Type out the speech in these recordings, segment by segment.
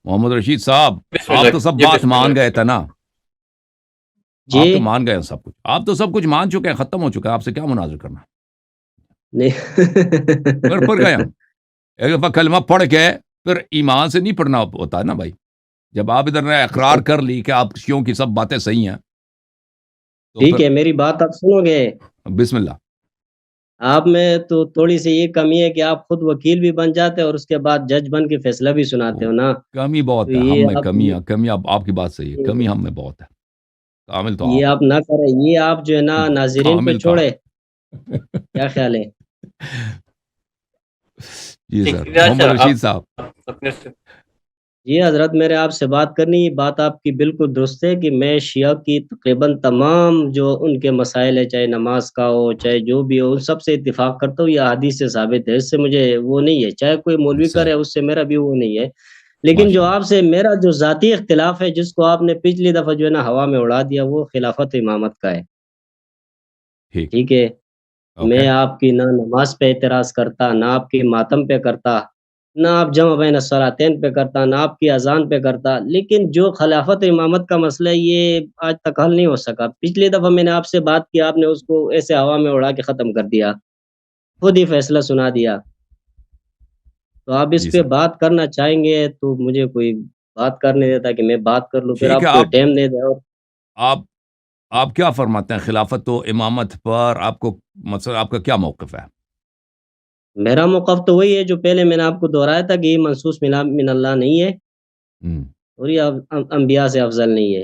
محمد رشید صاحب بسم آپ اللہ تو سب جی، بات بسم مان اللہ گئے تھے نا، جی آپ تو مان گئے ہیں سب کچھ، آپ تو سب کچھ مان چکے ہیں، ختم ہو چکا ہے، آپ سے کیا مناظر کرنا. پھر گئے ہم ایک دفعہ کلمہ پڑھ کے پھر ایمان سے نہیں پڑھنا ہوتا ہے نا بھائی. جب آپ ادھر نے اقرار کر لی کہ آپ شیعوں کی سب باتیں صحیح ہیں تو ٹھیک پھر ہے، میری بات آپ سنو گے. بسم اللہ. آپ میں تو تھوڑی سی یہ کمی ہے کہ آپ خود وکیل بھی بن جاتے اور اس کے بعد جج بن کے فیصلہ بھی سناتے ہو نا. کمی تو بہت ہے ہم میں، کمی آپ کی بات صحیح ہے، کمی ہم میں بہت ہے. کامل تو یہ آپ آپ نہ کریں، یہ آپ جو ہے نا ناظرین پہ کامل چھوڑے. کام. کیا خیال ہے؟ جی ٹھیک سر. ہے، اچھا محمد رشید صاحب اپنے سے جی حضرت، میرے آپ سے بات کرنی، یہ بات آپ کی بالکل درست ہے کہ میں شیعہ کی تقریباً تمام جو ان کے مسائل ہے، چاہے نماز کا ہو چاہے جو بھی ہو، ان سب سے اتفاق کرتا ہوں. یہ حدیث سے ثابت ہے، اس سے مجھے وہ نہیں ہے، چاہے کوئی مولوی صحیح، کرے اس سے میرا بھی وہ نہیں ہے. لیکن ماشاء جو اللہ. آپ سے میرا جو ذاتی اختلاف ہے، جس کو آپ نے پچھلی دفعہ جو ہے نا ہوا میں اڑا دیا، وہ خلافت و امامت کا ہے. ٹھیک. ٹھیک ہے، اوکے. میں آپ کی نہ نماز پہ اعتراض کرتا، نہ آپ کی ماتم پہ کرتا، نہ آپ جمع بین الصلاتین پہ کرتا، نہ آپ کی اذان پہ کرتا. لیکن جو خلافت و امامت کا مسئلہ ہے، یہ آج تک حل نہیں ہو سکا. پچھلی دفعہ میں نے آپ سے بات کی، آپ نے اس کو ایسے ہوا میں اڑا کے ختم کر دیا، خود ہی فیصلہ سنا دیا. تو آپ اس جی پہ سر. بات کرنا چاہیں گے تو مجھے کوئی بات کرنے دیتا کہ میں بات کر لوں، پھر ٹھیک ہے. آپ کوئی ٹائم دے دیں. اور آپ آپ کیا فرماتے ہیں خلافت و امامت پر؟ آپ کو مطلب آپ کا کیا موقف ہے؟ میرا موقف تو وہی ہے جو پہلے میں نے آپ کو دہرایا تھا کہ یہ منصوص من اللہ نہیں ہے ہم. اور یہ انبیاء سے افضل نہیں ہے.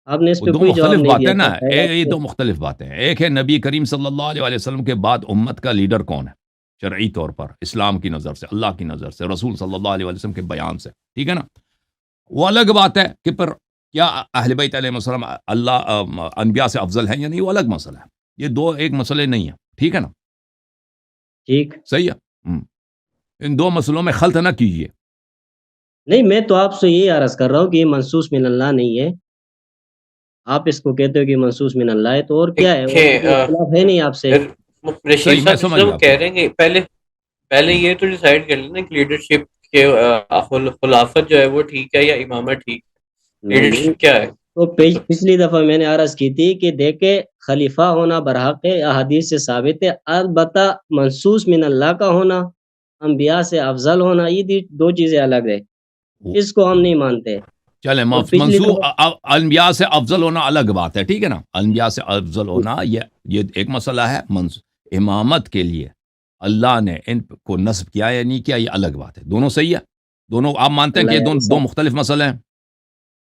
آپ نے اس وہ پہ دو کوئی جواب مختلف نہیں باتیں دیا نا، تھا. شاید آپ یہ کو دو مختلف باتیں ہیں. ایک ہے نبی کریم صلی اللہ علیہ وسلم کے بعد امت کا لیڈر کون ہے شرعی طور پر، اسلام کی نظر سے، اللہ کی نظر سے، رسول صلی اللہ علیہ وسلم کے بیان سے، ٹھیک ہے نا. وہ الگ بات ہے کہ پر کیا اہل بیت علیہ السلام انبیاء سے افضل ہیں یا نہیں، وہ الگ مسئلہ ہے. یہ دو ایک مسئلے نہیں ہیں، ٹھیک ہے نا. ٹھیک صحیح ہے. ان دو مسئلوں میں خلط نہ کیجیے. نہیں، میں تو آپ سے یہ عرض کر رہا ہوں کہ یہ منصوص من اللہ نہیں ہے. آپ اس کو کہتے ہو کہ منصوص من اللہ ہے، تو اور کیا ہے؟ اور تو کوئی اختلاف ہے نہیں آپ سے. رشید صحیح، میں صاحب سمجھ جسے وہ گیا آپ کی کہہ بات. رہے ہیں کہ پہلے یہ تو ڈیسائیڈ کر لینا کہ لیڈرشپ کے خلافت جو ہے وہ ٹھیک ہے یا امامت ٹھیک. نہیں نہیں، لیڈرشپ کیا ہے؟ تو پچھلی دفعہ میں نے عرض کی تھی کہ دیکھے خلیفہ ہونا برحق ہے، احادیث سے ثابت ہے. البتہ منصوص من اللہ کا ہونا، انبیاء سے افضل ہونا، یہ دو چیزیں الگ ہے. اس کو ہم نہیں مانتے. چلے اور پچھلی منصور دفعہ انبیاء سے افضل ہونا الگ بات ہے، ٹھیک ہے نا. انبیاء سے افضل ہونا یہ ایک مسئلہ ہے. امامت کے لیے اللہ نے ان کو نصب کیا یا نہیں کیا، یہ الگ بات ہے. دونوں صحیح ہے. دونوں آپ مانتے ہیں کہ اللہ یہ یاری دو صاحب، مختلف مسئلے ہیں.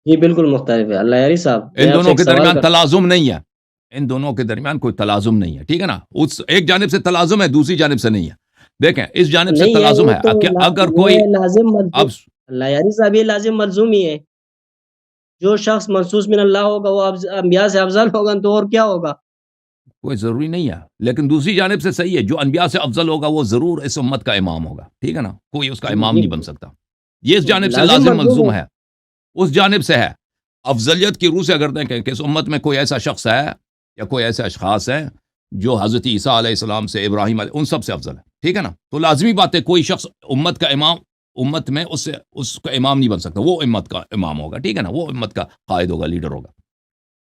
یہ بالکل مختلف ہے. اللہ یاری صاحب، میں ان آپ سے دونوں ایک کے سوال درمیان کرتا ہوں. تلازم نہیں ہے. ان دونوں کے درمیان کوئی تلازم نہیں ہے، ٹھیک ہے نا. اس ایک جانب سے تلازم ہے، دوسری جانب سے نہیں ہے. دیکھیں اس جانب سے نہیں ہے تلازم وہ ہے تو کہ اگر کوئی یہ لازم اب ملزوم. اللہ یاری صاحب، یہ لازم ملزوم ہی ہے. جو شخص منصوص من اللہ ہوگا وہ انبیاء سے افضل ہوگا، تو اور کیا ہوگا؟ کوئی ضروری نہیں ہے، لیکن دوسری جانب سے صحیح ہے. جو انبیاء سے افضل ہوگا وہ ضرور اس امت کا امام ہوگا، ٹھیک ہے نا. کوئی اس کا امام جی نہیں بن سکتا. یہ اس جانب سے لازم لازم ملزوم ملزوم ہے. اس جانب سے ہے افضلیت کی روح سے. اگر دیکھیں کہ اس امت میں کوئی ایسا شخص ہے یا کوئی ایسے اشخاص ہیں جو حضرت عیسیٰ علیہ السلام سے، ابراہیم علیہ، ان سب سے افضل ہے، ٹھیک ہے نا. تو لازمی بات ہے کوئی شخص امت کا امام، امت میں اس کا امام نہیں بن سکتا. وہ امت کا امام ہوگا، ٹھیک ہے نا. وہ امت کا قائد ہوگا، لیڈر ہوگا.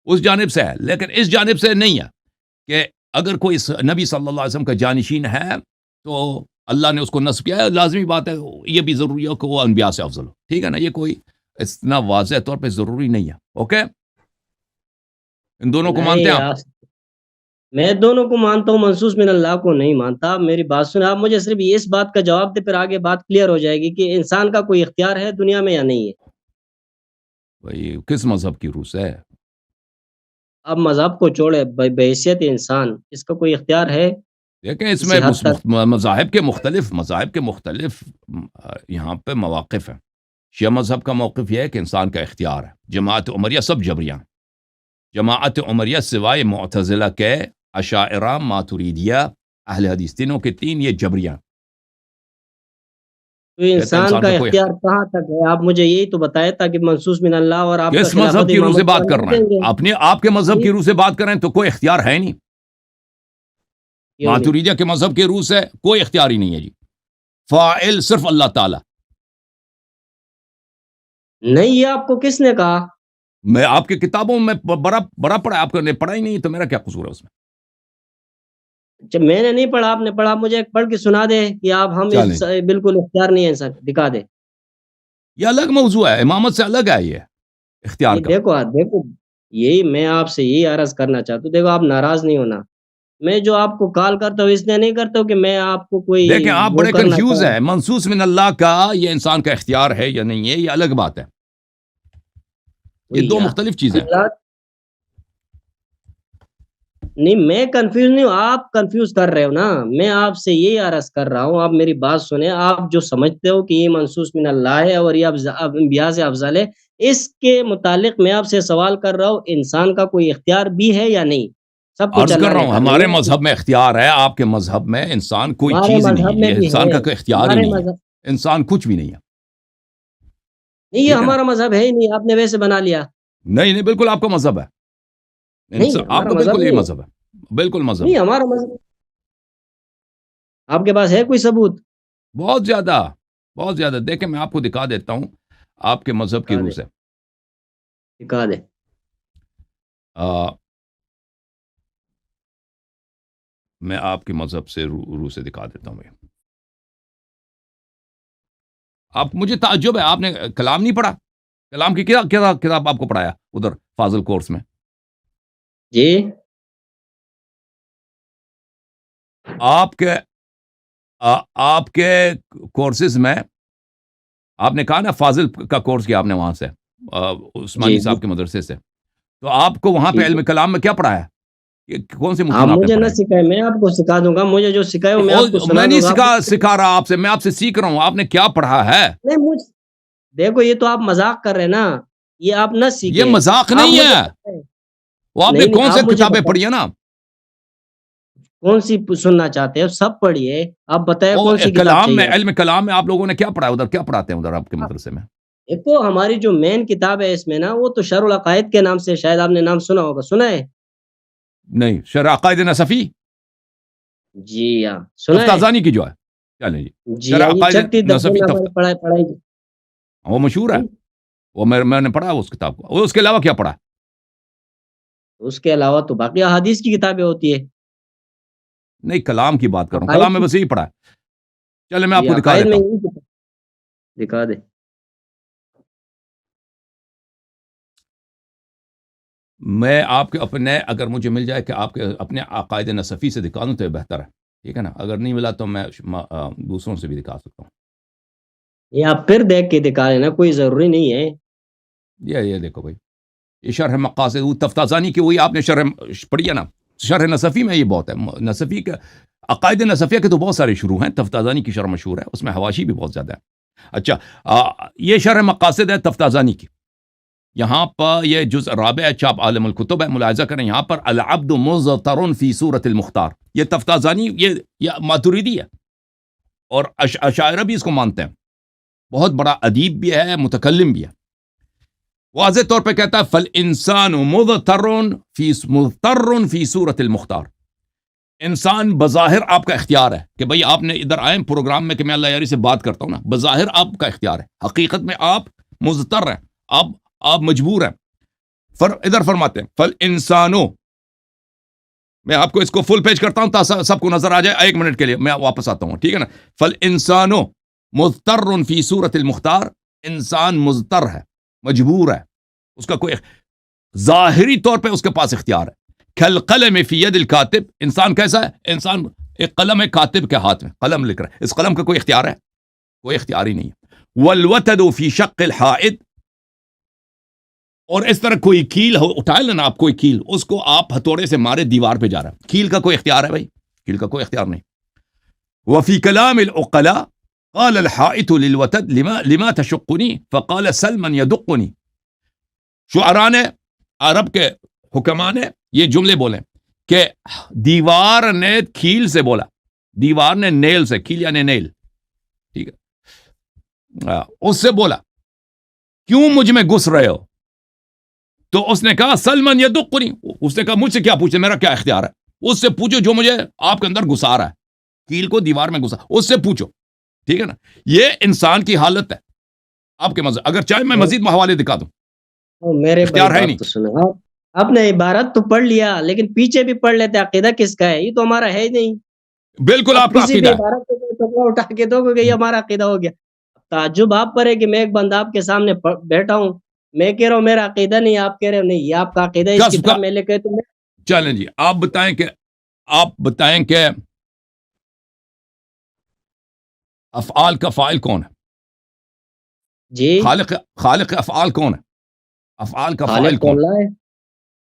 اس جانب سے ہے. لیکن اس جانب سے نہیں ہے کہ اگر کوئی نبی صلی اللہ علیہ وسلم کا جانشین ہے تو اللہ نے اس کو نصب کیا ہے. لازمی بات ہے یہ بھی ضروری ہے کہ وہ انبیاء سے افضل ہو، ٹھیک ہے نا. یہ کوئی اتنا واضح طور پہ ضروری نہیں ہے. اوکے، ان دونوں کو مانتے ہیں نہیں آپ؟ میں دونوں کو مانتا ہوں، منصوص من اللہ کو نہیں مانتا. آپ میری بات سنیں، آپ مجھے صرف اس بات کا جواب دے، پھر آگے بات کلیئر ہو جائے گی کہ انسان کا کوئی اختیار ہے دنیا میں یا نہیں ہے. بھائی کس مذہب کی روح سے ہے؟ اب مذہب کو چھوڑے، بحیثیت انسان اس کا کوئی اختیار ہے دیکھیں اس میں کسی حد تک؟ مذاہب کے مختلف یہاں پہ مواقف ہیں. شیعہ مذہب کا موقف یہ ہے کہ انسان کا اختیار ہے. جماعت عمریہ سب جبریاں. جماعت عمریہ سوائے معتزلہ کے، اشاعرہ، ماتریدیہ، اہل حدیث، تینوں کے تین یہ جبریاں. تو کہتے ہیں انسان کا کوئی اختیار کہاں تک ہے؟ آپ مجھے یہی تو بتائے تاکہ منصوص من اللہ اور آپ کا کس مذہب خلافت کی روح سے امامت کو بات کر نہیں رہے دیں ہیں؟ گے. آپ کے مذہب کی روح سے بات کر رہے ہیں تو کوئی اختیار ہے نہیں. کیوں نہیں؟ ماتریدیہ کے مذہب کے روح سے کوئی اختیار ہی نہیں ہے جی. فاعل صرف اللہ تعالی. نہیں یہ آپ کو کس نے کہا؟ میں آپ کی کتابوں میں بڑا پڑھا، آپ نے پڑھا ہی نہیں تو میرا کیا قصور ہے اس میں؟ جب میں نے نہیں پڑھا، آپ نے پڑھا، مجھے ایک پڑھ کے سنا دے کہ آپ ہم چلیں بالکل اختیار نہیں ہے، سر دکھا دے. یہ الگ موضوع ہے، امامت سے الگ ہے یہ اختیار نہیں کا. دیکھو یہی میں آپ سے یہی عرض کرنا چاہتا ہوں. دیکھو آپ ناراض نہیں ہونا، میں جو آپ کو کال کرتا ہوں اس لیے نہیں کرتا ہوں کہ میں آپ کو کوئی دیکھیں آپ وہ بڑے کرنا کنفیوز چاہوں. ہے، منصوص من اللہ کا یہ انسان کا اختیار ہے یا نہیں ہے، یہ الگ بات ہے، یہ دو مختلف چیزیں ہیں. اللہ نہیں میں کنفیوز نہیں ہوں، آپ کنفیوز کر رہے ہو نا. میں آپ سے یہی عرض کر رہا ہوں، آپ میری بات سنیں. آپ جو سمجھتے ہو کہ یہ منصوص من اللہ ہے اور یہ انبیاء سے افضل ہے، اس کے متعلق میں آپ سے سوال کر رہا ہوں، انسان کا کوئی اختیار بھی ہے یا نہیں؟ سب کچھ عرض کر اللہ رہا نے ہوں کر ہمارے رہی ہے. مذہب میں اختیار ہے، آپ کے مذہب میں انسان کوئی ہمارے چیز ہی نہیں مذہب ہے، میں یہ بھی انسان ہے، کا کوئی اختیار ہی ہمارے نہیں ہے، مذہب انسان کچھ بھی نہیں ہے. نہیں، یہ ٹھیک ہے نا؟ ہمارا مذہب ہے ہی نہیں، آپ نے ویسے بنا لیا. نہیں بالکل آپ کا مذہب ہے، نہیں آپ ہمارا کا مذہب بالکل یہ نہیں ہے. مذہب ہے، بالکل مذہب نہیں ہے. ہمارا مذہب، آپ کے پاس ہے کوئی ثبوت؟ بہت زیادہ، بہت زیادہ. دیکھیں میں آپ کو دکھا دیتا ہوں آپ کے مذہب کی دکھا روح دے، سے. دکھا دے. آ، میں آپ کے مذہب سے روح سے دکھا دیتا ہوں. آپ مجھے تعجب ہے، آپ نے کلام نہیں پڑھا؟ کلام کی کتاب آپ کو پڑھایا ادھر فاضل کورس میں؟ جی آپ کے کورسز میں آپ نے کہا نا فاضل کا کورس کیا آپ نے وہاں سے، عثمانی جی جی صاحب کے مدرسے سے، تو آپ کو وہاں پہ ٹھیک ہے. علم کلام میں کیا پڑھایا؟ یہ کون سے مفتی آپ نے آپ نے مجھے نہ پڑھائے؟ سکھائے، میں آپ کو سکھا دوں گا. مجھے جو سکھائے میں آپ کو سنا میں نہیں دوں گا. سکھا رہا آپ سے، میں آپ سے سیکھ رہا ہوں، آپ نے کیا پڑھا ہے؟ نہیں دیکھو یہ تو آپ مذاق کر رہے ہیں نا، یہ آپ نہ یہ سیکھیں. مذاق آپ نہیں مجھے ہے، بتائیں. وہ آپ نے نہیں نہیں کون آپ سے مجھے کتابیں بتائیں پڑھی ہیں نا؟ کون سی سننا چاہتے ہیں، سب پڑھیے. آپ بتائیں اور کون سی کتاب کلام میں، چاہیے آپ علم کلام میں آپ لوگوں نے کیا پڑھا ادھر؟ کیا پڑھاتے ہیں ادھر آپ کے کو؟ مدرسے میں؟ دیکھو ہماری جو مین کتاب ہے اس میں نا، وہ تو شرح العقائد کے نام سے، شاید آپ نے نام سنا ہوگا. سنا ہے؟ نہیں، شرح عقائد نصفی، جی ہاں سنا ہے. تفتازانی کی جو ہے، چلیں جی، جی شرح ہاں یہ عقائد چھٹی درسوں نصفی میں ہماری پڑھائی وہ مشہور ہے، وہ میں نے پڑھا اس کتاب کو. اور اس کے علاوہ کیا پڑھا؟ اس کے علاوہ تو باقی احادیث کی کتابیں ہوتی ہے. نہیں کلام کی بات کر رہا ہوں، عقائد کلام میں کی، بس یہی پڑھا ہے. چلے میں آپ جی کو دکھا عقائد دیتا میں ہوں. یہی کتاب. دکھا دے. میں آپ کے اپنے، اگر مجھے مل جائے کہ آپ کے اپنے عقائد نصفی سے دکھا دوں تو یہ بہتر ہے، ٹھیک ہے نا؟ اگر نہیں ملا تو میں دوسروں سے بھی دکھا سکتا ہوں. یہ آپ پھر دیکھ کے دکھا لینا، کوئی ضروری نہیں ہے. یہ دیکھو بھائی، یہ شرح مقاصد، وہ تفتازانی کی وہی آپ نے شرح پڑھی ہے نا؟ شرح نصفی میں یہ بہت ہے، نصفی کا عقائد نصفیہ کے تو بہت سارے شروع ہیں، تفتازانی کی شرح مشہور ہے، اس میں حواشی بھی بہت زیادہ ہے. اچھا یہ شرح مقاصد ہے تفتازانی کی. یہاں پر یہ جزء رابع ہے، چاپ عالم الکتب ہے، ملاحظہ کریں یہاں پر العبد مضطر فی صورت المختار. یہ تفتازانی یہ ماتریدی ہے، اور اشاعرہ بھی اس کو مانتے ہیں. بہت بڑا ادیب بھی ہے، متکلم بھی ہے. واضح طور پہ کہتا ہے فالانسان مضطر فی صورت المختار. انسان بظاہر آپ کا اختیار ہے کہ بھئی آپ نے ادھر آئے پروگرام میں کہ میں اللہ یاری سے بات کرتا ہوں نا، بظاہر آپ کا اختیار ہے، حقیقت میں آپ مضطر ہیں، آپ مجبور ہیں. ادھر فرماتے ہیں فالانسانو، میں آپ کو اس کو فل پیج کرتا ہوں تاکہ سب کو نظر آ جائے. 1 منٹ کے لیے میں واپس آتا ہوں، ٹھیک ہے نا؟ فالانسانو مضطر فی صورت المختار. انسان مضطر ہے، مجبور ہے، اس کا کوئی ظاہری طور پہ اس کے پاس اختیار ہے. کالقلم فی ید الکاتب. انسان کیسا ہے؟ انسان ایک قلم ہے کاتب کے ہاتھ میں، قلم لکھ رہا ہے، اس قلم کا کوئی اختیار ہے؟ کوئی اختیار ہی نہیں ہے. والوتد فی شق الحائط. اور اس طرح کوئی کیل اٹھائے لینا آپ، کوئی کیل، اس کو آپ ہتھوڑے سے مارے دیوار پہ جا رہا ہے، کیل کا کوئی اختیار ہے بھائی؟ کیل کا کوئی اختیار نہیں. وفی کلام العقلاء قال الحائط للوتد لما تشقنی فقال سل من یدقنی. شعراء نے، عرب کے حکماء نے یہ جملے بولے کہ دیوار نے کیل سے بولا، دیوار نے نیل سے، کیل یعنی نیل، ٹھیک ہے، اس سے بولا کیوں مجھ میں گھس رہے ہو؟ تو اس نے کہا سلمن یدقنی. اس نے کہا مجھ سے کیا پوچھے، میرا کیا اختیار ہے؟ اس سے پوچھو جو مجھے آپ کے اندر گھسا رہا ہے، کیل کو دیوار میں گھسا، اس سے پوچھو، ٹھیک ہے نا؟ یہ انسان کی حالت ہے. آپ کے مذہب، اگر چاہے میں مزید حوالے دکھا دوں، میرے اختیار ہے بھائی نہیں۔ بات تو سنو آپ نے عبارت تو پڑھ لیا لیکن پیچھے بھی پڑھ لیتے عقیدہ کس کا ہے، یہ تو ہمارا ہے ہی نہیں. بالکل آپ کا کسی عقیدہ بھی ہے. عبارت کو ٹکڑا اٹھا کے دو گے یہ ہمارا عقیدہ ہو گیا. تعجب آپ پر ہے کہ میں ایک بندہ آپ کے سامنے بیٹھا ہوں، میں کہہ رہا ہوں میرا عقیدہ نہیں، آپ کہہ رہے ہو نہیں یہ آپ کا عقیدہ ہے، اس کسب کتاب کا میں لکھے تو میں چلیں جی، آپ بتائیں کہ افعال کا فاعل کون ہے؟ جی خالق افعال کون ہے؟ افعال کا فاعل خالق تو کون؟ اللہ ہے،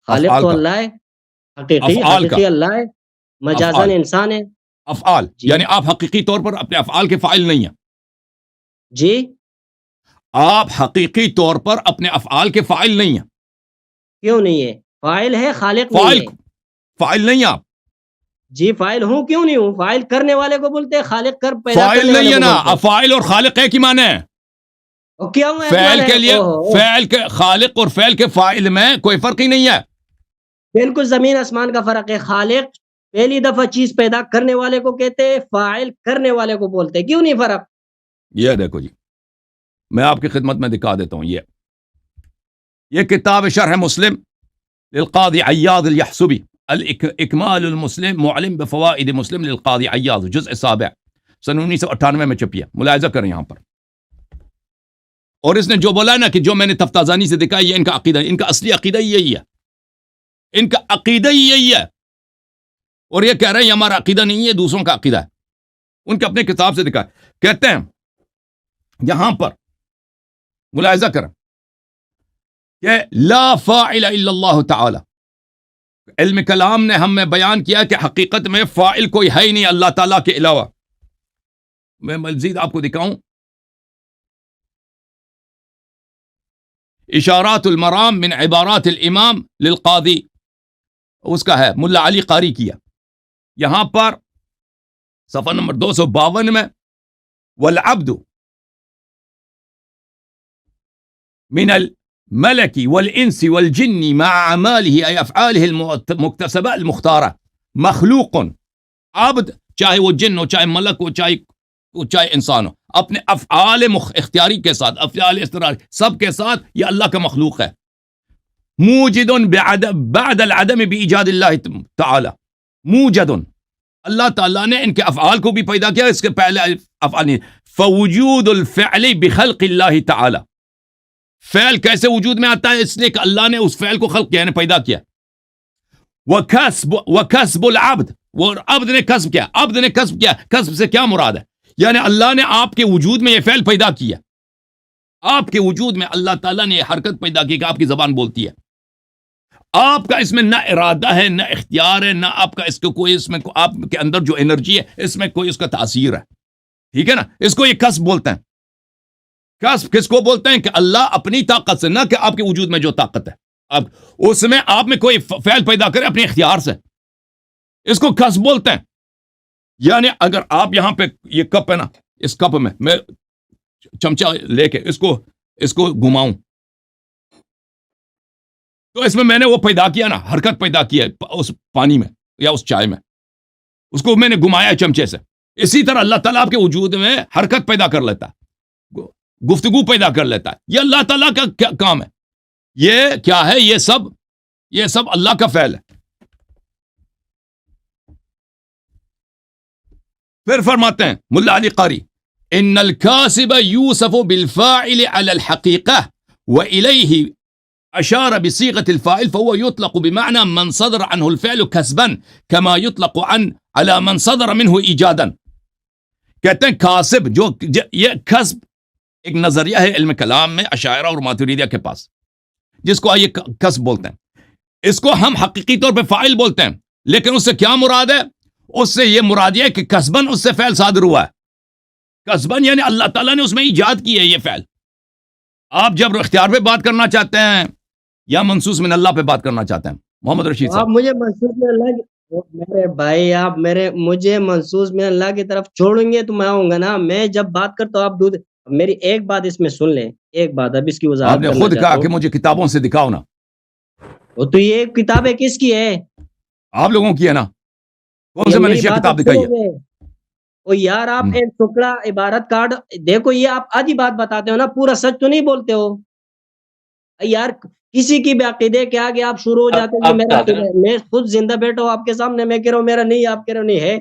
خالق افعال تو کا اللہ ہے، حقیقی افعال کا اللہ ہے، مجازن افعال انسان ہے. افعال جی یعنی آپ حقیقی طور پر اپنے افعال کے فاعل نہیں ہیں. جی آپ حقیقی طور پر اپنے افعال کے فاعل نہیں ہیں. کیوں نہیں ہے؟ فاعل ہے، خالق نہیں فاعل ہے. فاعل نہیں آپ. جی فاعل ہوں کیوں نہیں ہوں؟ فاعل کرنے والے کو بولتے ہیں، خالق کر پیدا فاعل کرنے والے نہیں ہے کو نا، بولتے ہیں. افعال اور خالق ایک ہی معنی ہے. اور کیا ہوں ایک فعل معنی ہے؟ کے لیے فعل کے خالق اور فعل کے فاعل میں کوئی فرق ہی نہیں ہے. بالکل زمین آسمان کا فرق ہے. خالق پہلی دفعہ چیز پیدا کرنے والے کو کہتے ہیں، فاعل کرنے والے کو بولتے ہیں. کیوں نہیں فرق؟ یہ دیکھو جی، میں آپ کی خدمت میں دکھا دیتا ہوں. یہ کتاب شرح مسلم للقاضی عیاض الیحسبی، اکمال المسلم معلم بفوائد مسلم للقاضی عیاض، جزء 7 سن 1998 میں چھپی ہے. ملاحظہ کریں یہاں پر. اور اس نے جو بولا ہے نا کہ جو میں نے تفتازانی سے دکھا، یہ ان کا عقیدہ، ان کا اصلی عقیدہ یہی ہے. ان کا عقیدہ ہی یہی ہے. اور یہ کہہ رہے ہیں یہ ہمارا عقیدہ نہیں ہے، دوسروں کا عقیدہ ہے. ان کے اپنے کتاب سے دکھا. کہتے ہیں یہاں پر ملاحظہ کریں کہ لا فاعل الا اللہ تعالی. علم کلام نے ہم میں بیان کیا کہ حقیقت میں فاعل کوئی ہے ہی نہیں اللہ تعالیٰ کے علاوہ. میں مزید آپ کو دکھاؤں. اشارات المرام من عبارات الامام للقاضی، اس کا ہے ملا علی قاری کیا. یہاں پر صفحہ نمبر 252 میں والعبد من الملك والانس والجن مع اعماله اي افعاله المكتسبه المختاره مخلوق. عبد چاہے وہ جن ہو، چاہے ملک ہو، چاہے انسان ہو، اپنے افعال اختیاری کے ساتھ، افعال اضطراری سب کے ساتھ یہ اللہ کا مخلوق ہے. موجد بعد العدم بایجاد اللہ تعالی. موجد، اللہ تعالیٰ نے ان کے افعال کو بھی پیدا کیا، اس کے پہلے افعال نہیں. فوجود الفعل بخلق اللہ تعالی. فعل کیسے وجود میں آتا ہے؟ اس لیے کہ اللہ نے اس فعل کو خلق کیا، یعنی پیدا کیا. وکسب العبد، وہ عبد نے کسب کیا. عبد نے کسب کیا، کسب سے کیا مراد ہے؟ یعنی اللہ نے آپ کے وجود میں یہ فعل پیدا کیا. آپ کے وجود میں اللہ تعالیٰ نے یہ حرکت پیدا کی کہ آپ کی زبان بولتی ہے. آپ کا اس میں نہ ارادہ ہے، نہ اختیار ہے، نہ آپ کا اس کو کوئی، اس میں آپ کے اندر جو انرجی ہے اس میں کوئی اس کا تاثیر ہے. ٹھیک ہے نا؟ اس کو یہ کسب بولتے ہیں. کسب کس کو بولتے ہیں؟ کہ اللہ اپنی طاقت سے، نہ کہ آپ کے وجود میں جو طاقت ہے اب اس میں آپ میں کوئی فعل پیدا کرے اپنے اختیار سے، اس کو کسب بولتے ہیں. یعنی اگر آپ یہاں پہ یہ کپ ہے نا، اس کپ میں چمچہ لے کے اس کو گھماؤں تو اس میں نے وہ پیدا کیا نا، حرکت پیدا کی ہے اس پانی میں یا اس چائے میں، اس کو میں نے گھمایا چمچے سے. اسی طرح اللہ تعالیٰ آپ کے وجود میں حرکت پیدا کر لیتا ہے، گفتگو پیدا کر لیتا ہے. یہ اللہ تعالیٰ کا کیا کام ہے؟ یہ کیا ہے؟ یہ سب اللہ کا فعل ہے. پھر فرماتے ہیں ملا علی قاری، ان الکاسب یوسف بالفاعل على الحقیقہ والیہ اشار بصيغة الفاعل فهو يطلق بمعنى من صدر عنه الفعل كسبا كما يطلق على من صدر منه ایجادا. کہتے ہیں کاسب، جو یہ کسب ایک نظریہ ہے علم کلام میں اشاعرہ اور ماتریدیہ کے پاس، جس کو یہ کسب بولتے ہیں. اس کو ہم حقیقی طور پہ فاعل بولتے ہیں، لیکن اس سے کیا مراد ہے؟ اس سے یہ مراد یہ کہ کسبن اس سے فعل صادر ہوا ہے. کسبن یعنی اللہ تعالیٰ نے اس میں ایجاد کی ہے یہ فعل. آپ جب اختیار پہ بات کرنا چاہتے ہیں یا منصوص من اللہ پہ بات کرنا چاہتے ہیں؟ محمد رشید صاحب، آپ مجھے منصوص میں اللہ میرے بھائی، آپ مجھے منصوص میں اللہ کی طرف چھوڑیں گے تو میں آؤں گا نا. میں جب بات کرتا ہوں آپ دودھ، میری ایک بات اس میں سن لیں، ایک بات اب اس کی آپ وضاحت نے کرنا خود چاہتا کہا ہوں. کہ مجھے کتابوں سے دکھاؤ نا. وہ تو یہ کتابیں کس کی ہے؟ آپ لوگوں کی ہے نا. کون سے میں نے میری شیخ بات کتاب اب دکھائی ہے؟ سنو گے؟ او یار آپ ہم، ایک ٹکڑا عبارت کاٹ دیکھو، یہ آپ آدھی بات بتاتے ہو نا، پورا سچ تو نہیں بولتے ہو یار. کسی کی بھی عقیدے کے آگے آپ شروع ہو جاتے ہو کہ آپ میرا بتا دیں نا. عقیدہ ہے. میں خود زندہ بیٹھا ہوں آپ کے سامنے، میں کہہ رہا ہوں میرا نہیں، آپ کہہ رہے ہو نہیں ہے.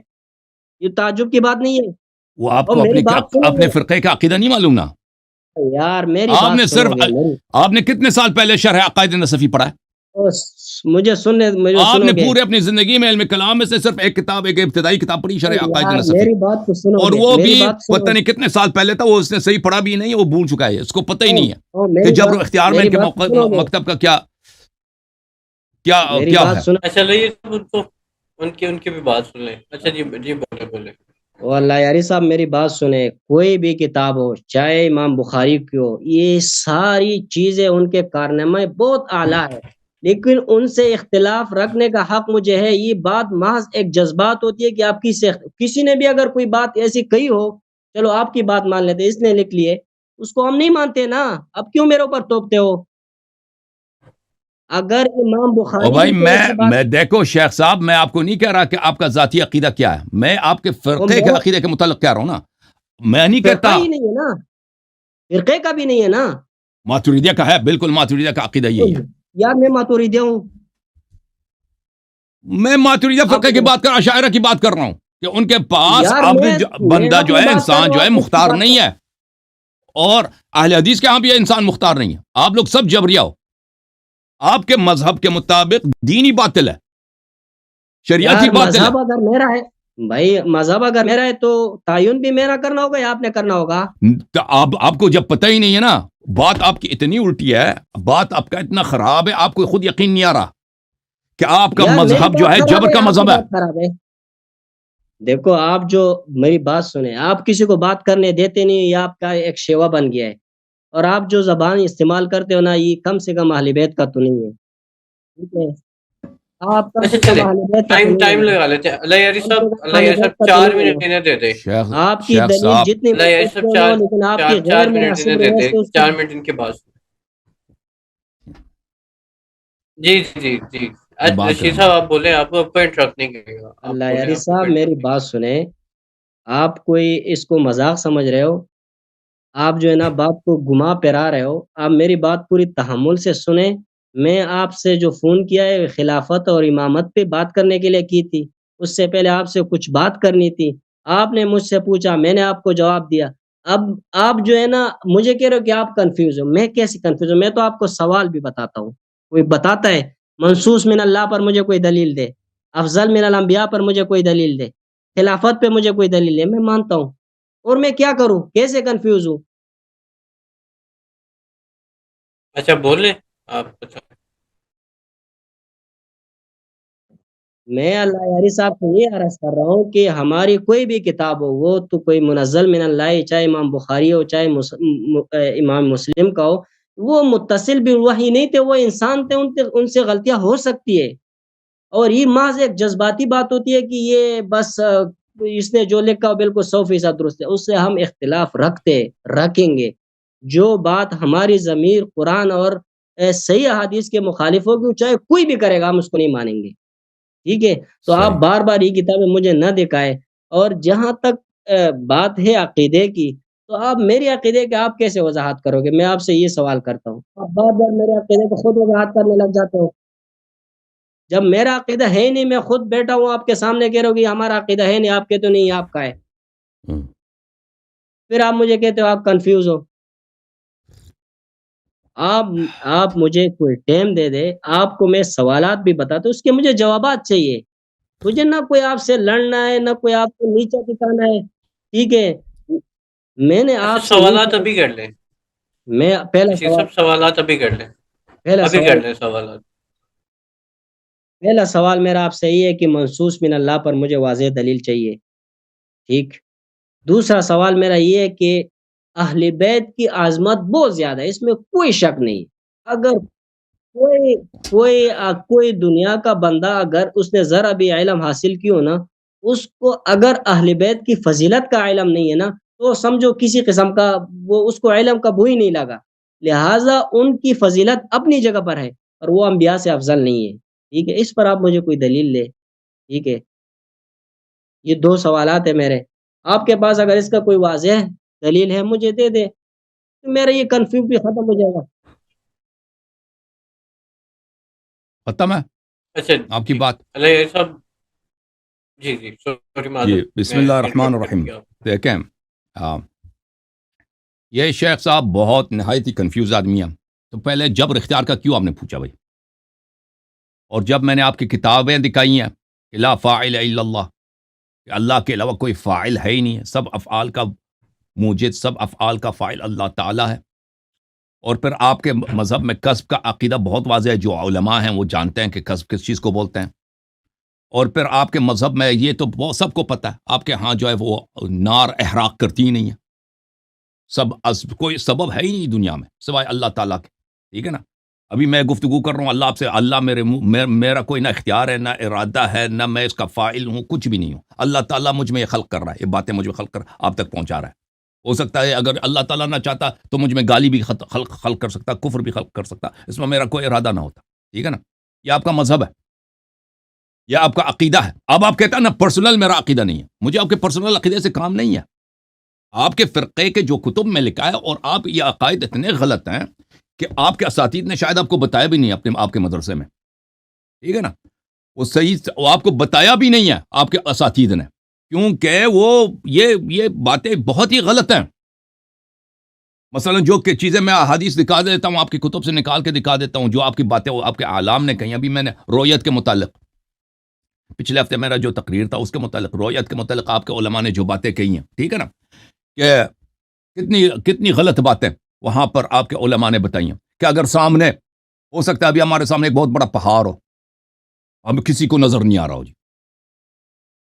یہ تعجب کی بات نہیں ہے. وہ آپ اور کو میری بات سنو اپنے گے فرقے کا عقیدہ نہیں معلوم نا. یار، میری آپ بات نے سنو صرف گے میری. آپ نے کتنے سال پہلے شرح عقائد نصفی پڑھا ہے؟ مجھے آپ سنو نے گے پورے اپنی زندگی میں علم کلام میں سے صرف ایک کتاب، ایک ابتدائی کتاب پڑھی، شرح عقائد یار نصفی. میری بات تو سنو اور گے، وہ میری بھی بات سنو پتہ نہیں کتنے سال پہلے تھا، وہ اس نے صحیح پڑھا بھی نہیں، وہ بھول چکا ہے، اس کو پتہ ہی نہیں ہے کہ میری جبر و بات اختیار میں میری ان کے بات تو سنو گے، مکتب کا کیا کیا میری کیا بات ہے. سنو. اچھا چلیے ان کی بھی بات سن لیں. اچھا جی جی بولے. واللہ یاری صاحب میری بات سنیں، کوئی بھی کتاب ہو، چاہے امام بخاری کی ہو، یہ ساری چیزیں ان کے کارنامے بہت اعلیٰ ہے، لیکن ان سے اختلاف رکھنے کا حق مجھے ہے. یہ بات محض ایک جذبات ہوتی ہے کہ آپ کسی نے بھی اگر کوئی بات ایسی کہی ہو، چلو آپ کی بات مان لیتے، اس نے لکھ لیے، اس کو ہم نہیں مانتے نا. اب کیوں میرے اوپر توپتے ہو؟ اگر امام اور بخاری بھائی بھی کوئی ایسی بات میں دیکھو شیخ صاحب، میں آپ کو نہیں کہہ رہا کہ آپ کا ذاتی عقیدہ کیا ہے، میں آپ کے وہ فرقے کے میرا عقیدے کے متعلق کہہ رہا ہوں نا. میں نہیں فرقہ کہتا. ہی نہیں ہے نا، فرقے کا بھی نہیں ہے نا. ماتریدیہ کا ہے، بالکل ماتریدیہ کا عقیدہ یہی ہے. یار میں ماتوریدی ہوں. میں ماتریدیہ آپ فرقے کی بات کر، عشاعرہ کی بات کر رہا ہوں کہ ان کے پاس یار اب میں بندہ جو اپنی ہے، بات کر انسان رہا جو ہوں، ہے آپ کس کی مختار بات نہیں کر. ہے. اور اہل حدیث کے ہاں بھی یہ انسان مختار نہیں ہے. آپ لوگ سب جبریہ ہو. آپ کے مذہب کے مطابق دینی باطل ہے، شریعتی یار باطل ہے. مذہب اگر میرا ہے بھائی، مذہب اگر میرا ہے تو تعین بھی میرا کرنا ہوگا یا آپ نے کرنا ہوگا؟ تو آپ کو جب پتہ ہی نہیں ہے نا، بات آپ کی اتنی الٹی ہے، بات آپ کا اتنا خراب ہے، آپ کو خود یقین نہیں آ رہا کہ آپ کا یار میری مذہب جو بات ہے خراب جبر ہے کا یا آپ کی مذہب ہے. بات خراب ہے؟ دیکھو، آپ جو میری بات سنیں، آپ کسی کو بات کرنے دیتے نہیں، یہ آپ کا ایک شیوا بن گیا ہے. اور آپ جو زبان استعمال کرتے ہو نا، یہ کم سے کم اہل بیت کا تو نہیں ہے. ٹھیک ہے، آپ کم اچھا سے کم چلے، اہل بیت کا تو نہیں ٹائم ہے. لگا لیتے ہیں. کم سے کم اہل بیت کا تو 4 نہیں ہے. منٹ انہیں دے دیں. آپ کی شیخ دلیل صاحب، جتنی اللہ یاری مناسب صاحب کیوں نہ ہو، لیکن آپ کی غیر 4 منٹ انہیں مناسب دے روایت دیں. سے اس کی 4 منٹ ان کے بعد. جی جی جی. میں بات رشید کروں صاحب گا. آپ بولیں، آپ کو پوائنٹ رکھ نہیں کرے گا. آپ اللہ بولیں، یاری آپ کو صاحب پوائنٹ میری رکھ نہیں. بات سنیں. آپ کوئی اس کو مذاق سمجھ رہے ہو؟ آپ جو ہے نا بات کو گھما پھرا رہے ہو. آپ میری بات پوری تحمل سے سنیں. میں آپ سے جو فون کیا ہے خلافت اور امامت پہ بات کرنے کے لیے کی تھی. اس سے پہلے آپ سے کچھ بات کرنی تھی. آپ نے مجھ سے پوچھا، میں نے آپ کو جواب دیا. اب آپ جو ہے نا مجھے کہہ رہے ہو کہ آپ کنفیوز ہو. میں کیسے کنفیوز ہوں؟ میں تو آپ کو سوال بھی بتاتا ہوں. کوئی بتاتا ہے منصوص من اللہ پر مجھے کوئی دلیل دے، افضل من الانبیاء پر مجھے کوئی دلیل دے، خلافت پہ مجھے کوئی دلیل دے، میں مانتا ہوں. اور میں کیا کروں؟ کیسے کنفیوز ہوں؟ اچھا بول لیں آپ. اچھا میں اللہ یاری صاحب کو یہ عرض کر رہا ہوں کہ ہماری کوئی بھی کتاب ہو، وہ تو کوئی منزل من اللہ، چاہے امام بخاری ہو، چاہے امام مسلم کا ہو، وہ متصل بھی وہی نہیں تھے، وہ انسان تھے، ان سے غلطیاں ہو سکتی ہے. اور یہ محض ایک جذباتی بات ہوتی ہے کہ یہ بس اس نے جو لکھا بالکل 100% درست ہے. اس سے ہم اختلاف رکھیں گے. جو بات ہماری ضمیر قرآن اور صحیح احادیث کے مخالف ہوگی، چاہے کوئی بھی کرے گا، ہم اس کو نہیں مانیں گے. ٹھیک ہے، تو آپ صحیح. بار بار یہ کتابیں مجھے نہ دکھائے. اور جہاں تک بات ہے عقیدے کی، تو آپ میری عقیدے کے آپ کیسے وضاحت کرو گے؟ میں آپ سے یہ سوال کرتا ہوں. آپ بار بار میرے عقیدے کو خود وضاحت کرنے لگ جاتے ہو. جب میرا عقیدہ ہے ہی نہیں، میں خود بیٹھا ہوں آپ کے سامنے کہہ رہا ہوں کہ ہمارا عقیدہ ہے نہیں، آپ کے تو نہیں، آپ کا ہے. ہم. پھر آپ مجھے کہتے ہو آپ کنفیوز ہو. آپ مجھے کوئی ٹائم دے دے، آپ کو میں سوالات بھی بتاتا ہوں، اس کے مجھے جوابات چاہیے. مجھے نہ کوئی آپ سے لڑنا ہے، نہ کوئی آپ کو نیچا دکھانا ہے. ٹھیک ہے، میں نے اچھا، آپ سے یہ سوالات ابھی کر لیں. میں پہلا رشید سوال صاحب سوالات ابھی کر لیں. پہلا ابھی کر سوال لیں سوالات. پہلا سوال میرا آپ سے یہ ہے کہ منصوص من اللہ پر مجھے واضح دلیل چاہیے. ٹھیک. دوسرا سوال میرا یہ ہے کہ اہل بیت کی عظمت بہت زیادہ ہے، اس میں کوئی شک نہیں. اگر کوئی دنیا کا بندہ اگر اس نے ذرا بھی علم حاصل کی ہو نا، اس کو اگر اہل بیت کی فضیلت کا علم نہیں ہے نا، تو سمجھو کسی قسم کا وہ اس کو علم کا بو ہی نہیں لگا. لہٰذا ان کی فضیلت اپنی جگہ پر ہے، اور وہ انبیاء سے افضل نہیں ہے. ٹھیک ہے، اس پر آپ مجھے کوئی دلیل لے. ٹھیک ہے، یہ دو سوالات ہیں میرے. آپ کے پاس اگر اس کا کوئی واضح دلیل ہے مجھے دے دے، تو میرا یہ کنفیوز بھی ختم ہو جائے گا۔ ختم ہے اچھا آپ کی جی بات؟ علیہ صاحب جی جی سوری جی معذرت بسم میں اللہ انٹرپٹ الرحمن کر الرحیم۔ دیا آپ کو۔ دیکھیں یہ شیخ صاحب بہت نہایت ہی کنفیوز آدمی ہیں۔ تو پہلے جبر اختیار کا کیوں آپ نے پوچھا بھائی؟ اور جب میں نے آپ کی کتابیں دکھائی ہیں کہ لا فاعل الا اللہ، کہ اللہ کے علاوہ کوئی فاعل ہے ہی نہیں ہے، سب افعال کا موجد، سب افعال کا فاعل اللہ تعالیٰ ہے، اور پھر آپ کے مذہب میں کسب کا عقیدہ بہت واضح ہے، جو علماء ہیں وہ جانتے ہیں کہ کسب کس چیز کو بولتے ہیں، اور پھر آپ کے مذہب میں یہ تو وہ سب کو پتہ ہے، آپ کے ہاں جو ہے وہ نار احراق کرتی ہی نہیں ہے، کوئی سبب ہے ہی نہیں دنیا میں سوائے اللہ تعالیٰ کے، ٹھیک ہے نا؟ ابھی میں گفتگو کر رہا ہوں اللہ آپ سے، اللہ میرا کوئی نہ اختیار ہے، نہ ارادہ ہے، نہ میں اس کا فاعل ہوں، کچھ بھی نہیں ہوں، اللہ تعالیٰ مجھ میں یہ خلق کر رہا ہے، یہ باتیں مجھ میں خلق کر آپ تک پہنچا رہا ہے۔ ہو سکتا ہے اگر اللہ تعالیٰ نہ چاہتا تو مجھ میں گالی بھی خلق کر سکتا، کفر بھی خلق کر سکتا، اس میں میرا کوئی ارادہ نہ ہوتا، ٹھیک ہے نا؟ یہ آپ کا مذہب ہے، یہ آپ کا عقیدہ ہے۔ اب آپ کہتا ہے نا پرسنل میرا عقیدہ نہیں ہے، مجھے آپ کے پرسنل عقیدے سے کام نہیں ہے، آپ کے فرقے کے جو کتب میں لکھا ہے، اور آپ یہ عقائد اتنے غلط ہیں کہ آپ کے اساتید نے شاید آپ کو بتایا بھی نہیں آپ کے مدرسے میں، ٹھیک ہے نا؟ وہ صحیح وہ آپ کو بتایا بھی نہیں ہے آپ کے اساتید نے، کیونکہ وہ یہ باتیں بہت ہی غلط ہیں۔ مثلا جو کہ چیزیں میں احادیث دکھا دیتا ہوں، آپ کی کتب سے نکال کے دکھا دیتا ہوں، جو آپ کی باتیں وہ آپ کے اعلام نے کہیں۔ ابھی میں نے رؤیت کے متعلق پچھلے ہفتے میرا جو تقریر تھا اس کے متعلق، رؤیت کے متعلق آپ کے علماء نے جو باتیں کہی ہیں، ٹھیک ہے نا، کہ کتنی غلط باتیں وہاں پر آپ کے علماء نے بتائی ہیں، کہ اگر سامنے ہو سکتا ہے ابھی ہمارے سامنے ایک بہت بڑا پہاڑ ہو، اب کسی کو نظر نہیں آ رہا ہو جی،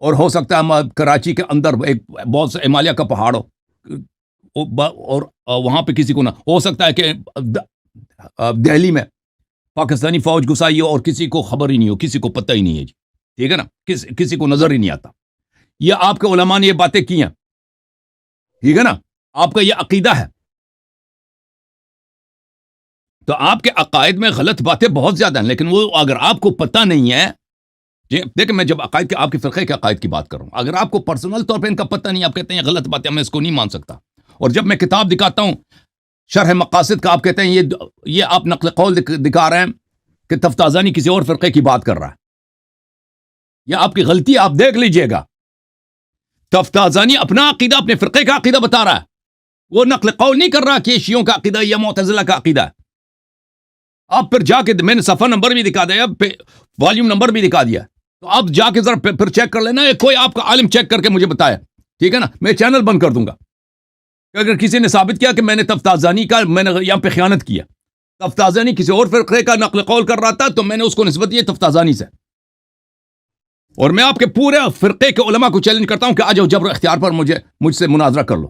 اور ہو سکتا ہے کراچی کے اندر ایک بہت سے ہمالیہ کا پہاڑ ہو، اور وہاں پہ کسی کو نہ ہو سکتا ہے کہ دہلی میں پاکستانی فوج گھسائی ہو اور کسی کو خبر ہی نہیں ہو، کسی کو پتہ ہی نہیں ہے جی، ٹھیک ہے نا، کسی کو نظر ہی نہیں آتا۔ یہ آپ کے علماء نے یہ باتیں کی ہیں، ٹھیک ہے نا، آپ کا یہ عقیدہ ہے، تو آپ کے عقائد میں غلط باتیں بہت زیادہ ہیں، لیکن وہ اگر آپ کو پتہ نہیں ہے، دیکھیں میں جب عقائد کے آپ کے فرقے کے عقائد کی بات کر رہا ہوں، اگر آپ کو پرسنل طور پہ ان کا پتہ نہیں، آپ کہتے ہیں یہ غلط باتیں، میں اس کو نہیں مان سکتا، اور جب میں کتاب دکھاتا ہوں شرح مقاصد کا، آپ کہتے ہیں یہ آپ نقل قول دکھا رہے ہیں کہ تفتازانی کسی اور فرقے کی بات کر رہا ہے، یہ آپ کی غلطی، آپ دیکھ لیجئے گا۔ تفتازانی اپنا عقیدہ، اپنے فرقے کا عقیدہ بتا رہا ہے، وہ نقل قول نہیں کر رہا کہ یہ شیعوں کا عقیدہ یا معتزلہ کا عقیدہ ہے۔ آپ پھر جا کے میں نے صفحہ نمبر بھی دکھا دیا، والیوم نمبر بھی دکھا دیا، تو آپ جا کے ذرا پھر چیک کر لینا، کوئی آپ کا عالم چیک کر کے مجھے بتایا، ٹھیک ہے نا، میں چینل بند کر دوں گا کہ اگر کسی نے ثابت کیا کہ میں نے تفتازانی کا، میں نے یہاں پہ خیانت کیا، تفتازانی کسی اور فرقے کا نقل قول کر رہا تھا، تو میں نے اس کو نسبت دی تفتازانی سے، اور میں آپ کے پورے فرقے کے علماء کو چیلنج کرتا ہوں کہ آ جاؤ جبر اختیار پر مجھ سے مناظرہ کر لو،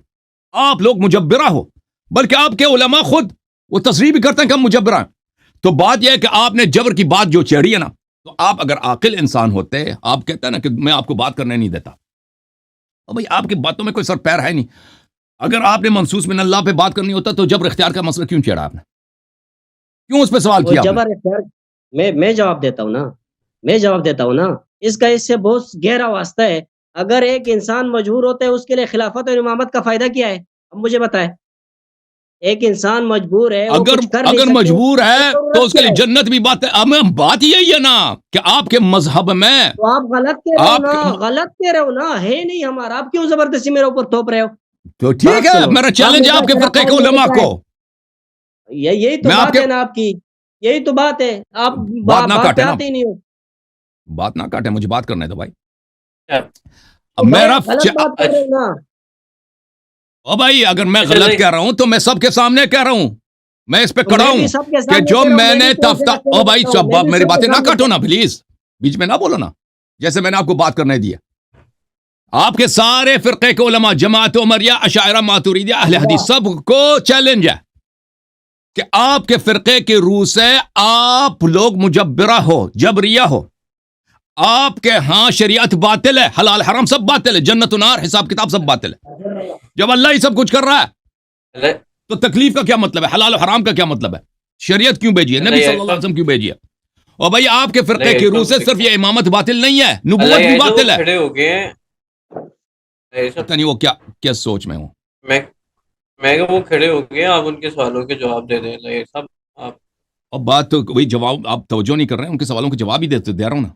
آپ لوگ مجبرہ ہو، بلکہ آپ کے علماء خود وہ تصریح بھی کرتے ہیں کہ ہم مجبرہ ہیں۔ تو بات یہ ہے کہ آپ نے جبر کی بات جو چھیڑی ہے نا، تو آپ اگر عاقل انسان ہوتے، آپ کہتے ہیں نا کہ میں آپ کو بات کرنے نہیں دیتا، اور بھائی آپ کی باتوں میں کوئی سر پیر ہے نہیں، اگر آپ نے منصوص من اللہ پہ بات کرنی ہوتا تو جبر اختیار کا مسئلہ کیوں چھیڑا آپ نے، کیوں اس پہ سوال کیا آپ نے؟ جبر اختیار میں جواب دیتا ہوں نا، اس کا اس سے بہت گہرا واسطہ ہے۔ اگر ایک انسان مجبور ہوتا ہے، اس کے لیے خلافت اور امامت کا فائدہ کیا ہے؟ اب مجھے بتائے، ایک انسان مجبور ہے، وہ کچھ کر نہیں اگر سکتے، مجبور ہے تو اس کے لیے کیا ہے؟ جنت بھی بات ہے، بات یہی ہے نا کہ آپ کے مذہب میں تو آپ غلط کہہ رہے ہو نا، ہے نہیں ہمارا، آپ کیوں زبردستی میرے اوپر تھوپ رہے ہو؟ تو ٹھیک ہے، میرا چیلنج ہے آپ کے فرقے کے علماء کو، یہی تو بات ہے نا آپ کی، یہی تو بات ہے، آپ بات نہ بات کاٹے پہ نا، آتے ہی نہیں ہو۔ بات نہ کاٹے، مجھے بات کرنے دو بھائی۔ تو بھائی آپ غلط بات کر رہے ہو نا۔ او بھائی اگر میں غلط کہہ رہا ہوں تو میں سب کے سامنے کہہ رہا ہوں، میں اس پہ کڑا ہوں کہ جو میں نے او بھائی میری باتیں نہ کاٹو نا پلیز، بیچ میں نہ بولو نا، جیسے میں نے آپ کو بات کرنے دیا۔ آپ کے سارے فرقے کے علماء، جماعت عمریہ، اشاعرہ، ماتوریدیہ، اہل حدیث، سب کو چیلنج ہے کہ آپ کے فرقے کی روح سے آپ لوگ مجبرہ ہو، جبریہ ہو، آپ کے ہاں شریعت باطل ہے، حلال حرام سب باطل ہے، جنت و نار حساب کتاب سب باطل ہے۔ جب اللہ ہی سب کچھ کر رہا ہے تو تکلیف کا کیا مطلب ہے، حلال و حرام کا کیا مطلب ہے، شریعت کیوں بھیجی ہے، نبی صلی اللہ علیہ وسلم کیوں بھیجی ہے؟ اور بھائی آپ کے فرقے کی روح سے صرف یہ امامت باطل نہیں ہے، نبوت بھی باطل ہے۔ کھڑے ہو گئے ہیں ایسا پتہ نہیں وہ کیا سوچ میں ہوں. میں کہ وہ کھڑے ہو گئے, آپ ان کے سوالوں کے جواب دے دیں یہ سب. آپ اب بات تو وہی جواب آپ توجہ نہیں کر رہے ہیں, ان کے سوالوں کے جواب ہی دے رہا ہوں نا.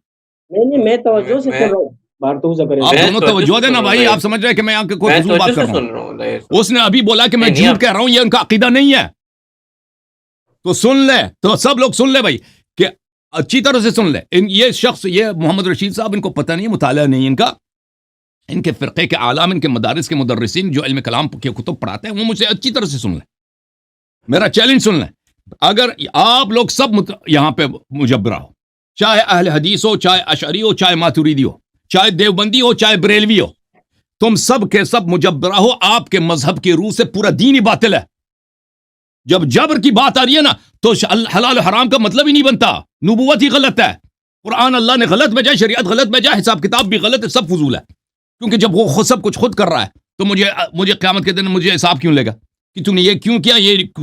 نہیں میں توجہ سے سن رہا ہوں بارتو سے کریں. آپ میں دونوں توجہ توجہ سے دینا سن رہا بھائی, ہوں. آپ سمجھ رہے ہیں کہ میں یہاں کوئی میں فضول بات توجہ کر سے رہا ہوں. سن رہا ہوں یہ سب. اس نے ابھی بولا کہ میں نہیں، جھوٹ آپ کہہ رہا ہوں, یہ ان کا عقیدہ نہیں ہے. تو سن لے, تو سب لوگ سن لے بھائی, کہ اچھی طرح سے سن لے. یہ شخص, یہ محمد رشید صاحب, ان کو پتہ نہیں, مطالعہ نہیں ان کا. ان کے فرقے کے عالم, ان کے مدارس کے مدرسین جو علم کلام کے کتب پڑھاتے ہیں, وہ مجھ سے اچھی طرح سے سن لیں. میرا چیلنج سن لیں. اگر آپ لوگ سب یہاں پہ مجبرہ ہو, چاہے اہل حدیث ہو, چاہے اشعری ہو, چاہے ماتوریدی ہو, چاہے دیوبندی ہو, چاہے بریلوی ہو, تم سب کے سب مجبرہ ہو, آپ کے مذہب کی روح سے پورا دین ہی باطل ہے. جب جبر کی بات آ رہی ہے نا, تو حلال و حرام کا مطلب ہی نہیں بنتا. نبوت ہی غلط ہے, قرآن اللہ نے غلط بھیجا, شریعت غلط بھیجا, حساب کتاب بھی غلط ہے, سب فضول ہے. کیونکہ جب وہ سب کچھ خود کر رہا ہے, تو مجھے قیامت کے دن مجھے حساب کیوں لے گا کہ تم نے یہ کیوں کیا,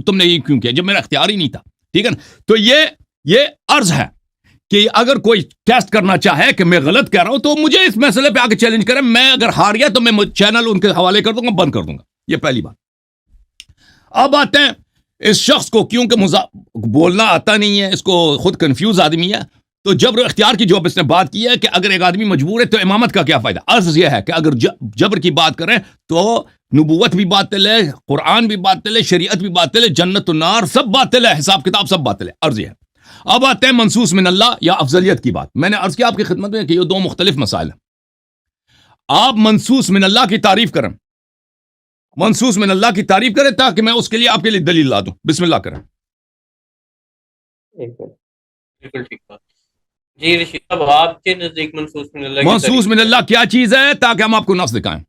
تم نے یہ کیوں کیا, جب میرا اختیار ہی نہیں تھا. ٹھیک ہے نا. تو یہ عرض ہے کہ اگر کوئی ٹیسٹ کرنا چاہے کہ میں غلط کہہ رہا ہوں, تو مجھے اس مسئلے پہ آ کے چیلنج کرے. میں اگر ہار گیا تو میں چینل ان کے حوالے کر دوں گا, بند کر دوں گا. یہ پہلی بات. اب آتے ہیں اس شخص کو, کیونکہ بولنا آتا نہیں ہے, اس کو خود کنفیوز آدمی ہے, تو جبر و اختیار کی جو اس نے بات کی ہے کہ اگر ایک آدمی مجبور ہے تو امامت کا کیا فائدہ. عرض یہ ہے کہ اگر جبر کی بات کریں تو نبوت بھی باطل ہے, قرآن بھی باطل ہے, شریعت بھی باطل ہے, جنت و نار سب باطل ہے, حساب کتاب سب باطل ہے. عرض یہ ہے. اب آتے ہیں منصوص من اللہ یا افضلیت کی بات. میں نے عرض کیا آپ کی خدمت میں کہ یہ دو مختلف مسائل ہیں. آپ منصوص من اللہ کی تعریف کریں, منصوص من اللہ کی تعریف کریں, تاکہ میں اس کے لیے آپ کے لیے دلیل لا دوں. بسم اللہ کریں. بالکل ٹھیک بات. جی رشید صاحب, آپ کے نزدیک منصوص من اللہ کی منصوص من اللہ کیا چیز ہے, تاکہ ہم آپ کو نص دکھائیں.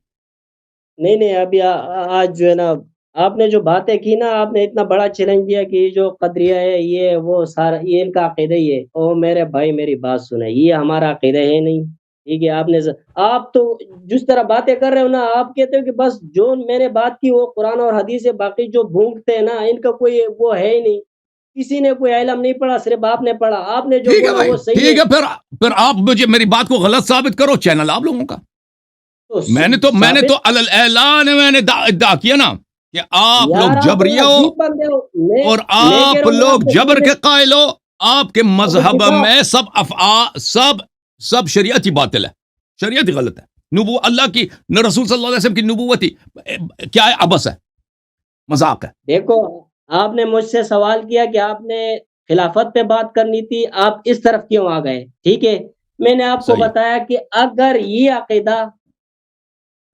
نہیں ابھی آج جو ہے نا, آپ نے جو باتیں کی نا, آپ نے اتنا بڑا چیلنج دیا کہ جو قدریہ ہے یہ وہ سارا یہ ان کا عقیدہ ہی ہے. او میرے بھائی میری بات سنیں, یہ ہمارا عقیدہ ہے نہیں. ٹھیک ہے, آپ تو جس طرح باتیں کر رہے ہو نا, آپ کہتے ہو کہ بس جو میں نے بات کی وہ قرآن اور حدیث ہے, باقی جو بھونکتے ہیں نا ان کا کوئی وہ ہے ہی نہیں. کسی نے کوئی علم نہیں پڑھا, صرف آپ نے پڑھا. آپ نے جو ٹھیک ہے بولا بھائی, وہ صحیح ٹھیک ہے. پھر آپ مجھے میری بات کو غلط ثابت کرو, چینل آپ لوگوں کا. میں نے تو اعلان میں نے ادعا کیا نا کہ آپ لوگ جبریہ ہو اور آپ لوگ جبر کے قائل ہو. آپ کے مذہب میں سب شریعت ہی باطل ہے, شریعت ہی غلط ہے. اللہ کی نہ رسول صلی اللہ علیہ وسلم کی نبوت ہی کیا ہے, عبث ہے, مذاق ہے. دیکھو, آپ نے مجھ سے سوال کیا کہ آپ نے خلافت پہ بات کرنی تھی, آپ اس طرف کیوں آ گئے. ٹھیک ہے, میں نے آپ کو صحیح. بتایا کہ اگر یہ عقیدہ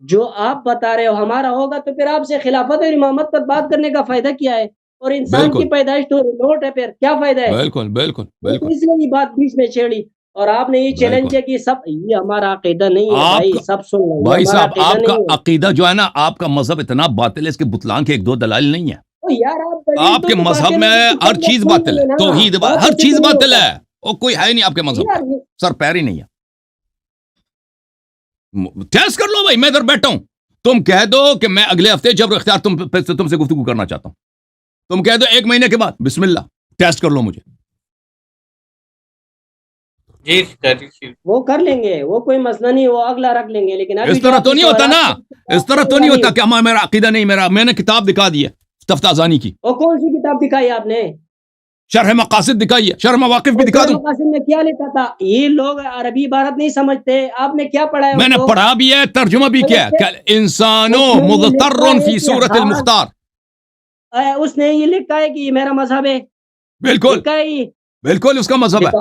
جو آپ بتا رہے ہو ہمارا ہوگا تو پھر آپ سے خلافت اور امامت پر بات کرنے کا فائدہ کیا ہے. اور انسان بالکل. کی پیدائش تو ریموٹ ہے, پھر کیا فائدہ ہے. بالکل بالکل بالکل. اس لیے یہ بات بیچ میں چھیڑی, اور آپ نے یہ چیلنج کیا کہ سب یہ ہمارا عقیدہ نہیں ہے. بھائی سب سن لیں, بھائی ہمارا صاحب, عقیدہ آپ کا نہیں ہے. عقیدہ جو ہے نا, آپ کا مذہب اتنا باطل ہے, اس کے بتلان کے ایک دو دلائل نہیں ہے. یار آپ کے مذہب میں ہر چیز باطل ہے, توحید ہر چیز باطل ہے, اور کوئی ہے نہیں آپ کے مذہب کا, سر پیر ہی نہیں ہے. ٹیسٹ کر لو بھائی, میں ادھر بیٹھا ہوں, تم کہہ دو کہ میں اگلے ہفتے جبر اختیار تم سے گفتگو کرنا چاہتا ہوں, تم کہہ دو 1 مہینے کے بعد, بسم اللہ, ٹیسٹ کر لو مجھے. جی وہ کر لیں گے, وہ کوئی مسئلہ نہیں, وہ اگلا رکھ لیں گے. لیکن اس طرح تو نہیں ہوتا نا, اس طرح تو نہیں ہوتا کہ میرا عقیدہ نہیں, میں نے کتاب دکھا دی ہے تفتازانی کی. اور کون سی کتاب دکھائی آپ نے؟ شرح مقاصد دکھائی ہے, شرح مواقف بھی دکھا دوں. مقاصد میں کیا لکھا تھا؟ یہ لوگ عربی عبارت نہیں سمجھتے, آپ نے کیا پڑھا ہے؟ میں نے پڑھا بھی ہے, ترجمہ بھی کیا ہے, انسانوں مضطر فی صورت المختار. اس نے یہ لکھا ہے کہ یہ میرا مذہب ہے. بالکل بالکل, اس کا مذہب ہے.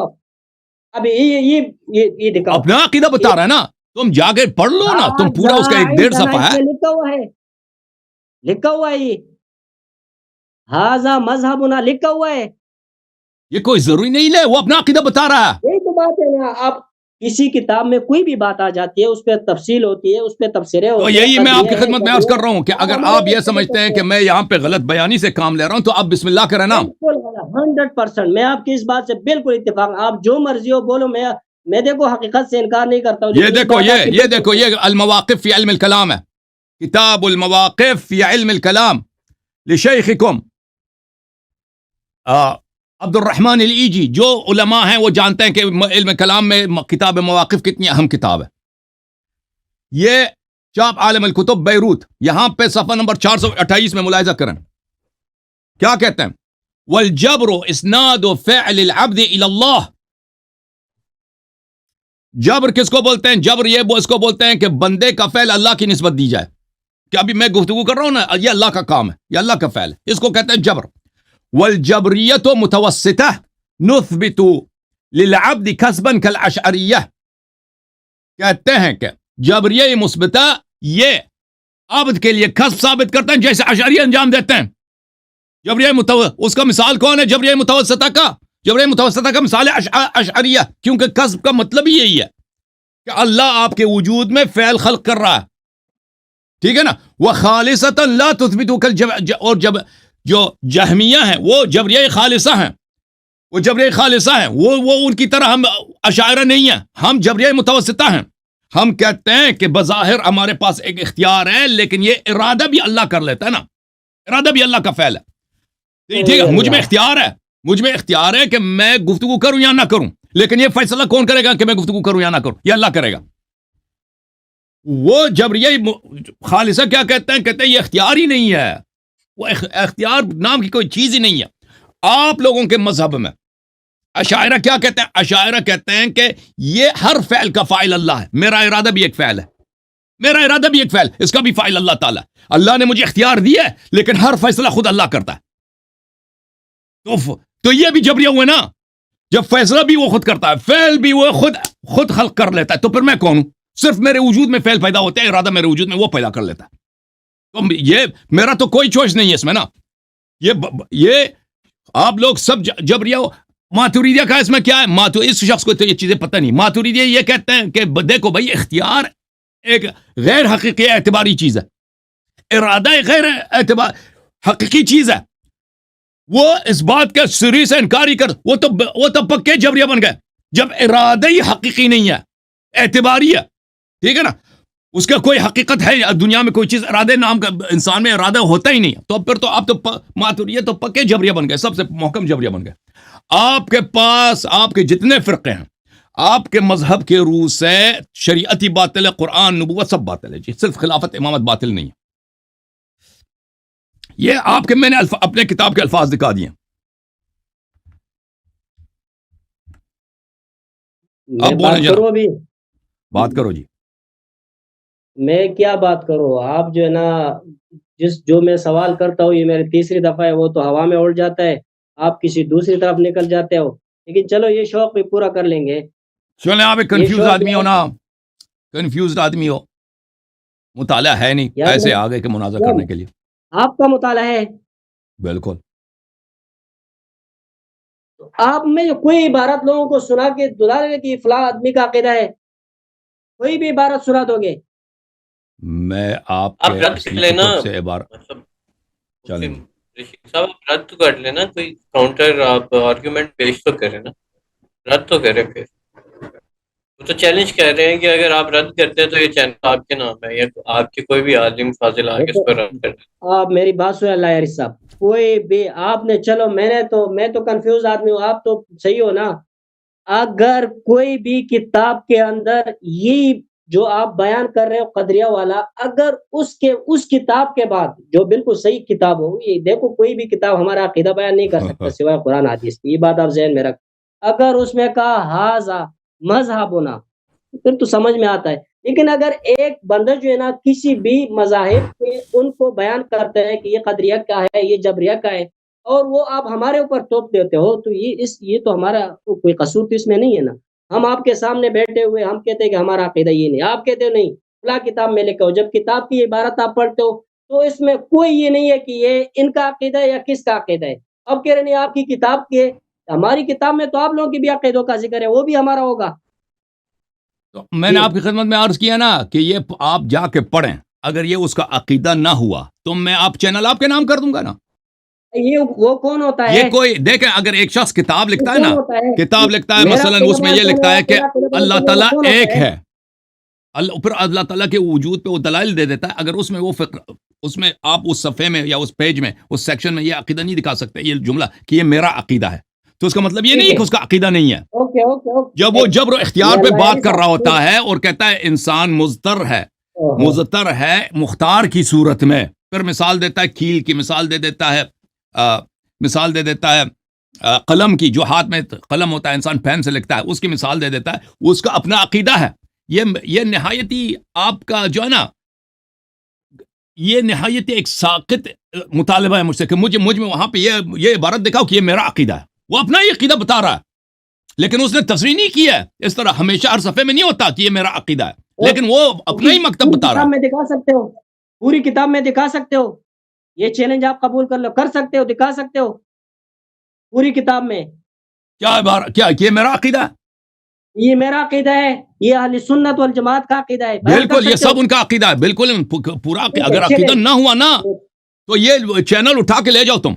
اب یہ دکھاؤ, اپنا عقیدہ بتا رہا ہے نا, تم جا کے پڑھ لو نا, تم پورا اس کا 1.5 صفحہ ہے. لکھا ہوا ہے یہ ھذا مذہبنا, لکھا ہوا ہے. یہ کوئی ضروری نہیں ہے, وہ اپنا عقیدہ بتا رہا ہے. یہی تو بات ہے نا, آپ کسی کتاب میں کوئی بھی بات آ جاتی ہے, اس پہ تفصیل ہوتی ہے, اس پہ تفسیریں ہوتی ہیں. یہی میں آپ کی خدمت میں عرض کر رہا ہوں کہ اگر آپ یہ سمجھتے ہیں کہ میں یہاں پہ غلط بیانی سے کام لے رہا ہوں, تو آپ بسم اللہ کریں نا. 100% میں آپ کی اس بات سے بالکل اتفاق, آپ جو مرضی ہو بولو, میں دیکھو حقیقت سے انکار نہیں کرتا ہوں. یہ دیکھو یہ المواقف فی علم الکلام ہے, کتاب المواقف فی علم الکلام لشیخکم عبد الرحمن الایجی. جو علماء ہیں وہ جانتے ہیں کہ علم کلام میں کتاب مواقف کتنی اہم کتاب ہے. یہ چاپ عالم الکتب بیروت، یہاں پہ صفحہ نمبر 428 میں ملاحظہ کریں کیا کہتے ہیں، والجبر اسناد فعل العبد الى اللہ. جبر کس کو بولتے ہیں؟ جبر یہ اس کو بولتے ہیں کہ بندے کا فعل اللہ کی نسبت دی جائے، کہ ابھی میں گفتگو کر رہا ہوں نا، یہ اللہ کا کام ہے، یہ اللہ کا فعل ہے، اس کو کہتے ہیں جبر. والجبریت متوسطہ نثبت للعبد کسبا کالاشعریہ، کہتے ہیں کہ جبریہ مثبتہ یہ عبد کے لیے کسب ثابت کرتے ہیں جیسے اشعریہ انجام دیتے ہیں. اس کا مثال کون ہے؟ جبریہ متوسطہ کا. جبریہ متوسطہ کا مثال ہے اشعریہ، کیونکہ کسب کا مطلب ہی یہی ہے کہ اللہ آپ کے وجود میں فعل خلق کر رہا ہے، ٹھیک ہے نا. وخالصۃ لا تثبت، اور جب جو جہمیہ ہیں وہ جبریہ خالصہ ہیں، وہ جبریہ خالصہ ہیں، وہ ان کی طرح ہم اشاعرہ نہیں ہیں، ہم جبریہ متوسطہ ہیں. ہم کہتے ہیں کہ بظاہر ہمارے پاس ایک اختیار ہے، لیکن یہ ارادہ بھی اللہ کر لیتا ہے نا، ارادہ بھی اللہ کا فعل ہے، ٹھیک ہے. مجھ میں اختیار ہے کہ میں گفتگو کروں یا نہ کروں، لیکن یہ فیصلہ کون کرے گا کہ میں گفتگو کروں یا نہ کروں؟ یہ اللہ کرے گا. وہ جبریہ خالصہ کیا کہتے ہیں؟ کہتے ہیں یہ اختیار ہی نہیں ہے، وہ اختیار نام کی کوئی چیز ہی نہیں ہے. آپ لوگوں کے مذہب میں اشاعرہ کیا کہتے ہیں؟ اشاعرہ کہتے ہیں کہ یہ ہر فعل کا فاعل اللہ ہے، میرا ارادہ بھی ایک فعل ہے، میرا ارادہ بھی ایک فعل، اس کا بھی فاعل اللہ تعالیٰ. اللہ نے مجھے اختیار دیا ہے، لیکن ہر فیصلہ خود اللہ کرتا ہے. تو یہ بھی جبریہ ہوئے نا، جب فیصلہ بھی وہ خود کرتا ہے، فعل بھی وہ خود خلق کر لیتا ہے، تو پھر میں کون ہوں؟ صرف میرے وجود میں فعل پیدا ہوتے ہیں، ارادہ میرے وجود میں وہ پیدا کر لیتا ہے. تو یہ میرا تو کوئی چوائس نہیں ہے اس میں نا. یہ آپ لوگ سب جبریہ. ماتوریدیہ کا اس میں کیا ہے؟ اس شخص کو تو یہ چیزیں پتہ نہیں. ماتوریدیہ یہ کہتے ہیں کہ دیکھو بھائی، اختیار ایک غیر حقیقی اعتباری چیز ہے، ارادہ ایک غیر اعتبار حقیقی چیز ہے. وہ اس بات کے سری سے انکاری کر، وہ تو پکے جبریہ بن گئے جب ارادہ ہی حقیقی نہیں ہے، اعتباری ہے، ٹھیک ہے نا. اس کا کوئی حقیقت ہے دنیا میں؟ کوئی چیز ارادے نام کا انسان میں ارادہ ہوتا ہی نہیں ہے. تو پھر تو آپ تو ماتوریدیہ تو پکے جبریہ بن گئے، سب سے محکم جبریہ بن گئے. آپ کے پاس آپ کے جتنے فرقے ہیں، آپ کے مذہب کے روح سے شریعتی باطل ہے، قرآن نبوت سب باطل ہے جی، صرف خلافت امامت باطل نہیں ہے. یہ آپ کے میں نے اپنے کتاب کے الفاظ دکھا دیے. آپ بولیں جی، بات کرو جی. میں کیا بات کروں؟ آپ جو ہے نا، جو میں سوال کرتا ہوں، یہ میری تیسری دفعہ ہے، وہ تو ہوا میں اڑ جاتا ہے، آپ کسی دوسری طرف نکل جاتے ہو. لیکن چلو یہ شوق بھی پورا کر لیں گے. چلیں، آپ ایک کنفیوز آدمی ہو نا، کنفیوزڈ آدمی ہو، مطالعہ ہے نہیں، ایسے آگے کے مناظرہ کرنے کے لیے. آپ کا مطالعہ ہے بالکل. آپ میں کوئی عبارت لوگوں کو سنا کے دلا لے کہ فلاں آدمی کا عقیدہ ہے، کوئی بھی عبارت سنا دو گے؟ میں آپ کے اصلی کتب سے عبارت چلیں صاحب رد کر لینا، کوئی کاؤنٹر آپ آرگیومنٹ پیش تو کریں نا، رد تو کریں. پھر وہ تو چیلنج کر رہے ہیں کہ اگر آپ رد کرتے ہیں تو یہ چینل آپ کے نام ہے، یا آپ کے کوئی بھی عالم فاضل آگے اس پر رد کر دیں. آپ میری بات سنیں اللہ یاری صاحب، کوئی بھی آپ نے، چلو میں تو کنفیوز آدمی ہوں، آپ تو صحیح ہو نا. اگر کوئی بھی کتاب کے اندر یہ جو آپ بیان کر رہے ہو قدریہ والا، اگر اس کتاب کے بعد جو بالکل صحیح کتاب ہو، یہ دیکھو کوئی بھی کتاب ہمارا عقیدہ بیان نہیں کر سکتا سوائے قرآن حدیث کی، یہ بات آپ ذہن میں رکھ. اگر اس میں کہا ہاذا مذہبنا، پھر تو سمجھ میں آتا ہے. لیکن اگر ایک بندہ جو ہے نا کسی بھی مذاہب کے ان کو بیان کرتا ہے کہ یہ قدریہ کا ہے، یہ جبریہ کا ہے، اور وہ آپ ہمارے اوپر توپ دیتے ہو، تو یہ تو ہمارا کوئی قصور تو اس میں نہیں ہے نا. ہم آپ کے سامنے بیٹھے ہوئے ہم کہتے ہیں کہ ہمارا عقیدہ یہ نہیں، آپ کہتے ہو نہیں فلاں کتاب میں لکھا ہو. جب کتاب کی عبارت آپ پڑھتے ہو تو اس میں کوئی یہ نہیں ہے کہ یہ ان کا عقیدہ ہے یا کس کا عقیدہ ہے. اب کہہ رہے نہیں آپ کی کتاب کے، ہماری کتاب میں تو آپ لوگوں کی بھی عقیدوں کا ذکر ہے، وہ بھی ہمارا ہوگا. تو میں نے آپ کی خدمت میں عرض کیا نا کہ یہ آپ جا کے پڑھیں، اگر یہ اس کا عقیدہ نہ ہوا تو میں آپ چینل آپ کے نام کر دوں گا نا. یہ وہ کون ہوتا ہے؟ یہ کوئی دیکھیں، اگر ایک شخص کتاب لکھتا ہے نا، کتاب لکھتا ہے مثلا اس میں یہ لکھتا ہے کہ اللہ تعالیٰ ایک ہے، پھر اللہ تعالیٰ کے وجود پہ وہ دلائل دے دیتا ہے. اگر اس میں وہ اس میں آپ اس صفحے میں یا اس پیج میں اس سیکشن میں یہ عقیدہ نہیں دکھا سکتے، یہ جملہ کہ یہ میرا عقیدہ ہے، تو اس کا مطلب یہ نہیں کہ اس کا عقیدہ نہیں ہے. جب وہ جبر و اختیار پہ بات کر رہا ہوتا ہے اور کہتا ہے انسان مضطر ہے مزتر ہے مختار کی صورت میں. پھر مثال دیتا ہے کھیل کی، مثال دے دیتا ہے مثال دے دیتا ہے قلم کی، جو ہاتھ میں قلم ہوتا ہے انسان پین سے لکھتا ہے، اس کی مثال دے دیتا ہے. اس کا اپنا عقیدہ ہے. یہ نہایتی آپ کا جو ہے نا، یہ نہایت ایک ساقط مطالبہ ہے مجھ سے کہ مجھ میں وہاں پہ یہ عبارت دکھاؤ کہ یہ میرا عقیدہ ہے. وہ اپنا ہی عقیدہ بتا رہا ہے، لیکن اس نے تصریح نہیں کیا ہے. اس طرح ہمیشہ ہر صفحے میں نہیں ہوتا کہ یہ میرا عقیدہ ہے، لیکن وہ اپنا ہی مکتب بتا رہا ہے. میں دکھا سکتے ہو، پوری کتاب میں دکھا سکتے ہو. یہ چیلنج آپ قبول کر لو، کر سکتے ہو، دکھا سکتے ہو پوری کتاب میں. کیا یہ میرا عقیدہ ہے؟ یہ میرا عقیدہ ہے، یہ اہل سنت والجماعت کا عقیدہ ہے. بالکل یہ سب ان کا عقیدہ ہے. بالکل پورا. اگر عقیدہ نہ ہوا نا تو یہ چینل اٹھا کے لے جاؤ تم.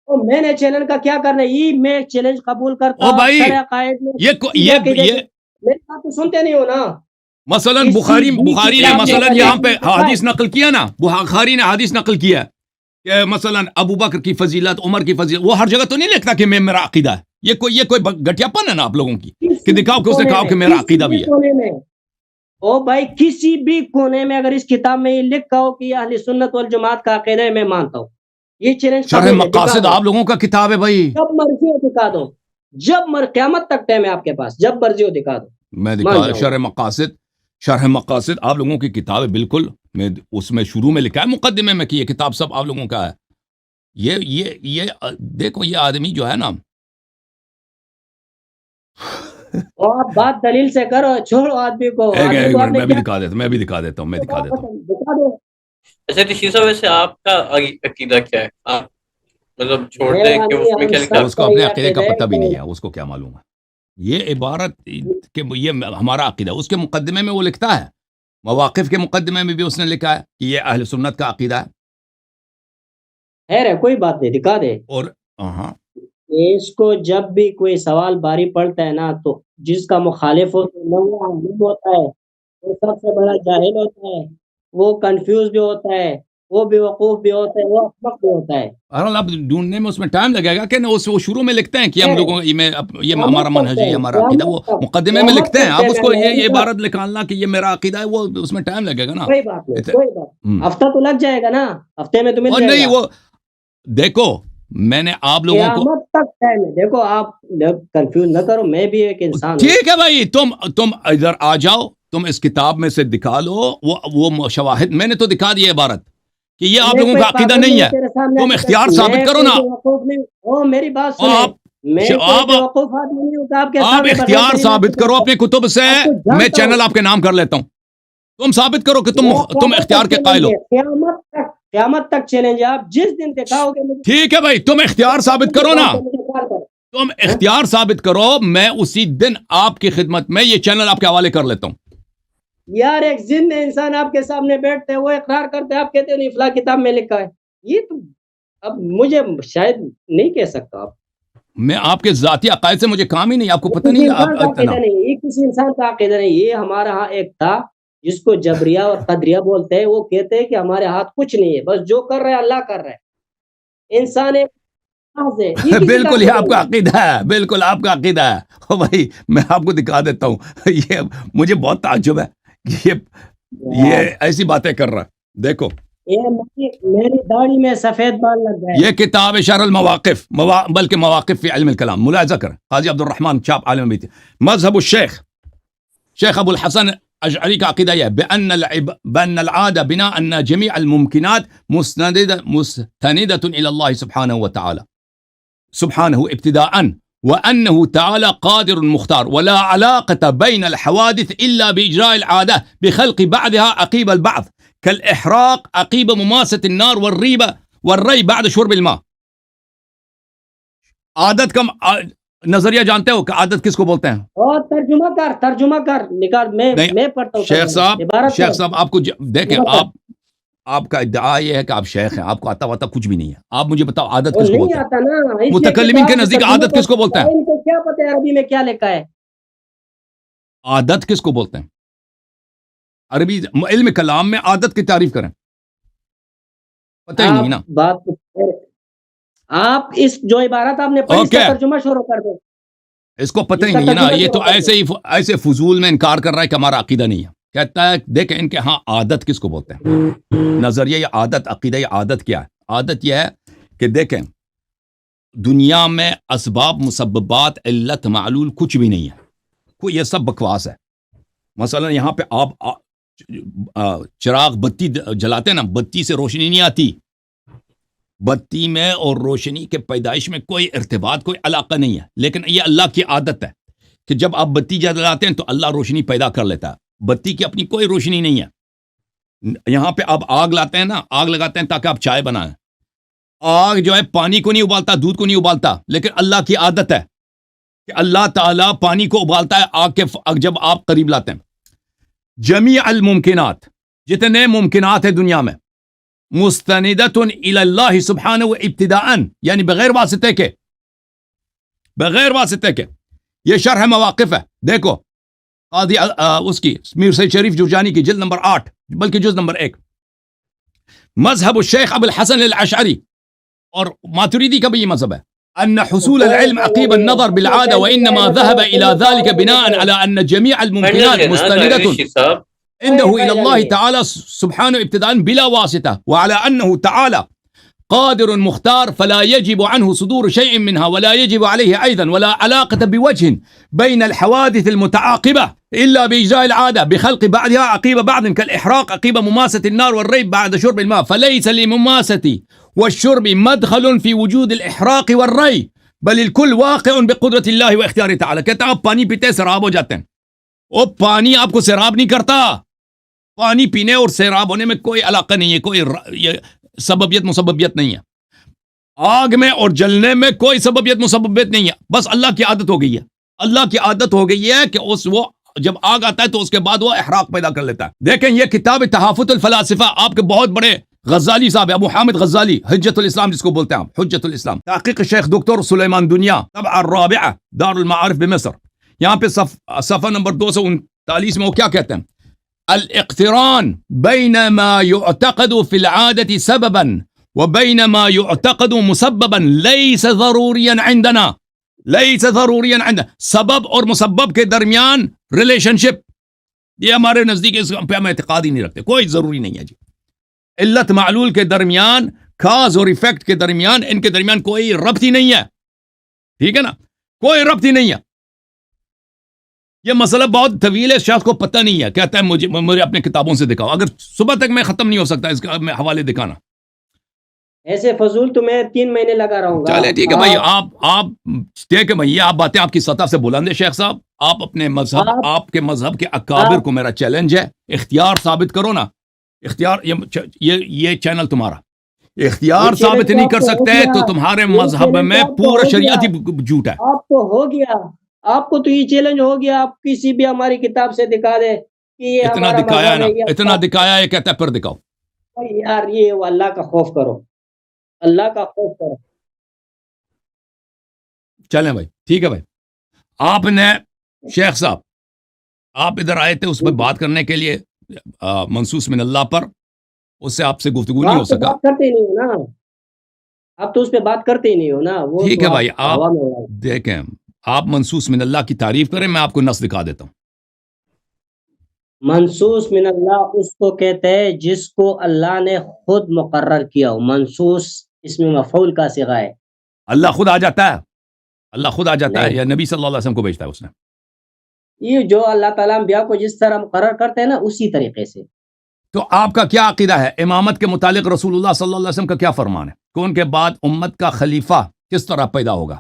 میں نے چیلنج کا کیا کرنا ہے؟ یہ میں چیلنج قبول کرتا ہوں. بھائی یہ میری بات تو سنتے نہیں ہو نا. مثلا بخاری نے مثلا یہاں پہ حدیث نقل کیا نا، بخاری نے حدیث نقل کیا کہ مثلا ابو بکر کی فضیلت، عمر کی فضیلت. وہ ہر جگہ تو نہیں لکھتا کہ میرا عقیدہ ہے. یہ کوئی گٹیا پن ہے نا آپ لوگوں کی کہ دکھاؤ کہ اس نے کہا کہ میرا عقیدہ بھی ہے. او بھائی کسی بھی کونے میں اگر اس کتاب میں یہ لکھا ہو کہ یہ اہل سنت والجماعت کا عقیدہ ہے، میں مانتا ہوں. یہ چیلنج شرح مقاصد آپ لوگوں کا کتاب ہے بھائی. جب مرضی ہو دکھا دو، قیامت تک ٹائم ہے آپ کے پاس، جب مرضی ہو دکھا دو. میں دکھا شرح مقاصد آپ لوگوں کی کتاب ہے. بالکل میں اس میں شروع میں لکھا ہے مقدمے میں کہ یہ کتاب سب آپ لوگوں کا ہے. یہ دیکھو یہ آدمی جو ہے نا، آپ بات دلیل سے کرو، چھوڑو آدمی کو. میں بھی دکھا دیتا ہوں. اچھا رشید صاحب، ویسے آپ کا عقیدہ کیا ہے؟ آپ مطلب چھوڑ دیں کہ اس میں کیا لکھا ہے؟ اس کو اپنے عقیدے کا پتہ بھی نہیں ہے، اس کو کیا معلوم ہے. یہ عبارت کہ یہ ہمارا عقیدہ، اس کے مقدمے میں وہ لکھتا ہے، مواقف کے مقدمے میں بھی اس نے لکھا ہے کہ یہ اہل سنت کا عقیدہ ہے. خیر ہے، کوئی بات نہیں، دکھا دے. اور اس کو جب بھی کوئی سوال باری پڑتا ہے نا، تو جس کا مخالف ہوتا ہے، وہ سب سے بڑا جاہل ہوتا ہے، وہ کنفیوز بھی ہوتا ہے، وہ بے وقوف بھی ہوتا ہے، وہ احمق بھی ہوتا ہے. اب ڈھونڈنے میں اس میں ٹائم لگے گا کہ وہ شروع میں لکھتے ہیں کہ ہم لوگوں یہ ہمارا منہج ہے، یہ ہمارا عقیدہ. وہ مقدمے میں لکھتے ہیں. آپ اس کو یہ عبارت نکالنا کہ یہ میرا عقیدہ ہے، وہ اس میں ٹائم لگے گا نا. کوئی بات نہیں، ہفتہ تو لگ جائے گا نا، ہفتے میں تو مل جائے گا. نہیں، وہ دیکھو میں نے آپ لوگوں کو تک ٹائم ہے. دیکھو آپ کنفیوز نہ کرو، میں بھی ایک انسان. ٹھیک ہے بھائی، تم ادھر آ جاؤ، تم اس کتاب میں سے دکھا لو وہ شواہد. میں نے تو دکھا دی عبارت کہ یہ آپ لوگوں کا عقیدہ نہیں ہے. تم اختیار ثابت کرو نا. میری بات سنو، آپ اختیار ثابت کرو اپنے کتب سے. میں چینل آپ کے نام کر لیتا ہوں. تم ثابت کرو کہ تم اختیار کے قائل ہو. قیامت تک چیلنج. آپ جس دن دکھاؤ گے. ٹھیک ہے بھائی، تم اختیار ثابت کرو نا. تم اختیار ثابت کرو، میں اسی دن آپ کی خدمت میں یہ چینل آپ کے حوالے کر لیتا ہوں. یار ایک زندہ انسان آپ کے سامنے بیٹھتے ہیں، وہ اقرار کرتے ہیں، آپ کہتے ہیں نہیں فلاں کتاب میں لکھا ہے. یہ تو اب مجھے شاید نہیں کہہ سکتا. آپ میں آپ کے ذاتی عقائد سے مجھے کام ہی نہیں. آپ کو پتہ نہیں یہ کسی انسان کا عقیدہ نہیں. یہ ہمارا ہاں ایک تھا جس کو جبریہ اور قدریہ بولتے ہیں. وہ کہتے ہیں کہ ہمارے ہاتھ کچھ نہیں ہے، بس جو کر رہے ہیں اللہ کر رہے ہیں. انسان ایک بالکل یہ آپ کا عقیدہ ہے. بالکل آپ کا عقیدہ ہے. او بھائی میں آپ کو دکھا دیتا ہوں. یہ مجھے بہت تعجب ہے کہ یہ ایسی باتیں کر رہا ہے. دیکھو میری داڑھی میں سفید بال لگ گئے. یہ کتاب شرح المواقف، بلکہ مواقف فی علم الکلام، ملاحظہ کر، قاضی عبد الرحمن چھاپ عالم بیتی. مذہب الشیخ شیخ ابو الحسن اشعری کا عقیدہ یہ بأن العادة بناء ان جميع الممكنات مستندة الى الله سبحانه وتعالى سبحانه ابتداء، وانه تعالى قادر مختار، ولا علاقة بين الحوادث الا باجراء العادة بخلق بعضها عقيب البعض، كالاحراق عقيب مماسة النار والري بعد شرب الماء. عادت کا نظریہ جانتے ہو کہ عادت کس کو بولتے ہیں؟ اور ترجمہ کر نکال. میں پڑھتا ہوں. شیخ صاحب آپ کو دیکھیں، آپ کا ادعا یہ ہے کہ آپ شیخ ہیں، آپ کو آتا واتا کچھ بھی نہیں ہے. آپ مجھے بتاؤ عادت کس کو بولتے ہیں؟ متکلمین کے نزدیک عادت کس کو بولتے ہیں؟ ان کو کیا پتہ ہے عربی میں کیا لکھا ہے؟ عادت کس کو بولتے ہیں؟ عربی علم کلام میں عادت کی تعریف کریں. پتہ ہی نہیں نا بات. آپ اس جو عبارت آپ نے پڑھی اس کا ترجمہ شروع کر دو. اس کو پتہ ہی نہیں ہے نا. یہ تو ایسے فضول میں انکار کر رہا ہے کہ ہمارا عقیدہ نہیں ہے. کہتا ہے دیکھیں ان کے ہاں عادت کس کو بولتے ہیں؟ نظریہ یہ عادت، عقیدہ یہ عادت کیا ہے؟ عادت یہ ہے کہ دیکھیں دنیا میں اسباب مسببات علت معلول کچھ بھی نہیں ہے، کوئی یہ سب بکواس ہے۔ مثلا یہاں پہ آپ چراغ بتی جلاتے ہیں نا، بتی سے روشنی نہیں آتی، بتی میں اور روشنی کے پیدائش میں کوئی ارتباط، کوئی علاقہ نہیں ہے، لیکن یہ اللہ کی عادت ہے کہ جب آپ بتی جلاتے ہیں تو اللہ روشنی پیدا کر لیتا ہے، بتی کی اپنی کوئی روشنی نہیں ہے۔ یہاں پہ آپ آگ لاتے ہیں نا، آگ لگاتے ہیں تاکہ آپ چائے بنائیں، آگ جو ہے پانی کو نہیں ابالتا، دودھ کو نہیں ابالتا، لیکن اللہ کی عادت ہے کہ اللہ تعالیٰ پانی کو ابالتا ہے آگ کے جب آپ قریب لاتے ہیں۔ جمیع الممکنات، جتنے ممکنات ہیں دنیا میں، مستندۃ الی اللہ سبحانہ و ابتداء، یعنی بغیر واسطے کے، بغیر واسطے کے۔ یہ شرح مواقف ہے، دیکھو قاضی اس کی میر سید شریف جرجانی کی جلد نمبر 8 بلکہ جز نمبر 1، مذہب الشیخ ابو الحسن الاشعری اور ماتریدی کا بھی یہ مذہب ہے، ان حصول العلم عقیب النظر بالعادة وانما ذهب الى ذلك بناء على ان جميع الممكنات مستندة عنده الى الله تعالى سبحانه ابتداء بلا واسطة، وعلى انه تعالى قادر مختار فلا يجب عنه صدور شيء منها، ولا يجب عليه ايضا ولا علاقة بوجه بين الحوادث المتعاقبة الا باجراء العادة بخلق بعضها عقيب بعض، كالاحراق عقيب مماسة النار والريب بعد شرب الماء، فليس لمماسة والشرب مدخل في وجود الاحراق والري بل الكل واقع بقدرة الله واختیار تعالی۔ کہتا ہے آپ پانی پیتے سیراب ہو جاتے ہیں، وہ پانی آپ کو سیراب نہیں کرتا، پانی پینے اور سیراب ہونے میں کوئی علاقہ نہیں ہے، کوئی سببیت مسببیت نہیں ہے، آگ میں اور جلنے میں کوئی سببیت مسببیت نہیں ہے، بس اللہ کی عادت ہو گئی ہے، اللہ کی عادت ہو گئی ہے کہ وہ جب آگ آتا ہے تو اس کے بعد وہ احراق پیدا کر لیتا ہے۔ دیکھیں یہ کتاب تحافظ الفلاسفہ، آپ کے بہت بڑے غزالی صاحب، ابو حامد غزالی، حجت الاسلام جس کو بولتے ہیں آپ، حجت الاسلام، تحقیق شیخ دکتر سلیمان دنیا، طبعہ الرابعہ دار المعارف بمصر، یہاں پہ صفحہ نمبر 239 میں وہ کیا کہتے ہیں؟ الاقتران بین ما يعتقد في العادة سببا وبين ما يعتقد مسببا ليس ضروريا عندنا، ليس ضروريا عندنا، سبب اور مسبب کے درمیان ریلیشن شپ یہ ہمارے نزدیک اس پہ ہم اعتقاد ہی نہیں رکھتے، کوئی ضروری نہیں ہے جی۔ علت معلول کے درمیان، کاز اور ایفیکٹ کے درمیان، ان کے درمیان کوئی ربط ہی نہیں ہے، ٹھیک ہے نا، کوئی ربط ہی نہیں ہے۔ یہ مسئلہ بہت طویل ہے، شخص کو پتہ نہیں ہے، کہتا ہے مجھے اپنے کتابوں سے دکھاؤ، اگر صبح تک میں ختم نہیں ہو سکتا اس کا میں حوالے دکھانا۔ ایسے فضول تو میں 3 مہینے لگا رہوں گا۔ چلے ٹھیک ہے بھائی، آپ دیکھیں بھائی یہ آپ باتیں آپ کی سطح سے بلند ہے شیخ صاحب، آپ اپنے مذہب، آپ کے مذہب کے اکابر کو میرا چیلنج ہے، اختیار ثابت کرو نا، اختیار، یہ چینل تمہارا، اختیار ثابت نہیں کر سکتے تو تمہارے مذہب میں پورا شریعت ہی جھوٹ ہے۔ آپ تو ہو گیا، آپ کو تو یہ چیلنج ہو گیا، آپ کسی بھی ہماری کتاب سے دکھا دے کہ یہ اتنا دکھایا ہے نا، اتنا دکھایا ہے، کہتا ہے پھر دکھاؤ۔ یار یہ اللہ کا خوف کرو، اللہ کا خوف کرو۔ چلیں بھائی ٹھیک ہے بھائی، آپ نے شیخ صاحب آپ ادھر آئے تھے اس پہ بات کرنے کے لیے منصوص من اللہ پر، اس سے آپ سے گفتگو نہیں ہو سکا۔ بات کرتے ہی نہیں ہو نا آپ، تو اس پہ بات کرتے ہی نہیں ہو نا۔ وہ ٹھیک ہے بھائی، آپ دیکھیں، آپ منصوص من اللہ کی تعریف کریں، میں آپ کو نص دکھا دیتا ہوں۔ منصوص من اللہ اس کو کہتے ہیں جس کو اللہ نے خود مقرر کیا ہو، منصوص اس میں مفعول کا صیغہ ہے۔ اللہ خود آ جاتا ہے، اللہ خود آ جاتا ہے یا نبی صلی اللہ علیہ وسلم کو بھیجتا ہے اس نے؟ یہ جو اللہ تعالیٰ انبیاء کو جس طرح مقرر کرتے ہیں نا اسی طریقے سے۔ تو آپ کا کیا عقیدہ ہے امامت کے متعلق؟ رسول اللہ صلی اللہ علیہ وسلم کا کیا فرمان ہے کہ ان کے بعد امت کا خلیفہ کس طرح پیدا ہوگا؟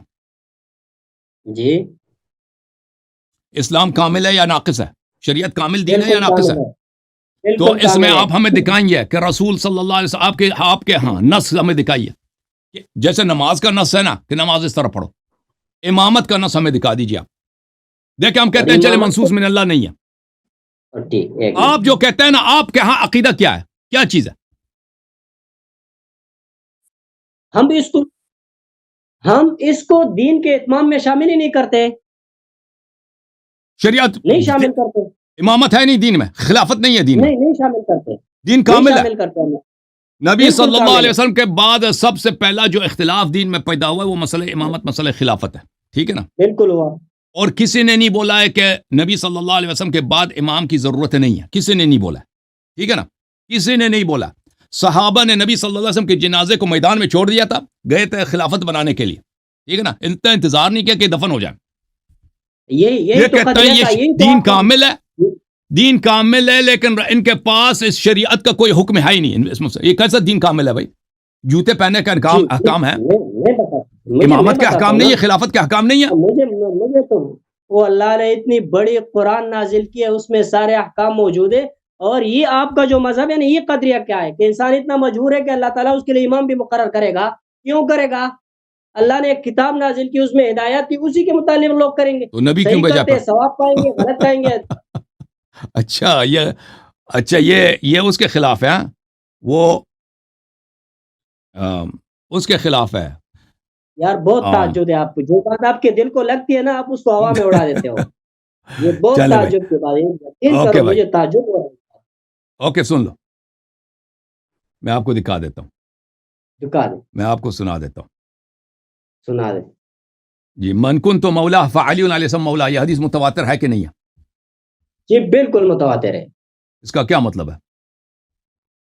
جی، اسلام کامل ہے یا ناقص ہے؟ شریعت کامل دین ہے یا ناقص ہے؟ تو اس میں آپ ہمیں دکھائیں گے کہ رسول صلی اللہ علیہ وسلم آپ کے ہاں نص ہمیں دکھائیے، جیسے نماز کا نص ہے نا کہ نماز اس طرح پڑھو، امامت کا نص ہمیں دکھا دیجیے آپ۔ دیکھیں ہم کہتے ہیں چلے منصوص من اللہ نہیں ہے، آپ جو کہتے ہیں نا آپ کے ہاں عقیدہ کیا ہے، کیا چیز ہے؟ ہم اس کو دین کے اتمام میں شامل ہی نہیں کرتے، شریعت نہیں شامل کرتے، امامت ہے نہیں دین میں، خلافت نہیں ہے دین میں، نہیں شامل کرتے، دین کامل ہے۔ کرتے نبی صلی اللہ علیہ وسلم کے بعد سب سے پہلا جو اختلاف دین میں پیدا ہوا ہے وہ مسئلہ امامت، مسئلہ خلافت ہے، ٹھیک ہے نا؟ بالکل ہوا۔ اور کسی نے نہیں بولا ہے کہ نبی صلی اللہ علیہ وسلم کے بعد امام کی ضرورت نہیں ہے، کسی نے نہیں بولا، ٹھیک ہے نا، کسی نے نہیں بولا. صحابہ نے نبی صلی اللہ علیہ وسلم کے جنازے کو میدان میں چھوڑ دیا تھا، گئے تھے خلافت بنانے کے لیے، ٹھیک ہے نا، اتنا انتظار نہیں کیا کہ دفن ہو جائیں. یہ کہتا ہے یہ دین کامل ہے، دین کامل ہے، لیکن ان کے پاس اس شریعت کا کوئی حکم ہے ہی نہیں. یہ کیسا دین کامل ہے بھائی؟ جوتے پہننے کا احکام ہے، امامت کے احکام نہیں ہے، خلافت کے احکام نہیں ہے. مجھے تو وہ اللہ نے اتنی بڑی قرآن نازل کی ہے، اس میں سارے احکام موجود ہیں. اور یہ آپ کا جو مذہب ہے نا، یہ قدریہ کیا ہے کہ انسان اتنا مجبور ہے کہ اللہ تعالیٰ اس کے لیے امام بھی مقرر کرے گا. کیوں کرے گا؟ اللہ نے ایک کتاب نازل کی، اس میں ہدایات تھی، اسی کے متعلق لوگ کریں گے. تو نبی کیوں بھیجا؟ ثواب پائیں گے، غلط پائیں گے. اچھا یہ اس کے خلاف ہے، وہ اس کے خلاف ہے. یار بہت تعجب ہے آپ کو، جو بات آپ کے دل کو لگتی ہے نا، آپ اس کو ہوا میں اڑا دیتے ہو. یہ بہت تعجب کی بات ہے، مجھے تعجب ہو رہا ہے. اوکے سن لو، میں آپ کو دکھا دیتا ہوں، دکھا دیں، میں آپ کو سنا دیتا ہوں. سنا دیں جی. من کنت مولا فعلی علیہ السلام مولا، یہ حدیث متواتر ہے کہ نہیں ہے؟ جی بالکل متواتر ہے. اس کا کیا مطلب ہے؟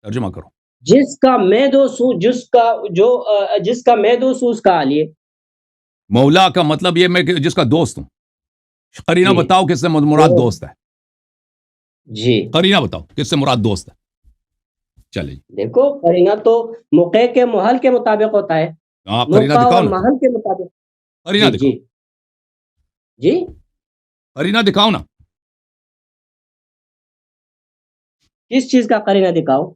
ترجمہ کرو. جس کا میں دوست ہوں، جس کا میں دوست ہوں اس کا علی. مولا کا مطلب یہ میں جس کا دوست ہوں. قرینہ بتاؤ کس سے مراد دوست ہے؟ جی قرینہ بتاؤ کس سے مراد دوست ہے. چلے جی. دیکھو قرینہ تو موقع کے محل کے مطابق ہوتا ہے. ہاں قرینہ دکھاؤ نا، محل کے مطابق. قرینہ دکھاؤ. جی قرینہ دکھاؤ نا. کس چیز کا قرینہ دکھاؤ؟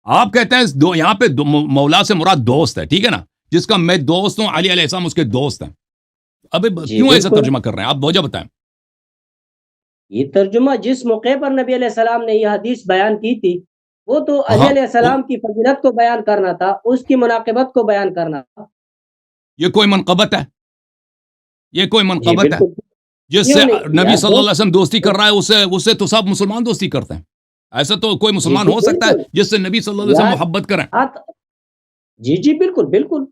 آپ کہتے ہیں یہاں پہ مولا سے مراد دوست ہے، ٹھیک ہے نا، جس کا میں دوست ہوں، علی علیہ السلام اس کے دوست ہیں. ابھی کیوں ایسا ترجمہ کر رہے ہیں آپ؟ وجہ بتائیں. یہ ترجمہ جس موقع پر نبی علیہ السلام نے یہ حدیث بیان کی تھی، وہ تو علی علیہ السلام کی فضیلت کو بیان کرنا تھا، اس کی مناقبت کو بیان کرنا تھا. یہ کوئی منقبت ہے؟ یہ کوئی منقبت ہے؟ جس سے نبی صلی اللہ علیہ وسلم دوستی کر رہا ہے اس سے تو سب مسلمان دوستی کرتے ہیں. ایسا تو کوئی مسلمان ہو سکتا ہے جس سے نبی صلی اللہ علیہ وسلم محبت کریں؟ جی بالکل بالکل.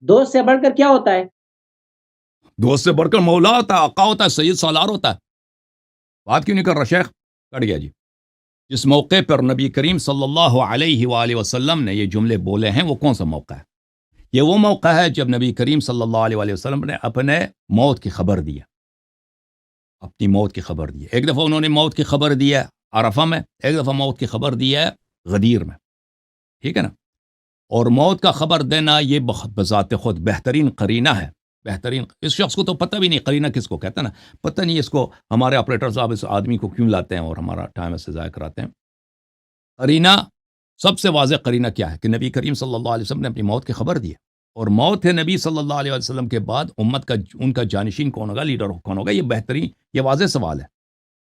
دوست سے بڑھ کر کیا ہوتا ہے؟ دوست سے بڑھ کر مولا ہوتا ہے، آقا ہوتا ہے، سید سالار ہوتا ہے. بات کیوں نہیں کر رہا شیخ؟ کٹ گیا جی. جس موقع پر نبی کریم صلی اللہ علیہ وآلہ وسلم نے یہ جملے بولے ہیں وہ کون سا موقع ہے؟ یہ وہ موقع ہے جب نبی کریم صلی اللہ علیہ وآلہ وسلم نے اپنے موت کی خبر دی ہے. اپنی موت کی خبر دی ہے. ایک دفعہ انہوں نے موت کی خبر دی ہے عرفہ میں، ایک دفعہ موت کی خبر دی ہے غدیر میں، ٹھیک ہے نا. اور موت کا خبر دینا یہ بذات خود بہترین قرینہ ہے. بہترین، اس شخص کو تو پتہ بھی نہیں قرینہ کس کو کہتا ہے نا، پتہ نہیں اس کو ہمارے آپریٹر صاحب اس آدمی کو کیوں لاتے ہیں اور ہمارا ٹائم اس سے ضائع کراتے ہیں. قرینہ سب سے واضح قرینہ کیا ہے کہ نبی کریم صلی اللہ علیہ وسلم نے اپنی موت کی خبر دی ہے، اور موت ہے نبی صلی اللہ علیہ وسلم کے بعد امت کا ان کا جانشین کون ہوگا، لیڈر کون ہوگا. یہ بہترین، یہ واضح سوال ہے،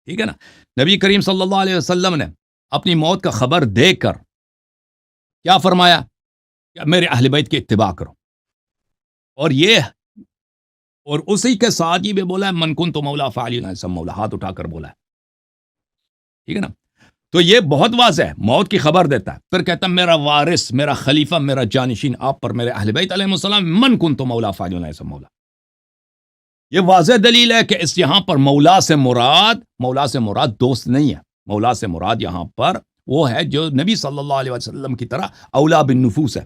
ٹھیک ہے نا. نبی کریم صلی اللہ علیہ وسلم نے اپنی موت کا خبر دے کر کیا فرمایا کہ میرے اہل بیت کی اتباع کرو. اور اسی کے ساتھ یہ بھی بولا ہے من کنت مولا فعلی علیہ السلام مولا، ہاتھ اٹھا کر بولا ہے، ٹھیک ہے نا. تو یہ بہت واضح ہے، موت کی خبر دیتا ہے، پھر کہتا ہے میرا وارث، میرا خلیفہ، میرا جانشین آپ پر، میرے اہل بیت علیہ السلام، من کنت مولا فعلی علیہ السلام مولا. یہ واضح دلیل ہے کہ اس یہاں پر مولا سے مراد دوست نہیں ہے. مولا سے مراد یہاں پر وہ ہے جو نبی صلی اللہ علیہ وسلم کی طرح اولا بالنفوس ہے.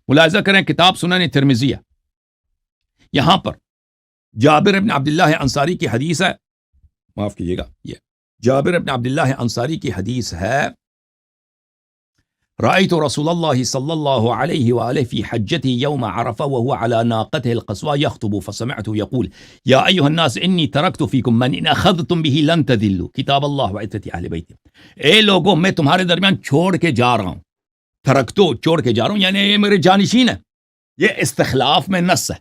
ملاحظہ کریں کتاب سنن ترمذی ہے، یہاں پر جابر ابن عبداللہ انصاری کی حدیث ہے، معاف کیجیے گا، یہ جابر ابن عبداللہ انصاری کی حدیث ہے، رأيت رسول الله صلى الله عليه وآله في حجته يوم عرفة وهو على ناقته القصوى يخطب فسمعته يقول يا أيها الناس إني تركت فيكم من إن أخذتم به لن تذلوا كتاب الله وعزة أهل بيتي. اے لوگوں میں تمہارے درمیان چھوڑ کے جا رہا ہوں، ترکتو چھوڑ کے جا رہا ہوں، یعنی یہ میرے جانشین ہے. یہ استخلاف میں نص ہے،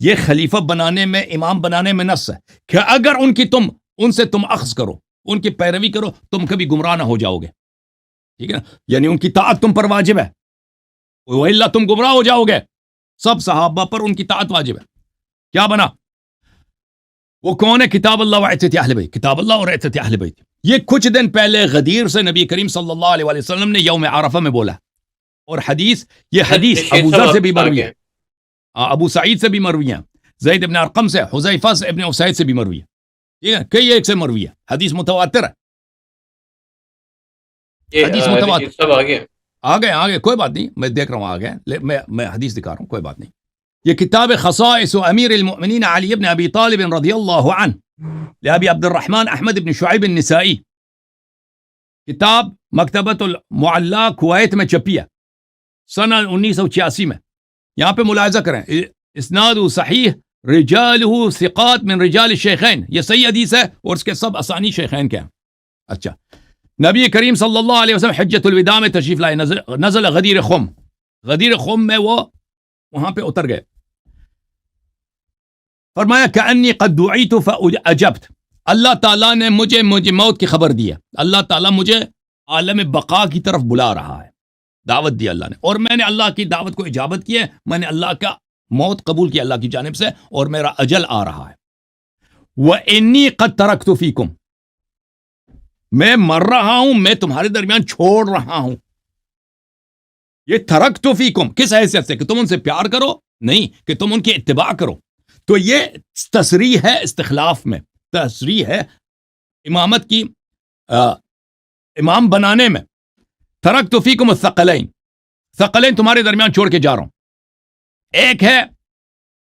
یہ خلیفہ بنانے میں، امام بنانے میں نص ہے کہ اگر ان سے تم اخذ کرو، ان کی پیروی کرو، تم کبھی گمراہ نہ ہو جاؤ گے، ٹھیک ہے نا. یعنی ان کی طاعت تم پر واجب ہے، وَإِلَّا تم گمراہ ہو جاؤ گے. سب صحابہ پر ان کی طاعت واجب ہے. کیا بنا؟ وہ کون ہے؟ کتاب اللہ و عزت اہل بیت، کتاب اللہ اور عزت اہل بیت. یہ کچھ دن پہلے غدیر سے نبی کریم صلی اللہ علیہ وسلم نے یوم عرفہ میں بولا. اور یہ حدیث ابو ذر سے بھی مروی ہے، ابو سعید سے بھی مروی ہے. زید ابن ارقم سے، حذیفہ سے، ابن اسید سے بھی مروی ہے، ٹھیک ہے، کئی ایک سے مروی ہے، حدیث متواتر ہے، حدیث متواتر سب آگے آگے کوئی بات نہیں، میں دیکھ رہا ہوں آگے، میں حدیث دکھا رہا ہوں، کوئی بات نہیں. یہ کتاب خصائص امیر المؤمنین علی ابن ابی طالب رضی اللہ عنہ لابی عبد الرحمن احمد ابن شعیب النسائی، کتاب مکتبۃ المعلا کویت میں چھپی ہے سنہ 1986 میں. یہاں پہ ملاحظہ کریں، اسناد صحیح، رجالہ ثقات من رجال الشیخین، یہ صحیح حدیث ہے اور اس کے سب اسانی شیخین کے ہیں. اچھا، نبی کریم صلی اللہ علیہ وسلم حجۃ الوداع میں تشریف لائے، نزل غدیر خم، غدیر خم میں وہ وہاں پہ اتر گئے. فرمایا کأنی قد دعیت فاجبت، اللہ تعالیٰ نے مجھے موت کی خبر دی ہے، اللہ تعالیٰ مجھے عالم بقا کی طرف بلا رہا ہے، دعوت دی اللہ نے، اور میں نے اللہ کی دعوت کو اجابت کی ہے، میں نے اللہ کا موت قبول کی اللہ کی جانب سے، اور میرا اجل آ رہا ہے. وإنی قد ترکت فیکم، میں مر رہا ہوں، میں تمہارے درمیان چھوڑ رہا ہوں. یہ ترکت فیکم کس حیثیت سے؟ کہ تم ان سے پیار کرو؟ نہیں، کہ تم ان کی اتباع کرو. تو یہ تصریح ہے استخلاف میں، تصریح ہے امامت کی، امام بنانے میں. ترکت فیکم الثقلین، ثقلین تمہارے درمیان چھوڑ کے جا رہا ہوں. ایک ہے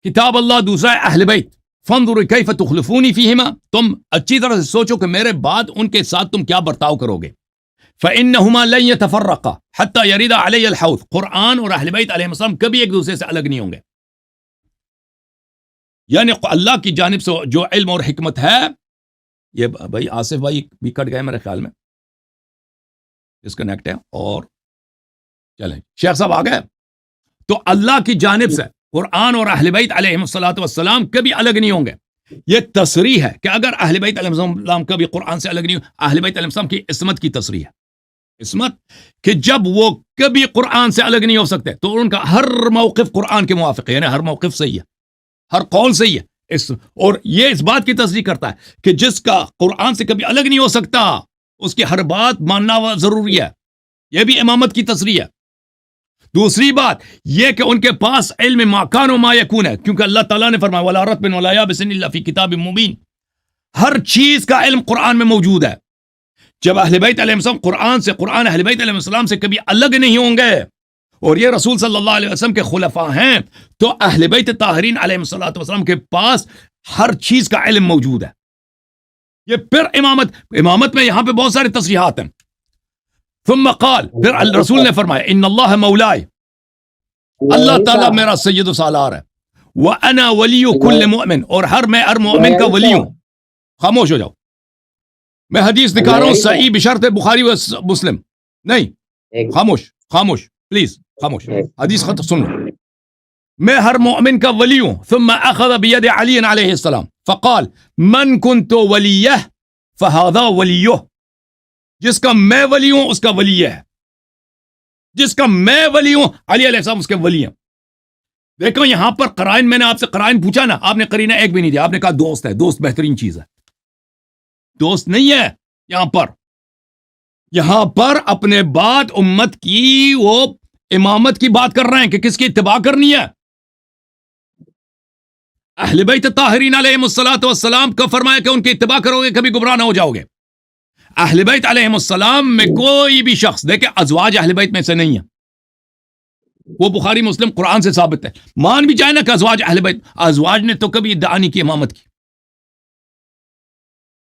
کتاب اللہ، دوسرا ہے اہل بیت. فانظروا کیف تخلفونی فیہما، تم اچھی طرح سے سوچو کہ میرے بعد ان کے ساتھ تم کیا برتاؤ کرو گے. فإنہما لن يتفرقا حتی یرد علی الحوض، قرآن اور اہل بیت علیہ السلام کبھی ایک دوسرے سے الگ نہیں ہوں گے. یعنی اللہ کی جانب سے جو علم اور حکمت ہے، یہ بھائی آصف بھائی بھی کٹ گئے میرے خیال میں، ڈسکنیکٹ ہے، اور چلیں شیخ صاحب آ گئے. تو اللہ کی جانب سے قرآن اور اہل بیت علیہ السلام کبھی الگ نہیں ہوں گے. یہ تصریح ہے کہ اگر اہل بیت علیہ السلام کبھی قرآن سے الگ نہیں، اہل بیت علیہ السلام کی عصمت کی تصریح ہے، عصمت، کہ جب وہ کبھی قرآن سے الگ نہیں ہو سکتے تو ان کا ہر موقف قرآن کے موافق ہے، یعنی ہر موقف صحیح ہے، ہر قول صحیح ہے. اور یہ اس بات کی تصریح کرتا ہے کہ جس کا قرآن سے کبھی الگ نہیں ہو سکتا اس کی ہر بات ماننا ضروری ہے. یہ بھی امامت کی تصریح ہے. دوسری بات یہ کہ ان کے پاس علم ما کان و ما یکون ہے، کیونکہ اللہ تعالیٰ نے فرمایا وَلَا رَطْبٍ وَلَا یَابِسٍ إِلَّا فِي کِتَابٍ مُبِینٍ، ہر چیز کا علم قرآن میں موجود ہے. جب اہل بیت علیہ السلام قرآن سے، قرآن اہل بیت علیہ السلام سے کبھی الگ نہیں ہوں گے، اور یہ رسول صلی اللہ علیہ وسلم کے خلفاء ہیں، تو اہل بیت طاہرین علیہ السلام کے پاس ہر چیز کا علم موجود ہے. یہ پھر امامت میں یہاں پہ بہت سارے تصریحات ہیں. ثم قال، پھر رسول نے فرمایا ان اللہ مولاي، اللہ تعالیٰ میرا سید و سالار ہے. وانا ولی کل مؤمن، اور میں ہر مومن کا ولی ہوں. خاموش ہو جاؤ، میں حدیث دکھا رہا ہوں صحیح بشرط بخاری و مسلم. نہیں، خاموش پلیز، خاموش، حدیث خط سن لو. میں ہر مومن کا ولی ہوں. ثم اخذ بید علی علیہ السلام فقال من کنت ولیہ فہذا ولیہ، جس کا میں ولی ہوں اس کا ولی ہے، جس کا میں ولی ہوں علی علیہ السلام اس کے ولی ہیں. دیکھو یہاں پر قرائن، میں نے آپ سے قرائن پوچھا نا، آپ نے قرینہ ایک بھی نہیں دیا، آپ نے کہا دوست ہے. دوست بہترین چیز ہے، دوست نہیں ہے. یہاں پر اپنے بعد امت کی وہ امامت کی بات کر رہے ہیں کہ کس کی اتباع کرنی ہے. اہل بیت طاہرین علیہ السلام کا فرمایا کہ ان کی اتباع کرو گے کبھی گمراہ نہ ہو جاؤ گے. اہل بیت علیہ السلام میں کوئی بھی شخص، دیکھیں ازواج اہل بیت میں سے نہیں ہے، وہ بخاری مسلم قرآن سے ثابت ہے. مان بھی جائے نا کہ ازواج اہل بیت، ازواج نے تو کبھی ادعا نہیں کی امامت کی.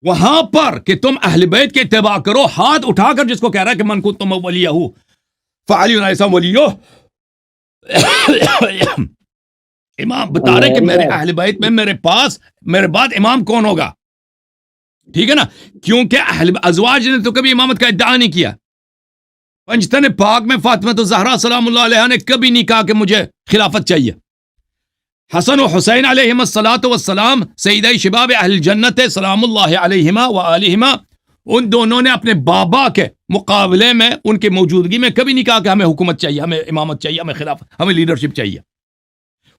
وہاں پر کہ تم اہل بیت کے اتباع کرو، ہاتھ اٹھا کر جس کو کہہ رہا ہے کہ من کنتم ولیہ فعلی علیہ السلام ولیہ، امام بتا رہے کہ میرے اہل بیت میں میرے بعد امام کون ہوگا. ٹھیک ہے نا، کیونکہ ازواج نے تو کبھی امامت کا ادعا نہیں کیا. پنجتن پاک میں فاطمہ الزہرا سلام اللہ علیہا نے کبھی نہیں کہا کہ مجھے خلافت چاہیے. حسن و حسین علیہم الصلاۃ والسلام سیدہ شباب اہل الجنت سلام اللہ علیہما وآلہما، ان دونوں نے اپنے بابا کے مقابلے میں ان کی موجودگی میں کبھی نہیں کہا کہ ہمیں حکومت چاہیے، ہمیں امامت چاہیے، ہمیں خلافت، ہمیں لیڈرشپ چاہیے.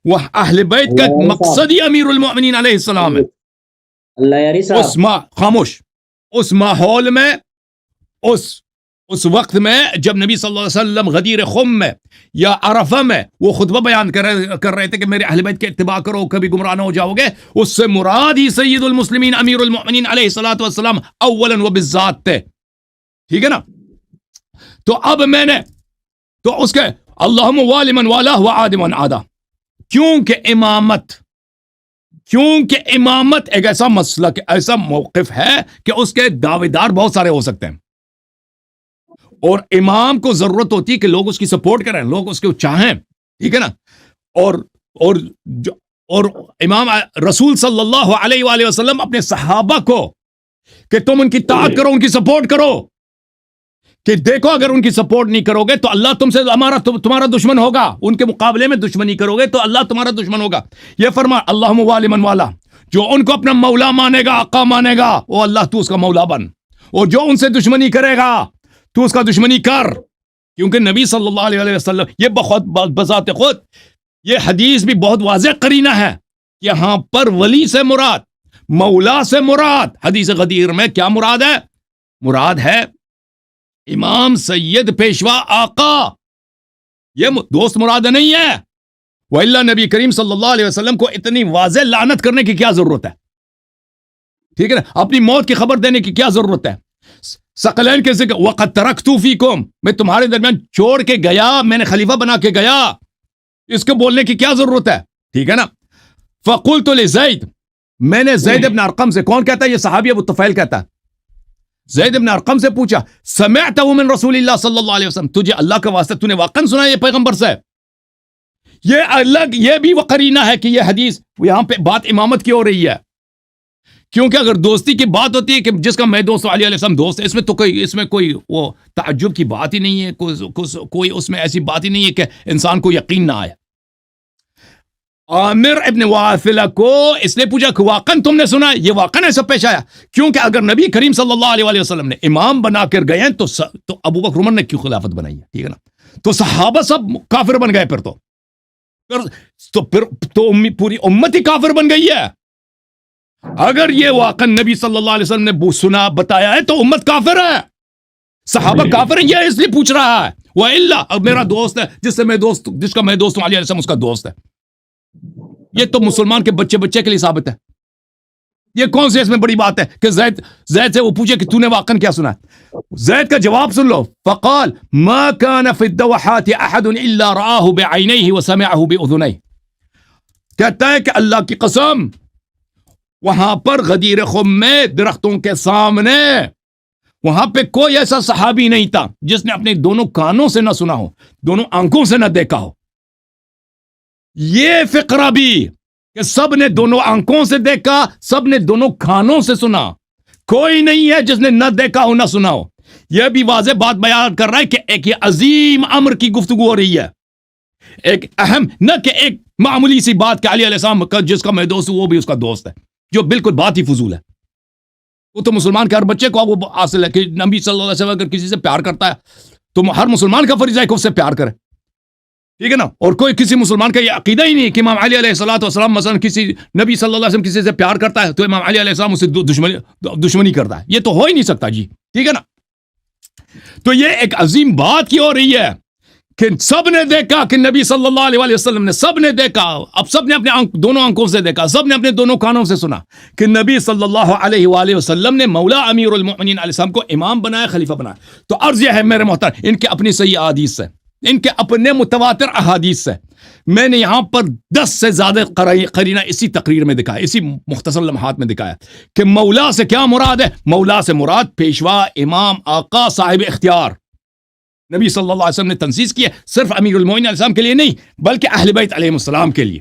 وہ اہل بیت کا مقصد ہی امیر المؤمنین علیہ السلام ہے. خاموش، اس ماحول میں، اس اس وقت میں جب نبی صلی اللہ علیہ وسلم غدیر خم میں یا عرفہ میں وہ خطبہ بیان کر رہے تھے کہ میرے اہل بیت کے اتباع کرو کبھی گمراہ نہ ہو جاؤ گے، اس سے مراد ہی سید المسلمین امیر المؤمنین علیہ الصلوۃ والسلام اولا و بالذات تھے، ٹھیک ہے نا؟ تو اب میں نے تو اس کے اللہم والی من والا وعاد من عادا، کیونکہ امامت ایک ایسا مسلک ایسا موقف ہے کہ اس کے دعوے دار بہت سارے ہو سکتے ہیں، اور امام کو ضرورت ہوتی ہے کہ لوگ اس کی سپورٹ کریں، لوگ اس کو چاہیں، ٹھیک ہے نا؟ اور امام رسول صلی اللہ علیہ وآلہ وسلم اپنے صحابہ کو کہ تم ان کی طاعت کرو، ان کی سپورٹ کرو، کہ دیکھو اگر ان کی سپورٹ نہیں کرو گے تو اللہ تم سے تمہارا دشمن ہوگا، ان کے مقابلے میں دشمنی کرو گے تو اللہ تمہارا دشمن ہوگا۔ یہ فرما اللہم والی من والا، جو ان کو اپنا مولا مانے گا، آقا مانے گا، وہ اللہ تو اس کا مولا بن، اور جو ان سے دشمنی کرے گا تو اس کا دشمنی کر، کیونکہ نبی صلی اللہ علیہ وسلم یہ بخود بذات خود یہ حدیث بھی بہت واضح قرینہ ہے، یہاں پر ولی سے مراد، مولا سے مراد، حدیث غدیر میں کیا مراد ہے؟ مراد ہے امام سید پیشوا آقا، یہ دوست مراد نہیں ہے، وَإِلَّا نبی کریم صلی اللہ علیہ وسلم کو اتنی واضح لعنت کرنے کی کیا ضرورت ہے؟ ٹھیک ہے نا؟ اپنی موت کی خبر دینے کی کیا ضرورت ہے؟ ثقلین کے ذکر وَقَدْ تَرَكْتُ فِيكُمْ، میں تمہارے درمیان چھوڑ کے گیا، میں نے خلیفہ بنا کے گیا، اس کو بولنے کی کیا ضرورت ہے؟ ٹھیک ہے نا؟ فَقُلْتُ لِزَيْدٍ، میں نے زید ابن ارقم سے، کون کہتا ہے؟ یہ صحابی ابو طفیل کہتا ہے، زید ابن ارقم سے پوچھا سمعتہ من رسول اللہ صلی اللہ علیہ وسلم، تجھے اللہ کا واسطہ تو نے واقعا سنا یہ پیغمبر سے؟ یہ الگ، یہ بھی وہ قرینہ ہے کہ یہ حدیث یہاں پہ بات امامت کی ہو رہی ہے، کیونکہ اگر دوستی کی بات ہوتی ہے کہ جس کا میں دوست علی علیہ السلام دوست ہے، اس میں کوئی وہ تعجب کی بات ہی نہیں ہے، کوئی اس میں ایسی بات ہی نہیں ہے کہ انسان کو یقین نہ آئے۔ عامر ابن واثلہ کو اس لیے پوچھا کہ واقعا تم نے سنا؟ یہ واقعا ایسا پیش آیا، کیونکہ اگر نبی کریم صلی اللہ علیہ وسلم نے امام بنا کر گئے ہیں تو ابو بکر عمر نے کیوں خلافت بنائی ہے؟ ٹھیک ہے نا؟ تو صحابہ سب کافر بن گئے، پھر پوری امت ہی کافر بن گئی ہے۔ اگر یہ واقعا نبی صلی اللہ علیہ وسلم نے سنا بتایا ہے تو امت کافر ہے، صحابہ کافر ہیں، یہ اس لیے پوچھ رہا ہے۔ وَإِلَّا، اب میرا دوست ہے جس کا میں دوست ہوں، علی علیہ السلام اس کا دوست ہے، یہ تو مسلمان کے بچے کے لیے ثابت ہے، یہ کون سی اس میں بڑی بات ہے کہ زید سے وہ پوچھے کہ تو نے واقعا کیا سنا ہے؟ زید کا جواب سن لو، فقال ما كان في الدوحات احد الا رآه بعينيه وسمعه باذنيه، کہتا ہے کہ اللہ کی قسم وہاں پر غدیر خم میں درختوں کے سامنے وہاں پہ کوئی ایسا صحابی نہیں تھا جس نے اپنے دونوں کانوں سے نہ سنا ہو، دونوں آنکھوں سے نہ دیکھا ہو۔ یہ فقرہ بھی کہ سب نے دونوں آنکھوں سے دیکھا، سب نے دونوں کانوں سے سنا، کوئی نہیں ہے جس نے نہ دیکھا ہو نہ سنا ہو، یہ بھی واضح بات بیان کر رہا ہے کہ ایک یہ عظیم امر کی گفتگو ہو رہی ہے، ایک اہم، نہ کہ ایک معمولی سی بات کہ علی علیہ السلام کا جس کا میں دوست ہوں وہ بھی اس کا دوست ہے، جو بالکل بات ہی فضول ہے۔ وہ تو مسلمان کے ہر بچے کو وہ حاصل ہے کہ نبی صلی اللہ علیہ وسلم اگر کسی سے پیار کرتا ہے تو ہر مسلمان کا فریضہ ہے کہ اس سے پیار کرے، ٹھیک ہے نا؟ اور کوئی کسی مسلمان کا یہ عقیدہ ہی نہیں کہ امام علی علیہ الصلوۃ والسلام مثلا کسی نبی صلی اللہ علیہ وسلم کسی سے پیار کرتا ہے تو امام علی علیہ السلام اس سے دشمنی کرتا ہے، یہ تو ہو ہی نہیں سکتا جی، ٹھیک ہے نا؟ تو یہ ایک عظیم بات کی ہو رہی ہے کہ سب نے دیکھا کہ نبی صلی اللہ علیہ وسلم نے، سب نے دیکھا، اب سب نے اپنے دونوں آنکھوں سے دیکھا، سب نے اپنے دونوں کانوں سے سنا کہ نبی صلی اللہ علیہ وآلہ وسلم نے مولا امیر المؤمنین علیہ السلام کو امام بنایا، خلیفہ بنایا۔ تو عرض یہ ہے میرے محترم، ان کے اپنی صحیح احادیث سے، ان کے اپنے متواتر احادیث سے میں نے یہاں پر 10 سے زیادہ قرینہ اسی تقریر میں دکھایا، اسی مختصر لمحات میں دکھایا کہ مولا سے کیا مراد ہے۔ مولا سے مراد پیشوا، امام، آقا، صاحب اختیار۔ نبی صلی اللہ علیہ وسلم نے تنصیص کی ہے صرف امیر المومنین علیہ السلام کے لیے نہیں بلکہ اہل بیت علیہ السلام کے لیے۔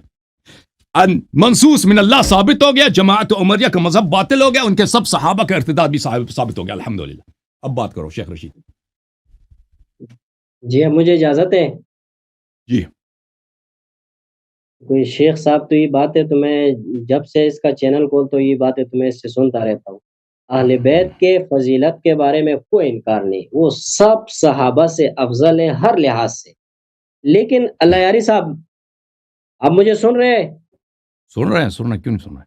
منصوص من اللہ ثابت ہو گیا، جماعت عمریہ کا مذہب باطل ہو گیا، ان کے سب صحابہ کا ارتداد بھی ثابت ہو گیا، الحمدللہ۔ اب بات کرو شیخ رشید۔ جی اب مجھے اجازت ہے؟ جی کوئی شیخ صاحب تو یہ بات ہے، تو میں جب سے اس کا چینل کھول تو یہ بات ہے تو میں اس سے سنتا رہتا ہوں، اہل بیت کے فضیلت کے بارے میں کوئی انکار نہیں، وہ سب صحابہ سے افضل ہیں ہر لحاظ سے۔ لیکن اللہ یاری صاحب، آپ مجھے سن رہے ہیں؟ سن رہے ہیں، کیوں نہیں سن رہے ہیں؟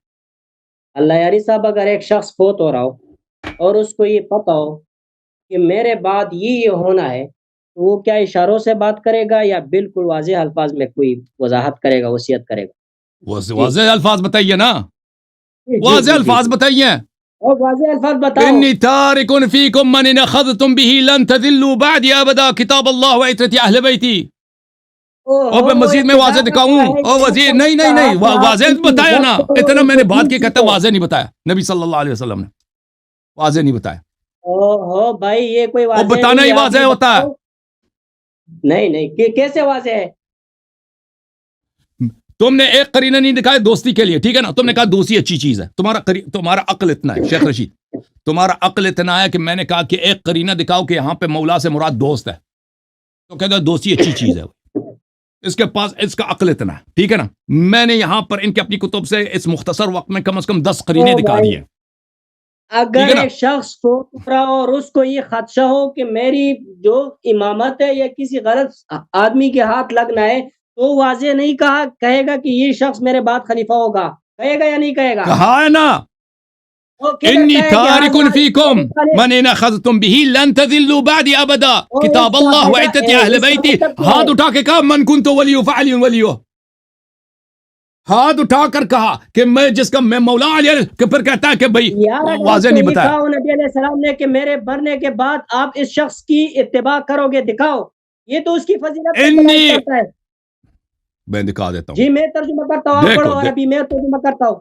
اللہ یاری صاحب، اگر ایک شخص فوت ہو رہا ہو اور اس کو یہ پتہ ہو کہ میرے بعد یہ ہونا ہے، تو وہ کیا اشاروں سے بات کرے گا یا بالکل واضح الفاظ میں کوئی وضاحت کرے گا، وصیت کرے گا؟ جی واضح الفاظ بتائیے نا، جی جی واضح جی الفاظ جی بتائیے. اور واضح الفاظ بتاؤ. انی تارک فیکم من ان اخذتم به لن تذلوا بعدی ابدا کتاب اللہ و عترتی اہل بیتی. اور میں مزید میں واضح دکھاؤں؟ اور وزیر نہیں نہیں نہیں واضح بتایا نا، اتنا میں نے بات کی کہتا واضح نہیں بتایا نبی صلی اللہ علیہ وسلم نے، واضح نہیں بتایا. ہو بھائی یہ کوئی وہ واضح بتانا ہی نہیں، آپ واضح یہ ہوتا ہے. بتاؤ. نہیں نہیں کیسے واضح ہے؟ تم نے ایک قرینہ نہیں دکھایا دوستی کے لیے، ٹھیک ہے نا، تم نے کہا دوستی اچھی چیز ہے. تمہارا عقل اتنا ہے شیخ رشید، تمہارا عقل اتنا ہے کہ میں نے کہا کہ ایک قرینہ دکھاؤ کہ یہاں پہ مولا سے مراد دوست ہے، تو کہتا ہے دوستی اچھی چیز ہے. اس کے پاس اس کا عقل اتنا ہے، ٹھیک ہے نا. میں نے یہاں پر ان کے اپنی کتب سے اس مختصر وقت میں کم از کم 10 قرینے دکھا دیے. اگر ایک شخص سوچ رہا ہو اور اس کو یہ خدشہ ہو کہ میری جو امامت ہے یا کسی غلط آدمی کے ہاتھ لگنا ہے، تو واضح نہیں کہے گا کہ یہ شخص میرے بعد خلیفہ ہوگا، کہے گا یا نہیں کہے گا؟ کہا ہے نا، انی تارک فیکم من ان اخذتم به لن تذلوا بعدی ابدا کتاب اللہ و عترتی اہل بیتی. ہاتھ اٹھا کے کہا من کنت ولی فعلی ولی، ہاتھ اٹھا کر کہا کہ میں جس کا میں مولا علی، کہ پھر کہتا ہے کہ بھائی واضح نہیں بتایا. نبی علیہ السلام نے کہ میرے مرنے کے بعد آپ اس شخص کی اتباع کرو گے، دکھاؤ. یہ تو اس کی فضیلت کرتا ہے. میں دکھا دیتا ہوں. جی میں ترجمہ کرتا ہوں، پڑھو عربی میں ترجمہ کرتا ہوں.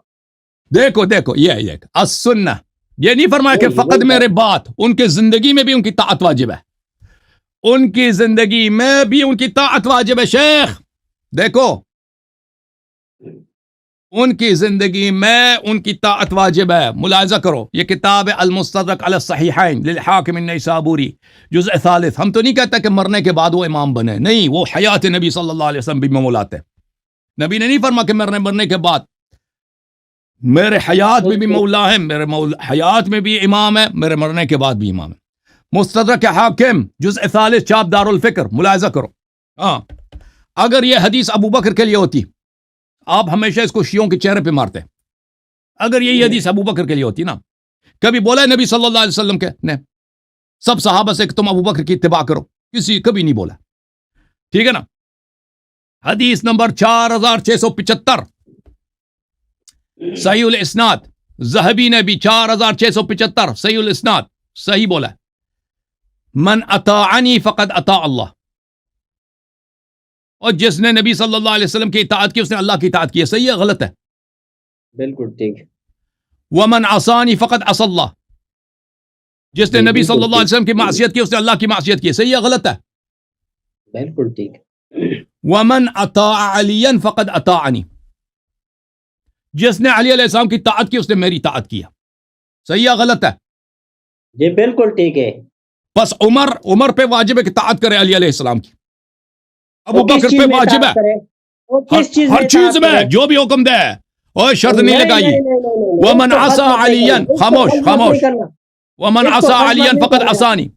دیکھو یہ السنہ، یہ نہیں فرمایا کہ فقط میرے بات، ان کے زندگی میں بھی ان کی طاعت واجب ہے، ان کی زندگی میں بھی ان کی طاعت واجب ہے. شیخ دیکھو، ان کی زندگی میں ان کی طاعت واجب ہے. ملاحظہ کرو، یہ کتاب ہے المستدرک علی الصحیحین للحاکم النیسابوری جزء ثالث. ہم تو نہیں کہتا کہ مرنے کے بعد وہ امام بنے، نہیں، وہ حیات نبی صلی اللہ علیہ وسلم بھی مولات ہے. نبی نے نہیں فرما کہ مرنے کے بعد، میرے حیات میں بھی مولا ہے، میرے حیات میں بھی امام ہے، میرے مرنے کے بعد بھی امام ہے. مستدرک حاکم جزء ثالث چاپ دار الفکر، ملاحظہ کرو. ہاں، اگر یہ حدیث ابو بکر کے لیے ہوتی، آپ ہمیشہ اس کو شیعوں کے چہرے پہ مارتے. اگر یہی حدیث ابو بکر کے لیے ہوتی نا، کبھی بولا ہے نبی صلی اللہ علیہ وسلم کے نے سب صحابہ سے کہ تم ابو بکر کی اتباع کرو؟ کبھی نہیں بولا، ٹھیک ہے نا. حدیث نمبر 4675 صحیح الاسناد، ذہبی نے بھی 4675 صحیح الاسناد صحیح بولا ہے. من اطاعنی فقد اطاع اللہ، اور جس نے نبی صلی اللہ علیہ وسلم کی اطاعت کی اس نے اللہ کی اطاعت کی ہے. صحیح ہے غلط ہے؟ بالکل ٹھیک ہے. ومن عصانی فقد عصى اللہ، جس نے نبی صلی اللہ علیہ وسلم کی معصیت کی اس نے اللہ کی معصیت کی. صحیح ہے غلط ہے؟ بالکل ٹھیک ہے. ومن اطاع علیا فقد اطاعنی، جس نے علی علیہ السلام کی طاعت کی اس نے میری طاعت کی. صحیح ہے غلط ہے؟ جی بالکل ٹھیک ہے. بس عمر پہ واجب ہے کہ طاعت کرے علی علیہ السلام کی. ابو بکر پہ واجب ہے ہر چیز میں، جو بھی حکم دے، اور شرط نہیں لگائی. ومن عصى علیا، خاموش، ومن عصى علیا فقد عصانی.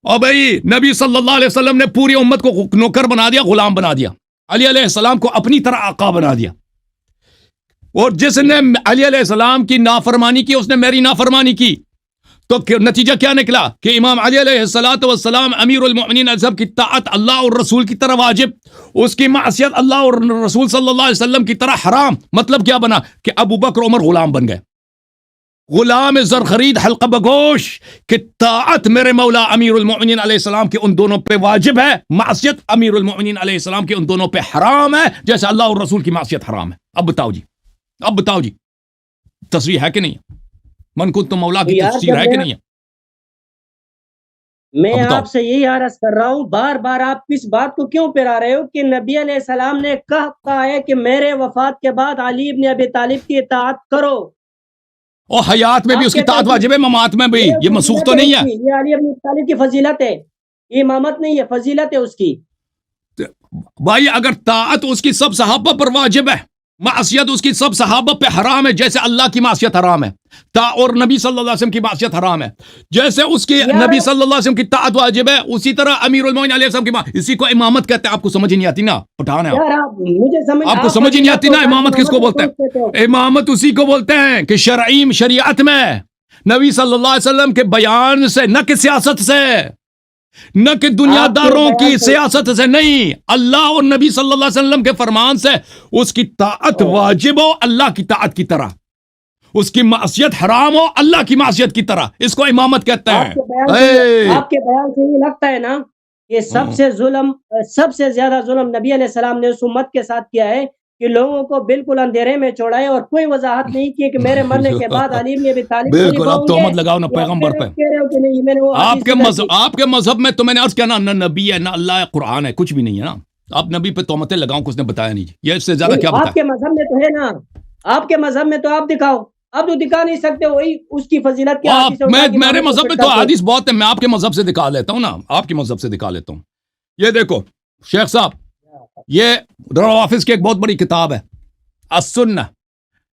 اور بھائی نبی صلی اللہ علیہ وسلم نے پوری امت کو نوکر بنا دیا، غلام بنا دیا، علی علیہ السلام کو اپنی طرح آقا بنا دیا. اور جس نے علی علیہ السلام کی نافرمانی کی اس نے میری نافرمانی کی. تو نتیجہ کیا نکلا کہ امام علی علیہ السلام امیر المؤمنین علیہ کی طاعت اللہ اور رسول کی طرح واجب، اس کی معصیت اللہ اور رسول صلی اللہ علیہ وسلم کی طرح حرام. مطلب کیا بنا کہ ابو بکر عمر غلام بن گئے، غلام زر خرید حلقہ بگوش، کہ طاعت میرے مولا امیر المؤمنین علیہ السلام کے ان دونوں پہ واجب ہے، معصیت امیر المؤمنین علیہ السلام کے ان دونوں پہ حرام ہے، جیسے اللہ اور رسول کی معصیت حرام ہے. اب بتاؤ جی تصریح ہے کہ نہیں؟ من کنت مولا کی تفسیر ہے کہ نہیں ہے؟ میں آپ سے یہی عرض کر رہا ہوں، بار بار آپ اس بات کو کیوں پھیلا رہے ہو کہ نبی علیہ السلام نے کہا ہے کہ میرے وفات کے بعد علی ابن ابی طالب کی اطاعت کرو، اور حیات میں بھی اس کی اطاعت واجب ہے، ممات میں بھی. یہ منسوخ تو نہیں ہے؟ یہ علی ابن ابی طالب کی فضیلت ہے، یہ امامت نہیں ہے، فضیلت ہے اس کی. بھائی اگر طاعت اس کی سب صحابہ پر واجب ہے، معصیت اس کی سب صحابہ پہ حرام ہے، جیسے اللہ کی معصیت حرام ہے اور نبی صلی اللہ علیہ وسلم کی معصیت حرام ہے، جیسے اس کی نبی صلی اللہ علیہ وسلم کی طاعت واجب ہے، اسی طرح امیر المومنین علیہ السلام کی اسی کو امامت کہتے ہیں. آپ کو سمجھ نہیں آتی نا، پٹھان ہے آپ کو سمجھ ہی نہیں آتی نا. امامت کس کو بولتے ہیں؟ امامت اسی کو بولتے ہیں کہ شریعت میں نبی صلی اللہ علیہ وسلم کے بیان سے، نہ کہ سیاست سے، نہ کہ دنیا داروں کی سیاست سے، نہیں، اللہ اور نبی صلی اللہ علیہ وسلم کے فرمان سے اس کی طاعت واجب ہو اللہ کی طاعت کی طرح، اس کی معصیت حرام ہو اللہ کی معصیت کی طرح، اس کو امامت کہتے ہیں۔ آپ کے بیان سے یہ لگتا ہے نا کہ سب سے زیادہ ظلم نبی علیہ السلام نے اس امت کے ساتھ کیا ہے کہ لوگوں کو بالکل اندھیرے میں چھوڑائے اور کوئی وضاحت نہیں کی کہ میرے مرنے کے بعد علی بن ابی طالب بالکل، اب تہمت لگاؤ نا پیغمبر پہ۔ آپ کے مذہب میں تو میں نے عرض کیا نا، نہ نبی ہے نہ اللہ ہے، قرآن ہے، کچھ بھی نہیں ہے نا۔ آپ نبی پہ تہمتیں لگاؤ، کچھ نے بتایا نہیں، یہ اس سے زیادہ کیا بتایا؟ آپ کے مذہب میں تو ہے نا، آپ کے مذہب میں تو آپ دکھاؤ، آپ تو دکھا نہیں سکتے، وہی اس کی فضیلت کیا؟ میرے مذہب میں تو حدیث بہت ہے، میں آپ کے مذہب سے دکھا لیتا ہوں نا، آپ کے مذہب سے دکھا لیتا ہوں۔ یہ دیکھو شیخ صاحب، یہ روافظ کی ایک بہت بڑی کتاب ہے، السنہ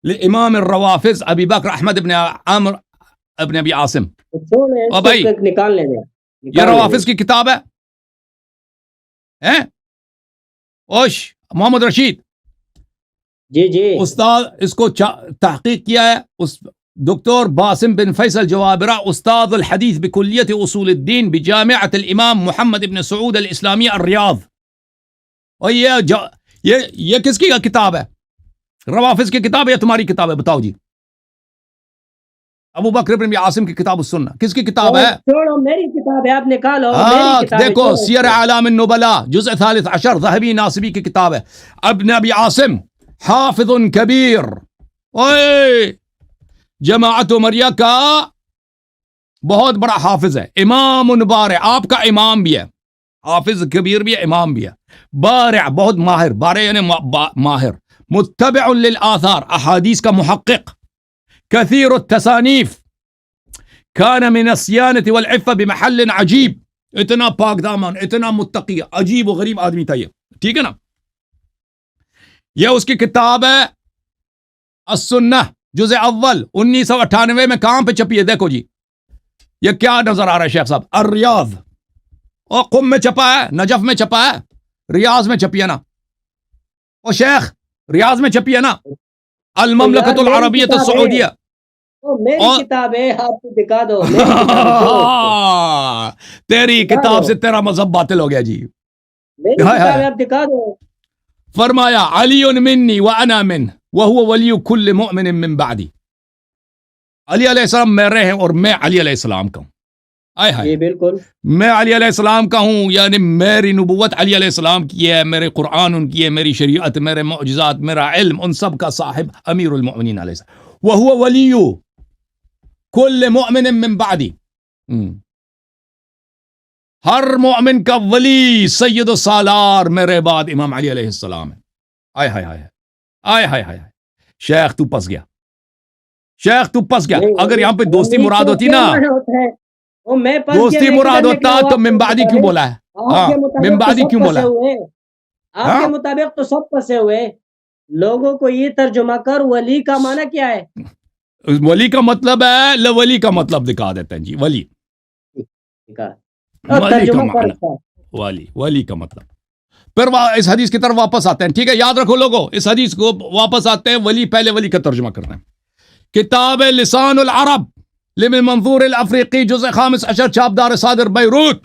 لامام الروافظ ابی بکر احمد ابن عمر ابن ابی عاصم۔ اور بھائی نکال لیں گے، یہ روافظ کی کتاب ہے، اوش محمد رشید جی استاد، اس کو تحقیق کیا ہے اس دکتور باسم بن فیصل جوابرہ، استاد الحدیث بکلیت اصول الدین بجامعۃ الامام محمد ابن سعود الاسلامی الریاض۔ اور یہ کس کی کتاب ہے؟ روافظ کی کتاب ہے یا تمہاری کتاب ہے؟ بتاؤ جی۔ ابو بکر بن عاصم کی کتاب السنہ کس کی کتاب ہے؟ چھوڑو، میری کتاب ہے، آپ نکالو۔ دیکھو سیر اعلام النبلاء جزء 13 ذہبی ناصبی کی کتاب ہے، ابن ابی عاصم حافظ کبیر، جماعت عمریہ کا بہت بڑا حافظ ہے، امام بارع، آپ کا امام بھی ہے، حافظ کبیر بھی ہے، امام بھی ہے، بارع بہت ماہر، بارع یعنی ماہر، متبع للآثار، احادیث کا محقق، کثیر التصانیف، کان من الصیانۃ والعفہ بمحل عجیب، اتنا پاک دامن، اتنا متقی، عجیب و غریب آدمی تھا یہ، ٹھیک ہے نا۔ یہ اس کی کتاب ہے السنہ، جزء اول، 1998 میں کہاں پہ چھپی ہے؟ دیکھو جی، یہ کیا نظر آ رہا ہے شیخ صاحب؟ الریاض، اور قم میں چھپا ہے، نجف میں چھپا ہے، ریاض میں چھپی ہے نا، اور شیخ ریاض میں چھپی ہے نا، المملکۃ العربیۃ السعودیہ، میری کتاب ہے، آپ کو دکھا دو۔ تیری کتاب سے تیرا مذہب باطل ہو گیا جی، میری کتاب ہے، آپ دکھا دو۔ فرمایا علی منی وانا منہ وہو ولی کل مؤمن من بعدی، علی علیہ السلام میرے ہیں اور میں علی علیہ السلام کا ہوں۔ جی بالکل، میں علی علیہ السلام کا ہوں، یعنی میری نبوت علی علیہ السلام کی ہے، میرے قرآن ان کی ہے، میری شریعت، میرے معجزات، میرا علم، ان سب کا صاحب امیر المؤمنین علیہ السلام، وہو ولی کل مؤمن من بعدی، ہر مومن کا ولی سید و سالار میرے بعد امام علی علیہ السلام ہے۔ آئے ہائے ہائے آئے ہائے ہائے، شیخ تو پس گیا، شیخ تو پس گیا۔ اگر یہاں پہ دوستی مراد ہوتی نا، دوستی مراد ہوتا تو من بعدی کیوں بولا ہے؟ ہاں، من بعدی کیوں بولا ہے؟ آپ کے مطابق تو سب پسے ہوئے، لوگوں کو یہ ترجمہ کر ولی کا معنی کیا ہے؟ ولی کا مطلب ہے، لولی کا مطلب دکھا دیتے ہیں جی، ولی، ولی کا معنی، ولی کا مطلب۔ پھر اس حدیث کی طرف واپس آتے ہیں، ٹھیک ہے، یاد رکھو لوگوں، اس حدیث کو واپس آتے ہیں، ولی پہلے ولی کا ترجمہ کرتے ہیں۔ کتاب لسان العرب لمن منظور الافریقی، جزء 15، چھاپدار صادر بیروت۔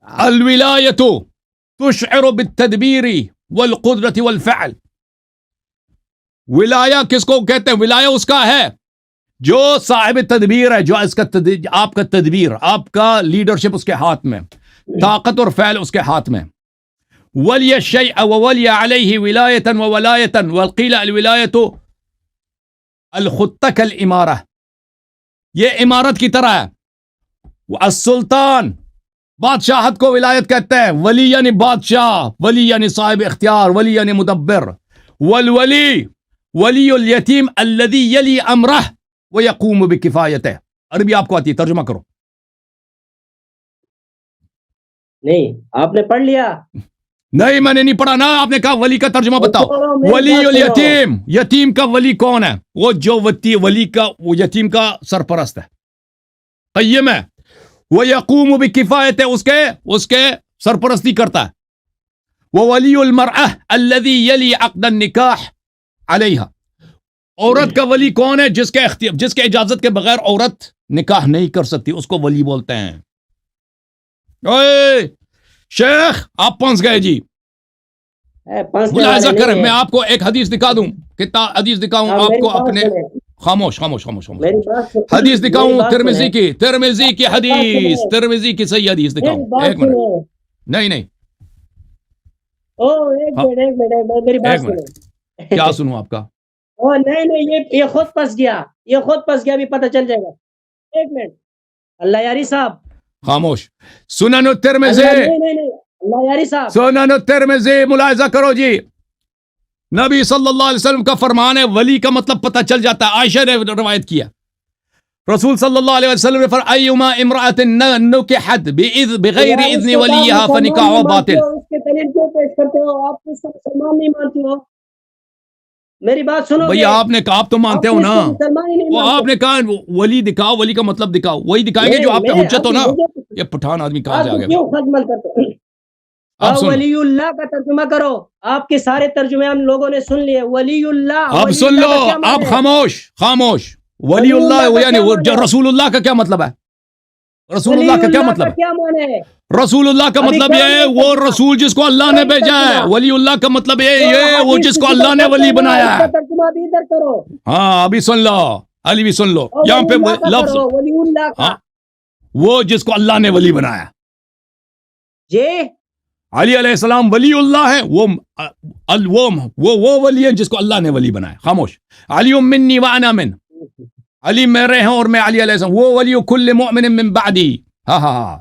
الولایۃ تشعر بالتدبیر والقدرت والفعل، ولایہ کس کو کہتے ہیں؟ ولایہ اس کا ہے جو صاحب تدبیر ہے، جو اس کا آپ کا تدبیر، آپ کا لیڈرشپ اس کے ہاتھ میں، طاقت اور فعل اس کے ہاتھ میں۔ ولی الشیء وولی علیہ ولایۃ وولایۃ، وقیل الولایۃ الخطہ کالامارہ، یہ امارت کی طرح ہے۔ السلطان، بادشاہت کو ولایت کہتے ہیں، ولی یعنی بادشاہ، ولی یعنی صاحب اختیار، ولی یعنی مدبر۔ والولی ولی الیتیم الذی یلی امرہ ویقوم بکفایتہ، عربی آپ کو آتی ہے، ترجمہ کرو۔ نہیں، آپ نے پڑھ لیا؟ نہیں، میں نے نہیں پڑھا نا، آپ نے کہا ولی کا ترجمہ بتاؤ۔ ولی الیتیم، یتیم کا ولی کون ہے؟ وہ جو ولی کا، وہ یتیم کا سرپرست ہے، قیم ہے، ویقوم بکفایتہ، اس کے سرپرستی کرتا ہے۔ وولی المرأة الذی یلی عقد النکاح علیہا، عورت کا ولی کون ہے؟ جس کے اجازت کے بغیر عورت نکاح نہیں کر سکتی، اس کو ولی بولتے ہیں. اوے شیخ آپ پہنچ گئے جی. ملاحظہ کریں، میں آپ کو ایک حدیث دکھا دوں، حدیث دکھاؤں آپ کو اپنے. خاموش خاموش خاموش خاموش. حدیث دکھاؤں ترمذی کی حدیث، ترمذی کی صحیح حدیث دکھاؤں. ایک منٹ. نہیں ایک منٹ میری بات سنو. کیا سنوں آپ کا؟ نہیں یہ خود پس گیا، بھی پتہ چل جائے گا. ایک منٹ اللہ یاری صاحب. خاموش. سنن الترمذی، اللہ یاری صاحب، سنن الترمذی ملاحظہ کرو جی. نبی صلی اللہ علیہ وسلم کا فرمان ہے، ولی کا مطلب پتہ چل جاتا ہے. عائشہ نے روایت کیا، رسول صلی اللہ علیہ وسلم نے فرمایا ایما امرأۃ نکحت بغیر اذن ولیہا فنکاحها باطل. اس کے دلیل کیوں پیش کرتے ہو؟ آپ تو مسلمان نہیں مانتے ہو. میری بات سنو بھئی آپ نے کہا، آپ تو مانتے ہو نا. وہ آپ نے کہا ولی دکھاؤ، ولی کا مطلب دکھاؤ، وہی دکھائیں گے جو آپ پہ حجت ہو نا. یہ پٹھان آدمی کہاں سے آ گیا؟ کیوں خجمل کرتے ہو؟ ولی اللہ کا ترجمہ کرو. آپ کے سارے ترجمے ہم لوگوں نے سن لیے. ولی اللہ، اب سن لو، اب خاموش. ولی اللہ یعنی رسول اللہ کا کیا مطلب ہے؟ رسول اللہ کا کیا مطلب ہے؟ رسول اللہ کا مطلب یہ ہے وہ رسول جس کو اللہ نے بھیجا ہے. ولی اللہ کا مطلب یہ وہ جس کو اللہ نے ولی بنایا ہے. ہاں ابھی سن لو، علی بھی سن لو. یہاں پہ لفظ وہ جس کو اللہ نے ولی بنایا. جی علی علیہ السلام ولی اللہ ہے، وہ ولی ہے جس کو اللہ نے ولی بنایا. خاموش. علی منی وانا من، علی میرے ہیں اور میں علی علیہ السلام. وہ ولی کل مؤمن من بعدی. ہاں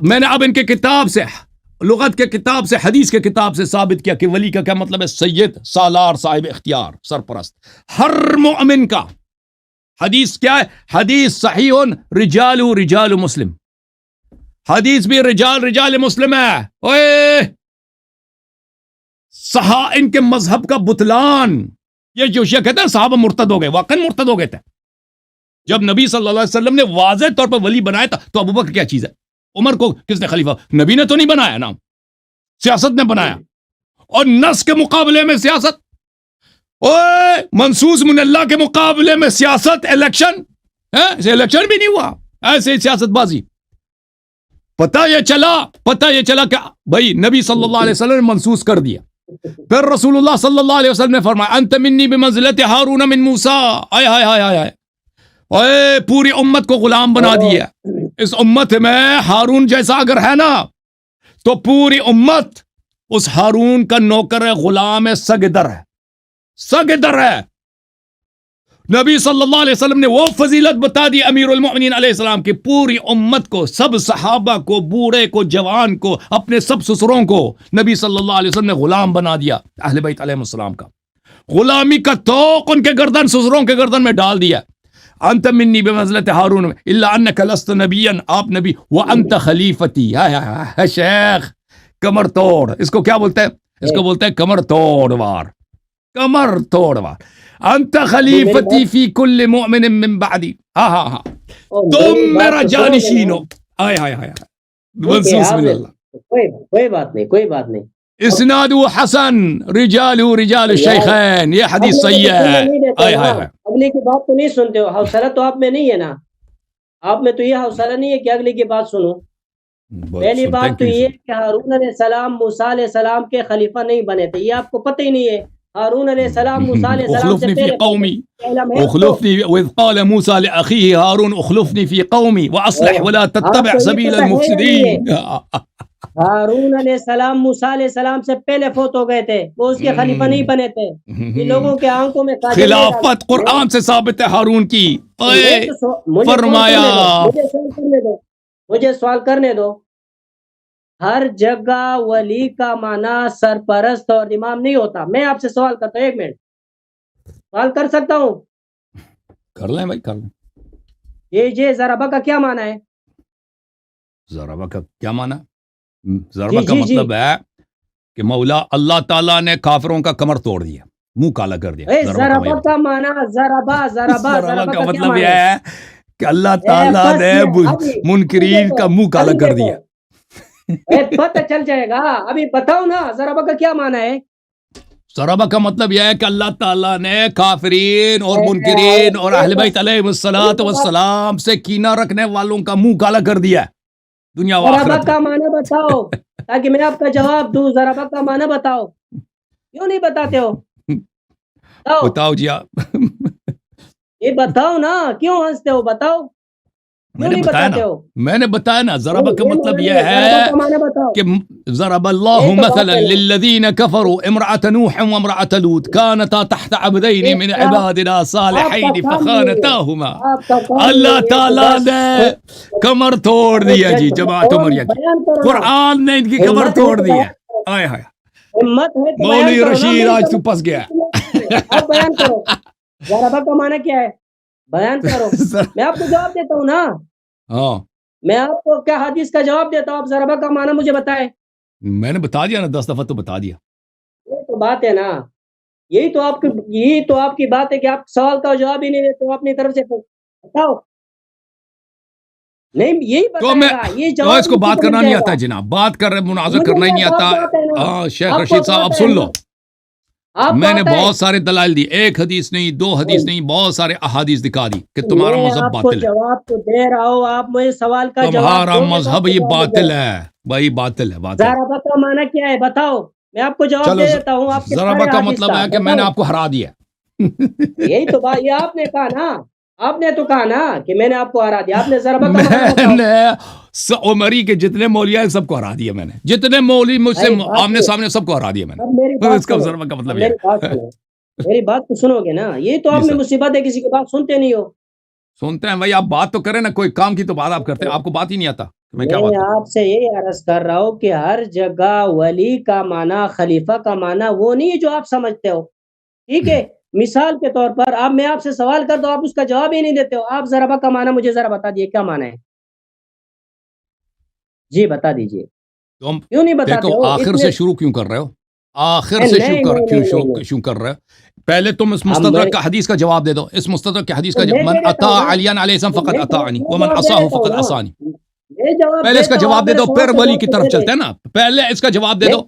میں نے اب ان کے کتاب سے، لغت کے کتاب سے، حدیث کے کتاب سے ثابت کیا کہ ولی کا کیا مطلب ہے؟ سید، سالار، صاحب اختیار، سرپرست. ہر مؤمن کا حدیث کیا ہے؟ حدیث صحیح رجال مسلم. حدیث بھی رجال مسلم ہے. اوئے ان کے مذہب کا بطلان. یہ جو شیعہ کہتے ہیں صحابہ مرتد ہو گئے، واقعا مرتد ہو گئے تھے. جب نبی صلی اللہ علیہ وسلم نے واضح طور پر ولی بنایا تھا تو ابوبکر کیا چیز ہے؟ عمر کو کس نے خلیفہ؟ نبی نے تو نہیں بنایا نا، سیاست نے بنایا. اور نص کے مقابلے میں سیاست، اوئے منصوص من اللہ کے مقابلے میں سیاست. الیکشن بھی نہیں ہوا، ایسے سیاست بازی. پتہ یہ چلا کہ بھائی نبی صلی اللہ علیہ وسلم نے منصوص کر دیا. پھر رسول اللہ صلی اللہ علیہ وسلم نے فرمایا انت منی بمنزلت ہارون من موسیٰ. آئے ہائے ہائے ہائے، اوئے پوری امت کو غلام بنا دیا. اس امت میں ہارون جیسا اگر ہے نا تو پوری امت اس ہارون کا نوکر ہے، غلام ہے، سگدر ہے. نبی صلی اللہ علیہ وسلم نے وہ فضیلت بتا دی امیر المؤمنین علیہ السلام کی، پوری امت کو، سب صحابہ کو، بوڑھے کو، جوان کو، اپنے سب سسروں کو نبی صلی اللہ علیہ وسلم نے غلام بنا دیا. اہل بیت علیہ السلام کا غلامی کا توق ان کے گردن، سسروں کے گردن میں ڈال دیا. انت منی بمنزلت ہارون الا انک لست نبیا، آپ نبی، وانت خلیفتی. شیخ کمر توڑ، اس کو کیا بولتے ہیں؟ اس کو بولتے ہیں کمر توڑ وار. انت خلیفتی فی کل مؤمن من بعدی. ہاں تم میرا جانشین ہو. ہائے منصوص من اللہ. کوئی بات نہیں. اسناد حسن، رجال الشیخین. یہ حدیث صحیح ہے. اگلے کی بات تو نہیں سنتے ہو، حوصلہ تو آپ میں نہیں ہے نا. آپ میں تو یہ حوصلہ نہیں ہے کہ اگلے کی بات سنو. پہلی بات تو یہ کہ ہارون علیہ السلام موسیٰ علیہ السلام کے خلیفہ نہیں بنے تھے، یہ آپ کو پتہ ہی نہیں ہے. ہارون علیہ السلام موسیٰ علیہ السلام سے پہلے اخلفنی وإذ قال موسیٰ لأخیہ ہارون اخلفنی فی قومی واصلح ولا تتبع سبیل المفسدین. ہارون علیہ السلام موسیٰ علیہ السلام سے پہلے فوت ہو گئے تھے، وہ اس کے خلیفہ نہیں بنے تھے. یہ لوگوں کے آنکھوں میں خلافت قرآن سے ثابت ہے ہارون کی. فرمایا، مجھے سوال کرنے دو. ہر جگہ ولی کا معنی سرپرست اور امام نہیں ہوتا. میں آپ سے سوال کرتا ہوں، ایک منٹ سوال کر سکتا ہوں؟ کر لیں بھائی، کر لیں. یہ ضربہ کا کیا معنی ہے؟ ضربہ کا کیا معنی؟ ضربہ کا مطلب ہے کہ مولا اللہ تعالیٰ نے کافروں کا کمر توڑ دیا، منہ کالا کر دیا. ضربہ کا معنی ضربہ کا مطلب یہ ہے کہ اللہ تعالیٰ نے منکرین کا منہ کالا کر دیا. پتہ چل جائے گا. ابھی بتاؤ نا ضربہ کا کیا معنی ہے. ضربہ کا مطلب یہ ہے کہ اللہ تعالیٰ نے کافرین اور منکرین اور اہل بیت علیہم الصلوۃ والسلام سے کینہ رکھنے والوں کا منہ کالا کر دیا ہے دنیا و ضربہ آخرت کا معنی بتاؤ تاکہ میں آپ کا جواب دوں. ضربہ کا معنی بتاؤ. کیوں نہیں بتاتے ہو؟ بتاؤ. بتاؤ جی آپ. یہ بتاؤ نا, کیوں ہنستے ہو؟ بتاؤ. میں کیوں نے نہیں بتایا بتاتے نا, ہو؟ میں نے بتایا نا ضربہ کا مطلب یہ ضربہ ہے کا معنی بتاؤ. کہ ضرب اللہ یہ تو بات مثلا ہے نا. للذین کفروا امرأة نوح وامرأة لوط كانتا تحت عبدین من عبادنا صالحین فخانتاہما. آپ کا کام اللہ یہ تعالیٰ بس نے کمر توڑ دیا جی جماعت عمریہ کی. بیان کرو نا. قرآن نے ان کی کمر توڑ دی ہے. آئے ہائے ہمت ہے تو مولوی بیان کرو نا. رشید میری آج تو طرف پس گیا. آپ بیان کرو. ضربہ کا معنی کیا ہے؟ بیان کرو. میں آپ کو جواب دیتا ہوں نا. ہاں میں آپ کو کیا حدیث کا جواب دیتا ہوں, آپ ضربہ کا معنی مجھے بتائیں. میں نے بتا دیا نا 10 دفعہ تو بتا دیا. یہ تو بات ہے نا. یہی تو آپ کی بات ہے کہ آپ سوال کا جواب ہی نہیں دیتے ہو اپنی طرف سے. بتاؤ. نہیں یہی تو میں بتائے گا. یہ تو جواب اس کو اسی بات کو کرنا مل نہیں جائے آتا گا. ہے جناب, بات کر رہے مناظر مجھے کرنا ہی نہیں کیا آتا. بات ہے نا. ہاں شیخ آپ کو رشید صاحب اب بات ہے سن نا. لو, آپ میں نے بات ہے. بہت سارے دلائل دی, ایک حدیث نہیں, 2 حدیث نہیں, بہت سارے احادیث دکھا دی کہ تمہارا میں مذہب آپ کو باطل ہے. جواب تو دے رہا ہوں, آپ مجھے سوال کا جواب تمہارا دو گے تو مذہب آپ کو یہ جواب مل باطل جائے گا. ہے بھائی, باطل ہے, باطل. ضربہ کا معنی کیا ہے بتاؤ. میں آپ کو جواب چلو دے دیتا ہوں. آپ کے ضربہ سارے کا حدیث مطلب کا ہے کہ میں نے بتاؤ. آپ کو ہرا دیا. یہی تو بات, یہ آپ نے کہا نا. آپ نے تو کہا نا کہ میں نے آپ کو ہرا دیا. آپ نے ضربہ کا معنی میں بتاؤ. نے عمری کے جتنے مولوی ہیں سب کو ہرا دیا میں نے, جتنے مولوی مجھ سے بھائی بات آمنے تو- سامنے سب کو ہرا دیا میں نے. اب میری تو بات اس کا سنو. ضربہ کا مطلب اب یہ میری بات ہے. سنو. میری بات تو سنو گے نا. یہ تو آپ جی میں سر, مصیبت ہے, کسی کی بات سنتے نہیں ہو. سنتے ہیں بھائی, آپ بات تو کریں نا, کوئی کام کی تو بات آپ کرتے ہیں, آپ کو بات ہی نہیں آتا. میں کیا بات میں کروں. آپ سے یہ عرض کر رہا ہوں کہ ہر جگہ ولی کا معنی, خلیفہ کا معنی وہ نہیں ہے جو آپ سمجھتے ہو. ٹھیک ہے, مثال کے طور پر اب میں آپ سے سوال کر دو, آپ اس کا جواب ہی نہیں دیتے ہو. آپ ضربہ کا معنی مجھے ذرا بتا دیجیے, کیا معنی ہے؟ جی بتا دیجیے. تم کیوں نہیں بتاتے دیکھو ہو؟ آخر سے شروع کیوں کر رہے ہو, آخر سے نہیں نہیں نہیں نہیں. کیوں کر رہے ہو. پہلے تم اس اب مستدرک کا حدیث کا جواب دے دو. اس مستدرک کے حدیث کا میں من دے دیتا اطاع ہوں نا. علی علیہ السلام فقط میں اطاعنی جواب ومن دے عصاه دیتا ہوں فقط نا. عصانی. میں جواب پہلے اس کا دیتا ہوں, جواب آپ دے میرے دو, سوال پھر کا ولی جواب کی تو طرف دے چلتے دیں. ہیں نا. پہلے اس کا جواب دے دو,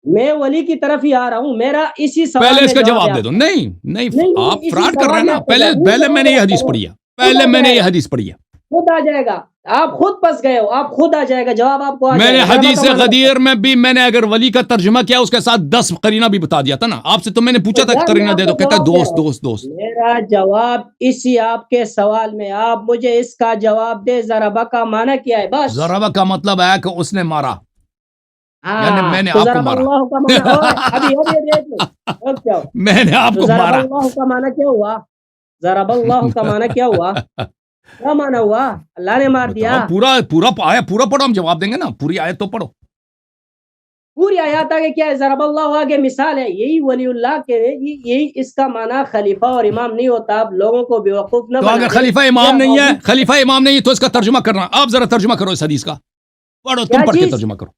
میں ولی کی طرف ہی آ رہا ہوں. میرا اسی سوال پہلے اس میں کا جواب جواب ہے دے آپ دو. کا. نہیں نہیں, نہیں, آپ اسی فراڈ کر رہے سوال ہیں میں نا. آپ کا جواب. پہلے میں نے یہ حدیث کرو. پڑھی ہے, خود پہلے آ میں نے جائے یہ گا. حدیث پڑھی ہے. خود آ جائے گا. آپ خود پس گئے ہو, آپ خود آ جائے گا جواب, آپ کو آ میں جائے نے گا. ضربہ حدیث کا معنی بتاؤ. غدیر میں بھی میں نے اگر ولی کا ترجمہ کیا اس کے ساتھ 10 قرینہ بھی بتا دیا تھا نا آپ سے. تو میں نے پوچھا تھا یار میں قرینہ آپ دے کو دو, کہتا ہے جواب دے رہا دوست ہوں. دوست دوست. میرا جواب اسی آپ کے سوال میں, آپ مجھے اس کا جواب دے. ضربہ کا معنی کیا ہے بس. ضربہ کا مطلب ہے کہ اس نے مارا, یعنی میں نے تو آپ کو ضرب مارا. اللہ کا معنی ابھی دیکھ لو. رک جاؤ. میں نے آپ تو کو ضرب مارا. اللہ کا معنی کیا ہوا؟ ضرب اللہ کا معنی کیا ہوا؟ کیا معنی ہوا؟ اللہ نے مار دیا. بتاؤ, پورا آیا پورا پڑھو, ہم جواب دیں گے نا. پوری آیت تو پڑھو. پوری آیات آگے کیا ہے؟ ضرب اللہ آگے مثال ہے. یہی ولی اللہ کے, یہی اس کا معنی خلیفہ اور امام نہیں ہوتا. آپ لوگوں کو بیوقوف نہ تو بنا اگر دیں. خلیفہ امام نہیں ہے, خلیفہ امام نہیں ہے تو اس کا ترجمہ کرنا. آپ ذرا ترجمہ کرو اس حدیث کا, پڑھو, کیا تم پڑھ کے چیز؟ ترجمہ کرو.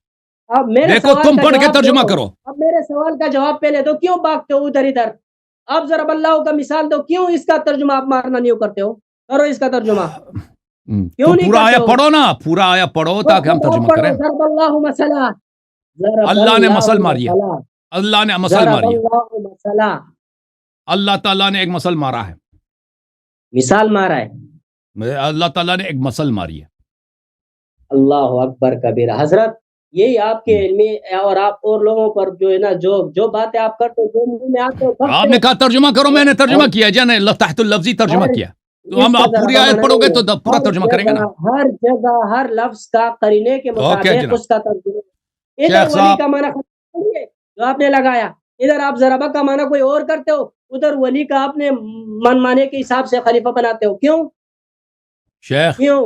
اب میرے دیکھو سوال تم کا پڑھ کے جواب ترجمہ دو. کرو. اب میرے سوال کا جواب پہلے دو. کیوں بھاگتے ہو ادھر ادھر؟ آپ ضرب اللہ کا مثال دو. کیوں اس کا ترجمہ آپ مارنا نہیں کرتے ہو؟ کرو اس کا ترجمہ. کیوں تو نہیں پورا کرتے آیا ہو؟ پڑھو نا, پورا آیا پڑھو تو تاکہ ہم خود آپ ترجمہ پڑھو. کریں. ضرب اللہ مثلا. ضرب اللہ نے اللہ مسل ماری ہے, مثلا. اللہ نے مسل ضرب ماری ہے. اللہ مثلا. اللہ تعالیٰ نے ایک مسل مارا ہے. مثال مارا ہے. اللہ تعالیٰ نے ایک مسل ماری ہے. اللہ اکبر کبیرہ. حضرت یہی آپ کے علمی اور آپ اور لوگوں پر جو ہے نا, جو باتیں آپ کرتے ہو, جو منہ میں آتے ہو, آپ نے کہا ترجمہ کرو, میں نے ترجمہ کیا جانے تحت اللفظی ترجمہ کیا. تو ہم آپ پوری آیت پڑھو گے تو پورا ترجمہ کریں گے نا. ہر جگہ ہر لفظ کا قرینے کے اوکے مطابق جناب. اس کا ترجمہ. ادھر شیخ ولی صاحب, کا معنی جو آپ نے لگایا, ادھر آپ ضربہ کا معنی کوئی اور کرتے ہو, ادھر ولی کا آپ نے من مانے کے حساب سے خلیفہ بناتے ہو. کیوں کیوں؟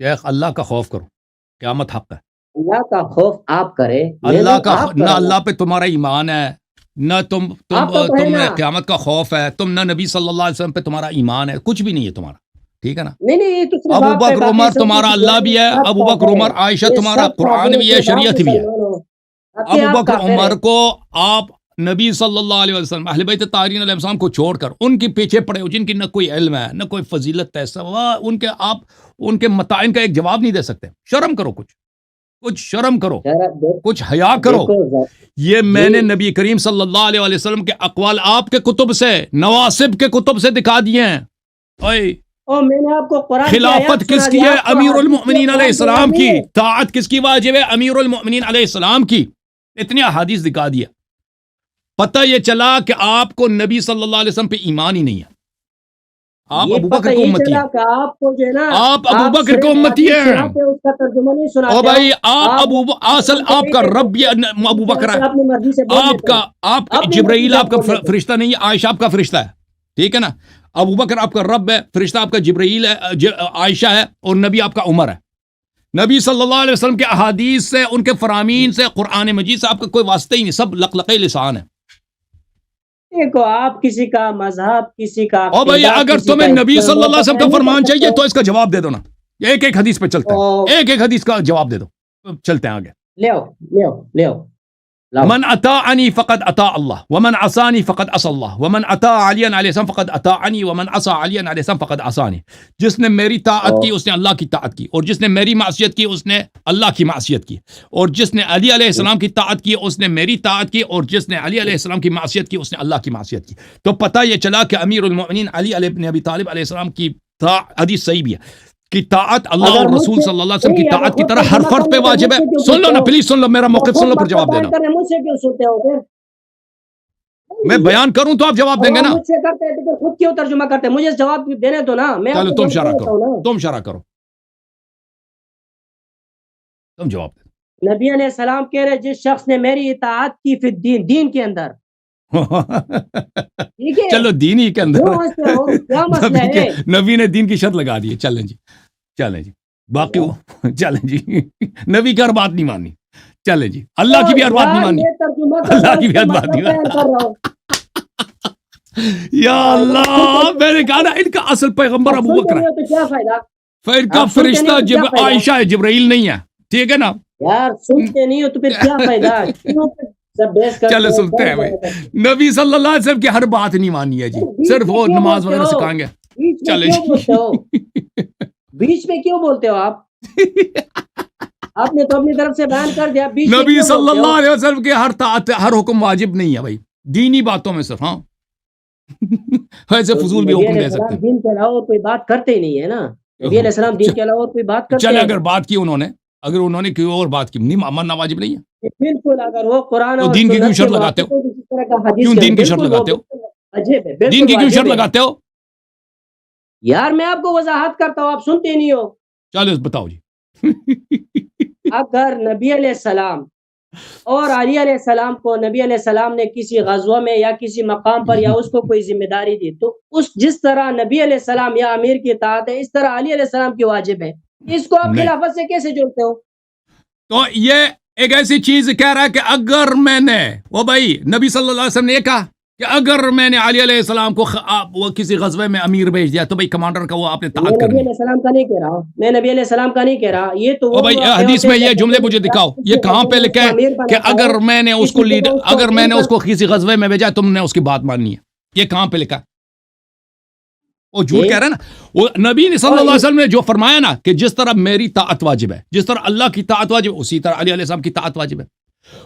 شیخ اللہ کا خوف کرو, قیامت حق ہے. اللہ کا خوف آپ کرے. اللہ کا نہ اللہ پہ تمہارا ایمان ہے, نہ تم قیامت کا خوف ہے, تم نہ نبی صلی اللہ علیہ وسلم پہ تمہارا ایمان ہے, کچھ بھی نہیں ہے تمہارا. ٹھیک ہے نا. نہیں, ابو بکر عمر تمہارا اللہ بھی ہے, ابو بکر عمر عائشہ تمہارا قرآن بھی ہے, شریعت بھی ہے. ابو بکر عمر کو آپ نبی صلی اللہ علیہ وسلم اہل بیت طاہرین علیہ السلام کو چھوڑ کر ان کے پیچھے پڑے ہو جن کی نہ کوئی علم ہے نہ کوئی فضیلت ہے, آپ ان کے متائن کا ایک جواب نہیں دے سکتے. شرم کرو کچھ. کچھ شرم کرو، دیکھو کچھ حیا کرو. یہ میں نے نبی کریم صلی اللہ علیہ وسلم کے اقوال آپ کے کتب سے، نواسب کے کتب سے دکھا دیے ہیں. میں نے آپ کو قرآن خلافت کس کی ہے؟ امیر المؤمنین علیہ السلام کی. طاعت کس کی واجب ہے؟ امیر المؤمنین علیہ السلام کی. اتنی احادیث دکھا دیا. پتہ یہ چلا کہ آپ کو نبی صلی اللہ علیہ وسلم پہ ایمان ہی نہیں ہے. آپ ابو بکر کو امتی ہیں. آپ ابو بکر کو امتی ہیں. او بھائی آپ اصل آپ کا رب یہ ابو بکر ہے. آپ کا جبرائیل آپ کا فرشتہ نہیں ہے، عائشہ آپ کا فرشتہ ہے. ٹھیک ہے نا. ابو بکر آپ کا رب ہے، فرشتہ آپ کا جبرائیل ہے، عائشہ ہے، اور نبی آپ کا عمر ہے. نبی صلی اللہ علیہ وسلم کے احادیث سے، ان کے فرامین سے، قرآن مجید سے آپ کا کوئی واسطہ ہی نہیں. سب لقلقے لسان ہے. دیکھو آپ کسی کا مذہب، کسی کا او بھائی اگر تمہیں نبی صلی اللہ علیہ وسلم کا فرمان چاہیے تو اس کا جواب دے دو نا. ایک ایک حدیث پہ چلتے ہیں، ایک ایک حدیث کا جواب دے دو. چلتے ہیں آگے. لے آؤ. من اطاعنی فقد اطاع اللہ ومن عصانی فقد عصى اللہ ومن اطاع علی علیہ السلام فقد اطاعنی ومن عصى علی علیہ السلام فقد عصانی. جس نے میری طاعت کی اس نے اللہ کی طاعت کی، اور جس نے میری معصیت کی اس نے اللہ کی معصیت کی، اور جس نے علی علیہ السلام کی طاعت کی اس نے میری طاعت کی، اور جس نے علی علیہ السلام کی معصیت کی اس نے اللہ کی معصیت کی. تو پتہ یہ چلا کہ امیر المؤمنین علی بن ابی طالب علیہ السلام کی حدیث صحیح بھی ہے کہ طاعت اللہ اور رسول صلی اللہ علیہ وسلم کی طاعت کی طرح ہر فرد پہ واجب ہے. سن لو نا پلیز، سن لو میرا موقف، سن لو پھر جواب دینا. میں بیان کروں تو آپ جواب دیں گے نا. خود کیوں ترجمہ کرتے ہیں؟ مجھے جواب دینے دو نا. چلو تم شرح کرو، تم شرح کرو، تم جواب دو. نبی علیہ السلام کہہ رہے جس شخص نے میری اطاعت کی فی الدین، دین کے اندر. چلو دین ہی کے اندر کیا مسئلہ ہے؟ نبی نے دین کی شرط لگا دی ہے. چلیں جی، چلیں جی، باقی وہ چلیں جی. نبی کی ہر بات نہیں ماننی. چلیں جی، اللہ کی بھی ہر بات نہیں ماننی. اللہ کی بھی ہر بات نہیں ماننی. یا اللہ، میں نے کہا نا ان کا اصل پیغمبر ابو بکر ہے. تو کیا فائدہ؟ پھر کا فرشتہ عائشہ ہے، جبرائیل نہیں ہے. ٹھیک ہے نا. یار سنتے نہیں ہو تو پھر کیا فائدہ؟ چلو سنتے ہیں بھائی. نبی صلی اللہ علیہ وسلم کی ہر بات نہیں مانی ہے جی، صرف وہ نماز وغیرہ سکھائیں گے. چلے بیچ میں کیوں بولتے ہو آپ؟ آپ نے تو اپنی طرف سے بیان کر دیا. نبی صلی اللہ علیہ وسلم کے ہر حکم واجب نہیں ہے بھائی، دینی باتوں میں صرف. ہاں ایسے فضول بھی حکم دے سکتے ہیں. دین کے علاوہ کوئی بات کرتے ہی نہیں ہے نا. نبی علیہ السلام دین کے علاوہ کوئی بات کرتے ہیں. چلے اگر بات کی انہوں نے، اگر انہوں نے کوئی اور بات کی، نہیں ماننا واجب نہیں ہے. بالکل. اگر وہ قرآن تو دین کی کیوں شرط لگاتے ہو؟ کیوں دین کی شرط لگاتے ہو؟ دین کی کیوں شرط لگاتے ہو؟ یار میں آپ کو وضاحت کرتا ہوں، آپ سنتے نہیں ہو. چلو بتاؤ جی. اگر نبی علیہ السلام اور علی علیہ السلام کو نبی علیہ السلام نے کسی غزوہ میں یا کسی مقام پر یا اس کو کوئی ذمہ داری دی، تو جس طرح نبی علیہ السلام یا امیر کی اطاعت ہے، اس طرح علی علیہ السلام کی واجب ہے. اس کو آپ خلافت سے کیسے جوڑتے ہو؟ تو یہ ایک ایسی چیز کہہ رہا ہے کہ اگر میں نے، وہ بھائی نبی صلی اللہ علیہ وسلم نے یہ کہا کہ اگر میں نے علی علیہ السلام کو وہ کسی غزوے میں امیر بھیج دیا تو بھائی کمانڈر کا وہ آپ نے طاعت کرنی. نبی علیہ السلام کا نہیں کہہ رہا ہوں میں، نبی علیہ السلام کا نہیں کہہ رہا. یہ تو بھائی حدیث میں یہ جملے مجھے دکھاؤ، یہ کہاں پہ لکھا ہے کہ اگر میں نے اس کو اگر میں نے اس کو کسی غزوے میں بھیجا تم نے اس کی بات ماننی ہے؟ یہ کہاں پہ لکھا؟ وہ جھوٹ کہہ رہا ہے نا. وہ نبی صلی اللہ علیہ وسلم نے جو فرمایا نا کہ جس طرح میری طاعت واجب ہے، جس طرح اللہ کی طاعت واجب ہے، اسی طرح علی علیہ السلام کی طاعت واجب ہے.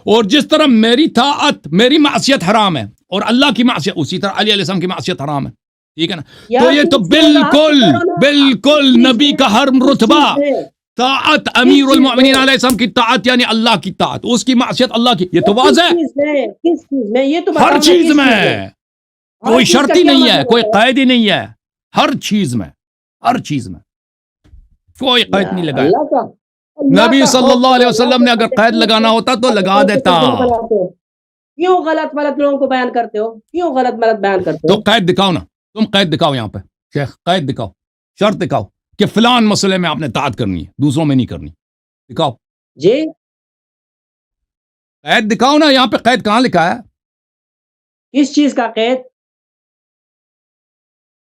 اور جس طرح میری طاعت، میری معصیت حرام ہے اور اللہ کی معصیت، اسی طرح علی علیہ السلام کی معصیت حرام ہے. ٹھیک ہے نا. تو یہ تو بالکل نبی کا ہر رتبہ طاعت، امیر المؤمنین علیہ السلام کی طاعت یعنی اللہ کی طاعت، اس کی معصیت اللہ کی. یہ تو واضح ہے. کس چیز میں؟ یہ تو ہر چیز میں، کوئی شرط ہی نہیں ہے، کوئی قید ہی نہیں ہے. ہر چیز میں، ہر چیز میں کوئی قید نہیں لگایا. نبی صلی اللہ علیہ وسلم نے اگر قید لگانا ہوتا تو لگا دیتا. کیوں غلط لوگوں کو بیان کرتے ہو؟ کیوں غلط بیان کرتے ہو؟ تو قید دکھاؤ نا، تم قید دکھاؤ یہاں پہ شیخ، قید دکھاؤ، شرط دکھاؤ کہ فلان مسئلے میں آپ نے طاعت کرنی ہے، دوسروں میں نہیں کرنی. دکھاؤ جی، قید دکھاؤ نا. یہاں پہ قید کہاں لکھا ہے؟ کس چیز کا قید؟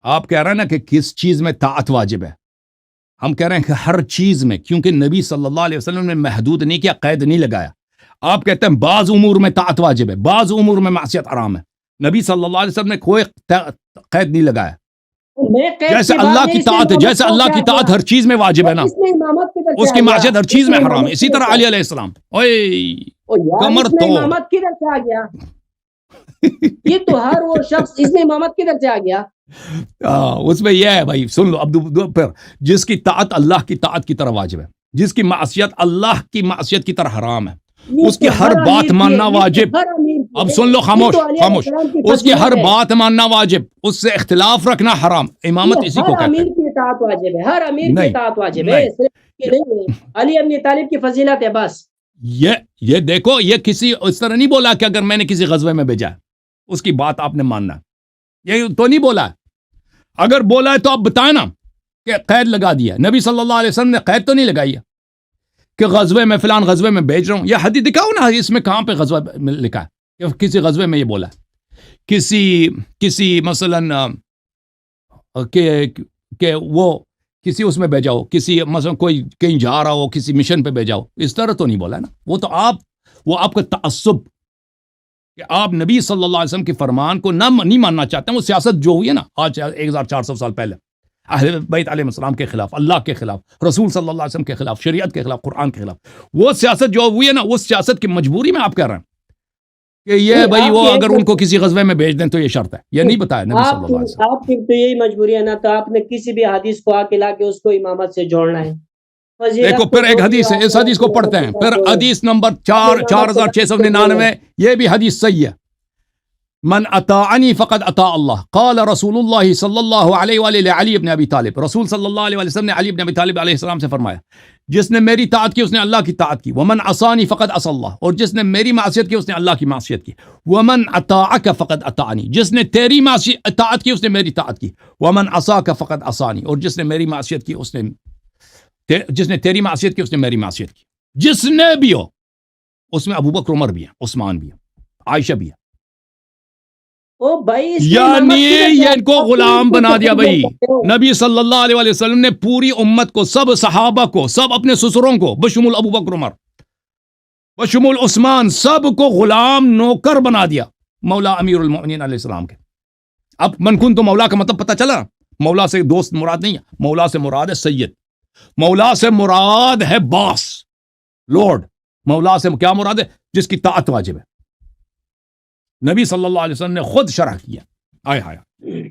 آپ کہہ رہے ہیں نا کہ کس چیز میں طاعت واجب ہے، ہم کہہ رہے ہیں کہ ہر چیز میں، کیونکہ نبی صلی اللہ علیہ وسلم نے محدود نہیں کیا، قید نہیں لگایا. آپ کہتے ہیں بعض امور میں طاعت واجب ہے، بعض امور میں معصیت حرام ہے. نبی صلی اللہ علیہ وسلم نے کوئی قید نہیں لگایا. میں قید جیسے کی بات اللہ نہیں، کی اس نے طاعت ہے، امامت جیسے کو اللہ کیا کی طاعت کیا؟ ہر چیز میں واجب ہے نا، اس نے امامت کدھر سے اس آ کی گیا؟ معصیت ہر اس چیز میں نے حرام ہے. امامت اسی کدھر طرح سے آ علی گیا؟ علیہ السلام، اوئے او یار کمر اس میں توڑ. امامت کدھر سے آ گیا؟ یہ تو ہر وہ شخص، اس میں امامت کدھر سے آ گیا؟ اس میں یہ ہے بھائی، سن لو اب پھر، جس کی طاعت اللہ کی طاعت کی طرح واجب ہے، جس کی معصیت اللہ کی معصیت کی طرح حرام ہے، یہ اس کی تو ہر ہر بات امیر کی ہے، ماننا یہ تو واجب. ہر امیر کی اب ہے، سن لو، یہ خاموش تو علی علیہ خاموش، السلام کی اس کی ہر فضیلت ہے۔ بات ماننا واجب، اس سے اختلاف رکھنا حرام. امامت یہ اسی ہر کو کہتے امیر ہیں. کی اطاعت واجب ہے، ہر امیر کی نہیں اطاعت واجب ہے، نہیں صرف یہ نہیں ہے۔ علی ابن طالب کی فضیلت ہے بس۔ یہ دیکھو، یہ کسی اس طرح نہیں بولا کہ اگر میں نے کسی غزوے میں بھیجا ہے اس کی بات آپ نے ماننا ہے، یہ تو نہیں بولا ہے. اگر بولا ہے تو آپ بتائیں نا کہ قید لگا دیا. نبی صلی اللہ علیہ وسلم نے قید تو نہیں لگائی ہے کہ غزوے میں فلان غزوے میں بھیج رہا ہوں. یہ حدیث دکھاؤ نا، اس میں کہاں پہ غزوہ لکھا ہے کہ کسی غزوے میں یہ بولا ہے. کسی مثلاً کہ وہ کسی اس میں بھیجا ہو، کسی مثلا کوئی کہیں جا رہا ہو، کسی مشن پہ بھیجا ہو، اس طرح تو نہیں بولا نا. وہ تو آپ کا تعصب کہ آپ نبی صلی اللہ علیہ وسلم کے فرمان کو نہیں ماننا چاہتے ہیں. وہ سیاست جو ہوئی ہے نا آج 1400 سال پہلے اہل بیت علیہ السلام کے خلاف، اللہ کے خلاف، رسول صلی اللہ علیہ وسلم کے خلاف، شریعت کے خلاف، قرآن کے خلاف، وہ سیاست جو ہوئی ہے نا، اس سیاست کی مجبوری میں آپ کہہ رہے ہیں کہ یہ بھائی آپ وہ کی اگر ان کو کسی غزوے میں بھیج دیں تو یہ شرط ہے. یہ نہیں بتایا نبی صلی اللہ علیہ وسلم. آپ کی تو یہی مجبوری ہے نا، تو آپ نے کسی بھی حدیث کو آ کے لا کے اس کو امامت سے جوڑنا ہے. دیکھو پھر ایک حدیث ہے، اس حدیث کو پڑھتے ہیں. پھر حدیث نمبر 4699، یہ بھی حدیث صحیح ہے. من اطاعنی فقد اطاع اللہ، قال رسول اللہ صلی اللہ علیہ وآلہ علی ابن ابی طالب. رسول صلی اللہ علیہ وسلم نے علی ابن ابی طالب علیہ السلام سے فرمایا، جس نے میری طاعت کی اس نے اللہ کی طاعت کی. ومن عصانی فقد عصى اللہ، اور جس نے میری معصیت کی اس نے اللہ کی معصیت کی. ومن اطاعک فقد اطاعنی، جس نے تیری طاعت کی اس نے میری طاعت کی. ومن عصاک فقد عصانی، اور جس نے میری معصیت کی جس نے تیری معصیت کی اس نے میری معصیت کی. جس نے بھی ہو، اس میں ابو بکر، عمر بھی ہیں، عثمان بھی ہیں، عائشہ بھی ہے. یعنی یہ ان کو غلام بنا دیا بھائی. نبی صلی اللہ علیہ وآلہ وسلم نے پوری امت کو، سب صحابہ کو، سب اپنے سسروں کو، بشمول ابو بکر، عمر، بشمول عثمان، سب کو غلام نوکر بنا دیا مولا امیر المؤمنین علیہ السلام کے. اب من کن تو مولا کا مطلب پتہ چلا. مولا سے دوست مراد نہیں ہے، مولا سے مراد ہے سید، مولا سے مراد ہے باس، لارڈ. مولا سے کیا مراد ہے؟ جس کی طاعت واجب ہے. نبی صلی اللہ علیہ وسلم نے خود شرح کیا. آئے ہائے،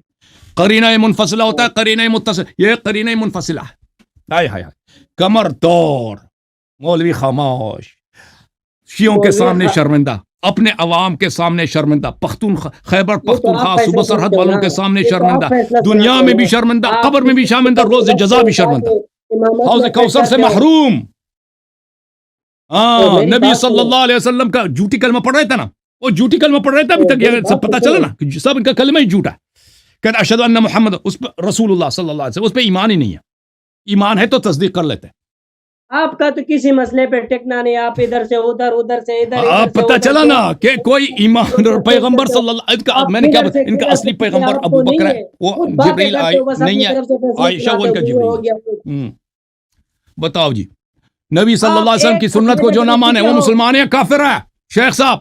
قرینہ منفصلہ ہوتا ہے، قرینہ متصل، یہ قرینہ منفصلہ ہے. آئے ہائے، کمر توڑ، مولوی خاموش، شیعوں کے سامنے شرمندہ، اپنے عوام کے سامنے شرمندہ، خیبر پختونخوا صوبہ سرحد والوں کے سامنے شرمندہ، دنیا میں بھی شرمندہ، قبر میں بھی شرمندہ، روز جزا بھی شرمندہ، حوض کوثر سے محروم. ہاں، نبی صلی اللہ علیہ وسلم کا جھوٹی کلمہ پڑھ رہے تھے نا، وہ جھوٹی کلمہ پڑھ رہے تھے. ابھی تک یہ سب پتہ چلا نا کہ سب ان کا کلمہ ہی جھوٹا ہے. کہ اشہد ان محمد اس پر رسول اللہ صلی اللہ علیہ وسلم، اس پہ ایمان ہی نہیں ہے. ایمان ہے تو تصدیق کر لیتے ہیں. آپ کا تو کسی مسئلے پہ ٹکنا نہیں، آپ ادھر سے ادھر، ادھر سے ادھر، آپ پتہ چلا نا کہ کوئی ایمان پیغمبر صلی اللہ علیہ وسلم، میں نے کیا ان کا اصلی پیغمبر ابو بکر ہے، وہ جبریل نہیں ہے، عائشہ وہ ان کا جبریل. بتاؤ جی، نبی صلی اللہ علیہ وسلم کی سنت کو جو نہ مانے وہ مسلمان ہے، کافر ہے. شیخ صاحب،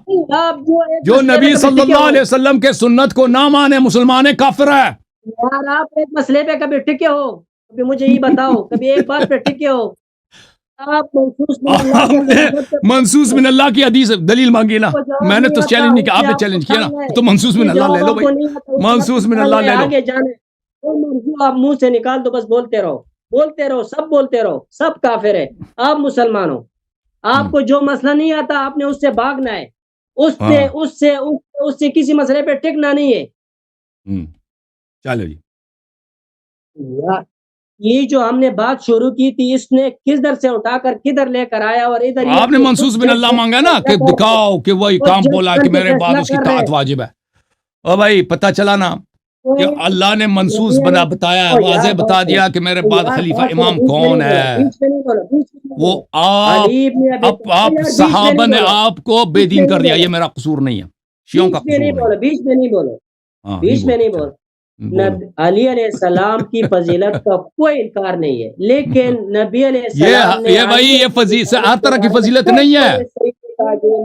جو نبی صلی اللہ علیہ وسلم کے سنت کو نہ مانے مسلمان ہے، کافر ہے. یار آپ ایک مسئلے پہ کبھی ٹکے ہو؟ کبھی مجھے یہ بتاؤ، کبھی ایک بات پہ ٹکے ہو؟ آپ منصوص من اللہ کی حدیث دلیل مانگی نا. میں نے تو چیلنج نہیں کیا، آپ نے چیلنج کیا نا، تو منصوص من اللہ لے لو بھائی، منصوص من اللہ لے لو. آپ منہ سے نکال دو، بس بولتے رہو، بولتے رہو، سب بولتے رہو، سب کافر ہے. آپ مسلمان ہو، آپ کو جو مسئلہ نہیں آتا آپ نے اس سے بھاگنا ہے، اس سے کسی مسئلے پہ ٹکنا نہیں ہے. چلو جی، یہ جو ہم نے بات شروع کی تھی، اس نے کس در سے اٹھا کر کدھر لے کر آیا، اور ادھر آپ نے منصوص من اللہ مانگا نا کہ دکھاؤ کہ وہی کام بولا کہ میرے بعد اس کی طاعت واجب ہے. او بھائی پتہ چلا نا کہ اللہ نے منصوص بتایا، واضح بتا دیا کہ میرے بعد خلیفہ امام کون ہے. وہ آپ صحابہ نے آپ کو بے دین کر دیا، یہ میرا قصور نہیں ہے، شیعوں کا قصور نہیں. بیچ میں نہیں بولو، بیچ میں نہیں بولو. علی علیہ السلام کی فضیلت کا کوئی انکار نہیں ہے، لیکن نبی علیہ السلام نے یہ بھائی یہ فضیلت ہر طرح کی فضیلت نہیں ہے،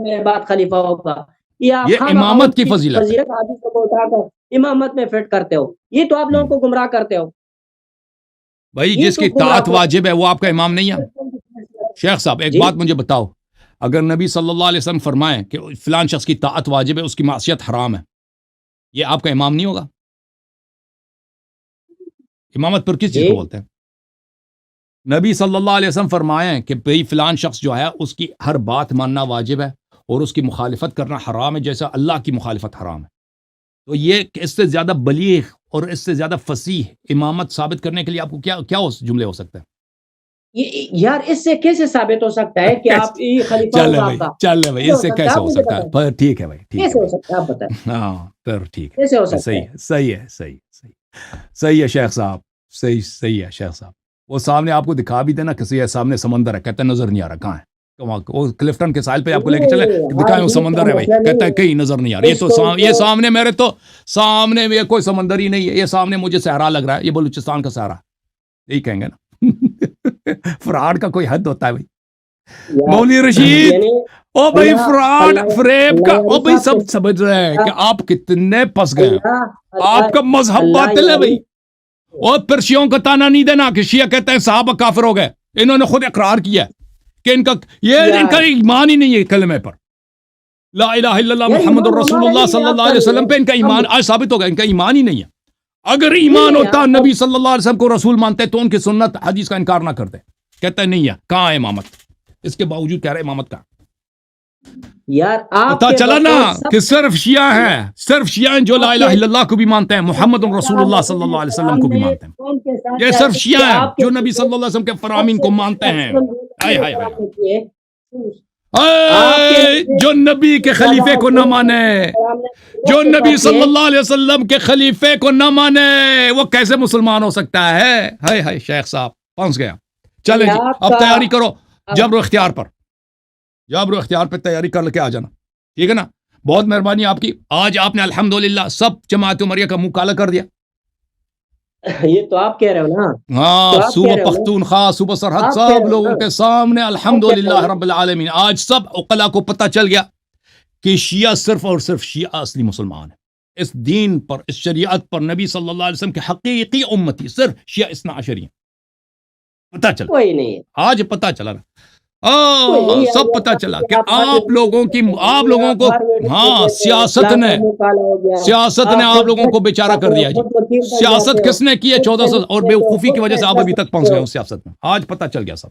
میرے بعد خلیفہ ہوگا، یہ امامت کی فضیلت ہے. امامت میں فٹ کرتے ہو، یہ تو آپ لوگوں کو گمراہ کرتے ہو. بھائی یہ جس تو کی گمراہ طاعت کو- واجب ہے وہ آپ کا امام نہیں ہے. شیخ صاحب ایک جی؟ بات مجھے بتاؤ، اگر نبی صلی اللہ علیہ وسلم فرمائیں کہ فلان شخص کی طاعت واجب ہے، اس کی معصیت حرام ہے، یہ آپ کا امام نہیں ہوگا؟ امامت پر کس چیز جی؟ کو بولتے ہیں؟ نبی صلی اللہ علیہ وسلم فرمائیں کہ بھئی فلان شخص جو ہے اس کی ہر بات ماننا واجب ہے اور اس کی مخالفت کرنا حرام ہے، جیسا اللہ کی مخالفت حرام ہے. تو یہ اس سے زیادہ بلیغ اور اس سے زیادہ فصیح امامت ثابت کرنے کے لیے آپ کو کیا جملے ہو سکتے ہیں؟ یار اس سے کیسے ثابت ہو سکتا ہے کہ آپ یہ خلیفہ چلے ہوگا بھائی، آپ کا؟ چلے بھائی، اس سے کیسے ہو سکتا ہے؟ پھر ٹھیک ہے بھائی، ٹھیک ہے کیسے ہو بھائی. سکتا ہے آپ بتائیں، ہاں پھر ٹھیک ہے، کیسے ہو سکتا صحیح ہے؟ ہے، صحیح ہے، صحیح ہے شیخ صاحب، صحیح ہے شیخ صاحب. وہ سامنے آپ کو دکھا بھی دینا کسی ہے، سامنے سمندر ہے، کہتا ہے نظر نہیں آ رہا، کہاں ہے؟ وہ کلفٹن کے ساحل پہ آپ کو لے کے چلے کہ دکھائیں وہ سمندر ہے بھائی، کہتا ہے کہیں نظر نہیں آ رہا. یہ سامنے میرے تو سامنے میں کوئی سمندر ہی نہیں ہے، یہ سامنے مجھے صحرا لگ رہا ہے، یہ بلوچستان کا صحرا، یہی کہیں گے نا. فراڈ کا کوئی حد ہوتا ہے بھائی. مولوی رشید، یعنی او بھائی اللہ- فراڈ اللہ- فریب کا، اللہ او بھائی صاحب سب سمجھ رہے ہیں کہ آپ کتنے پھنس گئے ہیں. اللہ- آپ کا مذہب اللہ باطل ہے یعنی- بھائی. اور پھر شیعوں کا تانا نہیں دینا کہ شیعہ کہتے ہیں صحابہ کافر ہو گئے. انہوں نے خود اقرار کیا کہ ان کا ایمان ہی نہیں ہے کلمے پر، لا الہ الا اللہ یار محمد ایمان رسول ہمارا اللہ نہیں صلی ہے، اللہ آپ علیہ کا وسلم پہ ان کا نہیں ہے. ایمان آج ثابت ہو گیا، ان کا ایمان ہی نہیں ہے. اگر ایمان نہیں، ہوتا آپ- نبی صلی اللہ علیہ وسلم کو رسول مانتے تو ان کی سنت حدیث کا انکار نہ کرتے. کہتا ہے نہیں ہے، کہاں ہے امامت؟ اس کے باوجود کہہ رہے امامت کا. یار آپ پتا کے چلا نا بقول سب- کہ صرف شیعہ ہیں، صرف شیعہ ہیں جو لا الہ الا اللہ کو بھی مانتے ہیں، محمد رسول اللہ صلی اللہ علیہ وسلم کو بھی مانتے ہیں. کون کے ساتھ یہ صرف شیعہ ہیں آپ کے- جو نبی صلی اللہ علیہ وسلم کے فرامین کو مانتے ہیں. ہائے ہائے ہائے. جو نبی کے خلیفے کو نہ مانے، جو نبی صلی اللہ علیہ وسلم کے خلیفے کو نہ مانے، وہ کیسے مسلمان ہو سکتا ہے؟ ہائے ہائے شیخ صاحب پہنچ گیا. چلیں جی اب تیاری کرو جبر و اختیار پر، جبر و اختیار پہ تیاری کر کے آ جانا، ٹھیک ہے نا؟ بہت مہربانی آپ کی. آج آپ نے الحمدللہ سب جماعت عمریہ کا منہ کالا کر دیا. یہ تو آپ کہہ رہے ہو نا. ہاں، تو آپ صوبہ کہہ رہے ہو نا؟ پختونخوا، صوبہ سرحد، آپ کہہ رہے سب ہو لوگوں نا؟ کے سامنے الحمدللہ آپ کہہ رہے ہو رب العالمین آج سب عقلاء کو پتہ چل گیا کہ شیعہ صرف اور صرف شیعہ اصلی مسلمان ہے. اس دین پر، اس شریعت پر، نبی صلی اللہ علیہ وسلم کے حقیقی امتی صرف شیعہ اثنا عشری ہیں. پتہ چلا، کوئی نہیں ہے. آج پتہ چلا نا. کوئی نہیں ہے. سب پتہ چلا کہ آپ آپ لوگوں کو ہاں سیاست نے آپ لوگوں کو بیچارہ کر دیا. جی سیاست کس نے کی ہے 1400 اور بیوقوفی کی وجہ سے آپ ابھی تک پہنچ گئے اس سیاست میں. آج پتہ چل گیا سب.